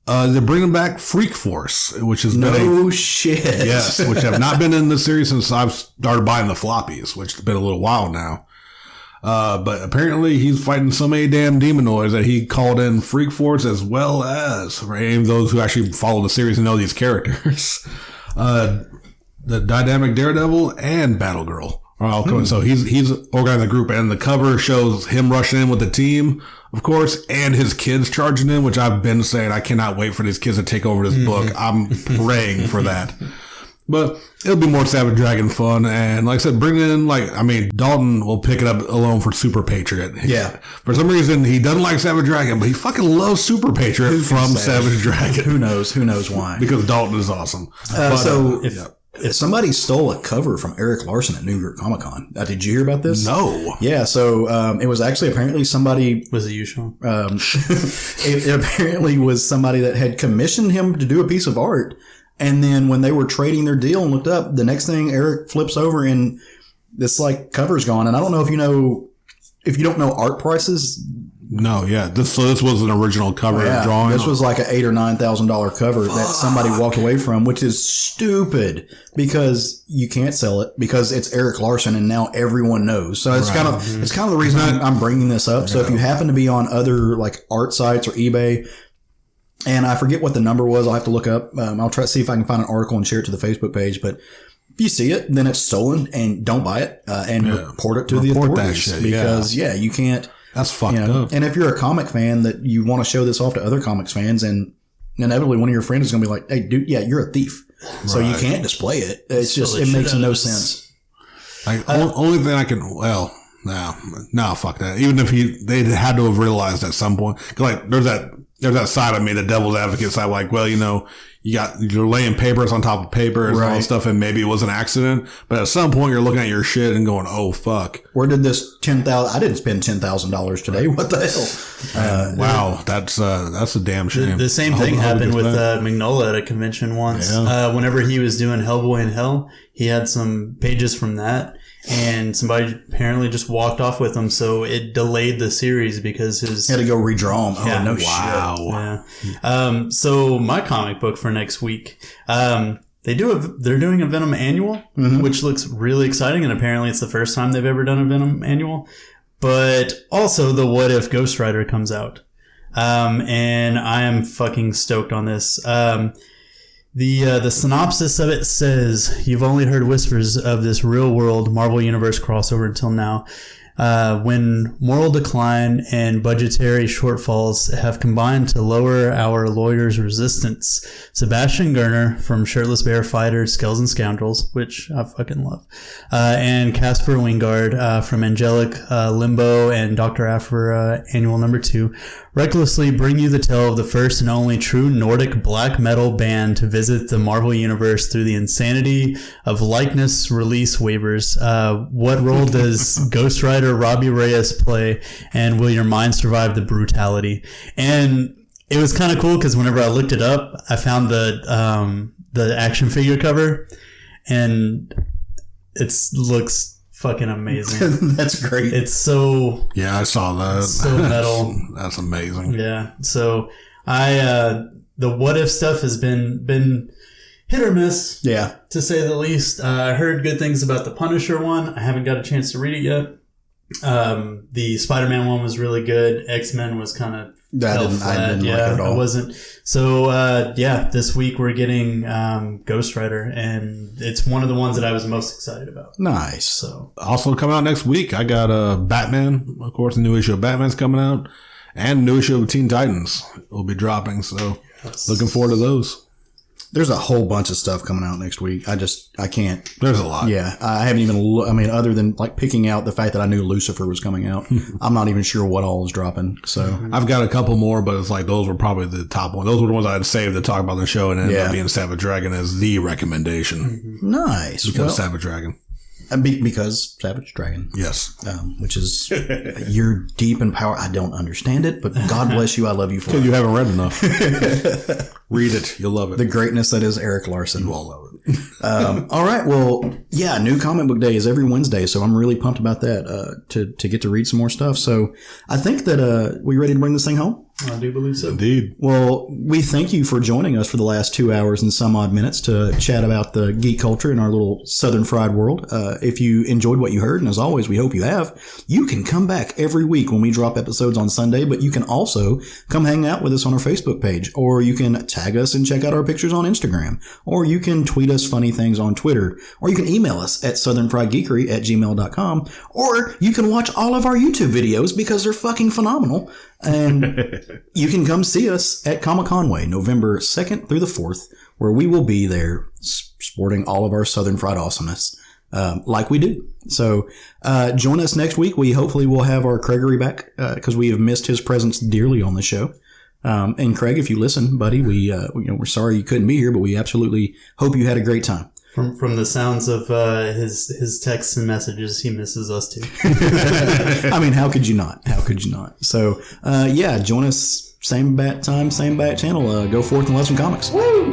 They're bringing back Freak Force, which has been shit. Yes, which have not been in the series since I've started buying the floppies, which has been a little while now. But apparently he's fighting so many damn demonoids that he called in Freak Force as well as for any of those who actually follow the series and know these characters. The Dynamic Daredevil and Battle-Girl are all coming. So he's organizing the group, and the cover shows him rushing in with the team, of course, and his kids charging in, which I've been saying I cannot wait for these kids to take over this book. I'm praying for that. But it'll be more Savage Dragon fun. And like I said, bring in, Dalton will pick it up alone for Super Patriot. Yeah. For some reason, he doesn't like Savage Dragon, but he fucking loves Super Patriot from Savage Dragon. Who knows why? Because Dalton is awesome. If somebody stole a cover from Eric Larson at New York Comic-Con, did you hear about this? No. Yeah, so it was actually apparently somebody... Was it you, Sean? It apparently was somebody that had commissioned him to do a piece of art. And then when they were trading their deal and looked up, the next thing Eric flips over and this cover's gone. And I don't know if you don't know art prices. No, yeah. This was an original cover drawing. This was like an $8,000 or $9,000 cover that somebody walked away from, which is stupid because you can't sell it because it's Eric Larson and now everyone knows. So it's kind of the reason I'm bringing this up. So if you happen to be on other art sites or eBay, and I forget what the number was, I'll have to look up. I'll try to see if I can find an article and share it to the Facebook page. But if you see it, then it's stolen, and don't buy it and report it to the authorities because you can't. That's fucked up. And if you're a comic fan that you want to show this off to other comics fans, and inevitably one of your friends is going to be like, "Hey, dude, you're a thief, so you can't display it." It's just it makes no sense. Only thing I can no, fuck that. Even if they had to have realized at some point, there's that side of me, the devil's advocate side, you're laying papers on top of papers and all this stuff, and maybe it was an accident, but at some point you're looking at your shit and going, oh fuck, where did this $10,000? I didn't spend $10,000 today. What the hell? Wow, that's a damn shame. The same thing happened with Mignola at a convention once. Whenever he was doing Hellboy in Hell, he had some pages from that, and somebody apparently just walked off with them, so it delayed the series because he had to go redraw them. Yeah. Oh, no shit. Yeah. So my comic book for next week, they're doing a Venom annual, which looks really exciting, and apparently it's the first time they've ever done a Venom annual. But also the What If Ghostrider comes out, and I am fucking stoked on this. The synopsis of it says, you've only heard whispers of this real-world Marvel Universe crossover until now. When moral decline and budgetary shortfalls have combined to lower our lawyers' resistance, Sebastian Gerner from Shirtless Bear Fighter, Skells and Scoundrels, which I fucking love, and Casper Wingard from Angelic, Limbo, and Dr. Aphra Annual Number 2 recklessly bring you the tale of the first and only true Nordic black metal band to visit the Marvel Universe through the insanity of likeness release waivers. What role does Ghostrider Robbie Reyes play, and will your mind survive the brutality? And it was kind of cool because whenever I looked it up, I found the action figure cover, and it looks fucking amazing. That's great. It's so... Yeah, I saw that. So metal. That's amazing. Yeah. So the What If stuff has been hit or miss. Yeah. To say the least. I heard good things about the Punisher one. I haven't got a chance to read it yet. The Spider-Man one was really good. X-Men was kind of I didn't like it at all. I wasn't. So, this week we're getting Ghostrider, and it's one of the ones that I was most excited about. Nice. So, also coming out next week, I got Batman. Of course, the new issue of Batman's coming out, and a new issue of Teen Titans will be dropping. So, looking forward to those. There's a whole bunch of stuff coming out next week. I can't. There's a lot. Yeah. I haven't even other than picking out the fact that I knew Lucifer was coming out, I'm not even sure what all is dropping. So I've got a couple more, but it's those were probably the top ones. Those were the ones I had saved to talk about on the show, and ended up being Savage Dragon as the recommendation. Nice. Because Savage Dragon. Because Savage Dragon. Yes. Which is, you're deep in power. I don't understand it, but God bless you. I love you for it. Because you haven't read enough. Read it. You'll love it. The greatness that is Eric Larson. You all love it. All right. Well, yeah, new comic book day is every Wednesday, so I'm really pumped about that, to get to read some more stuff. So I think that, we ready to bring this thing home? I do believe so. Indeed. Well, we thank you for joining us for the last 2 hours and some odd minutes to chat about the geek culture in our little Southern Fried world. If you enjoyed what you heard, and as always, we hope you have, you can come back every week when we drop episodes on Sunday, but you can also come hang out with us on our Facebook page, or you can tag us and check out our pictures on Instagram, or you can tweet us funny things on Twitter, or you can email us at southernfriedgeekery@gmail.com, or you can watch all of our YouTube videos because they're fucking phenomenal. And you can come see us at ComiCon-Way November 2nd through the 4th, where we will be there sporting all of our Southern Fried awesomeness, like we do. So join us next week. We hopefully will have our Craigery back because we have missed his presence dearly on the show. And Craig, if you listen, buddy, we're sorry you couldn't be here, but we absolutely hope you had a great time. From the sounds of his texts and messages, he misses us too. I mean, how could you not? How could you not? So, join us same bat time, same bat channel. Go forth and love some comics. Woo!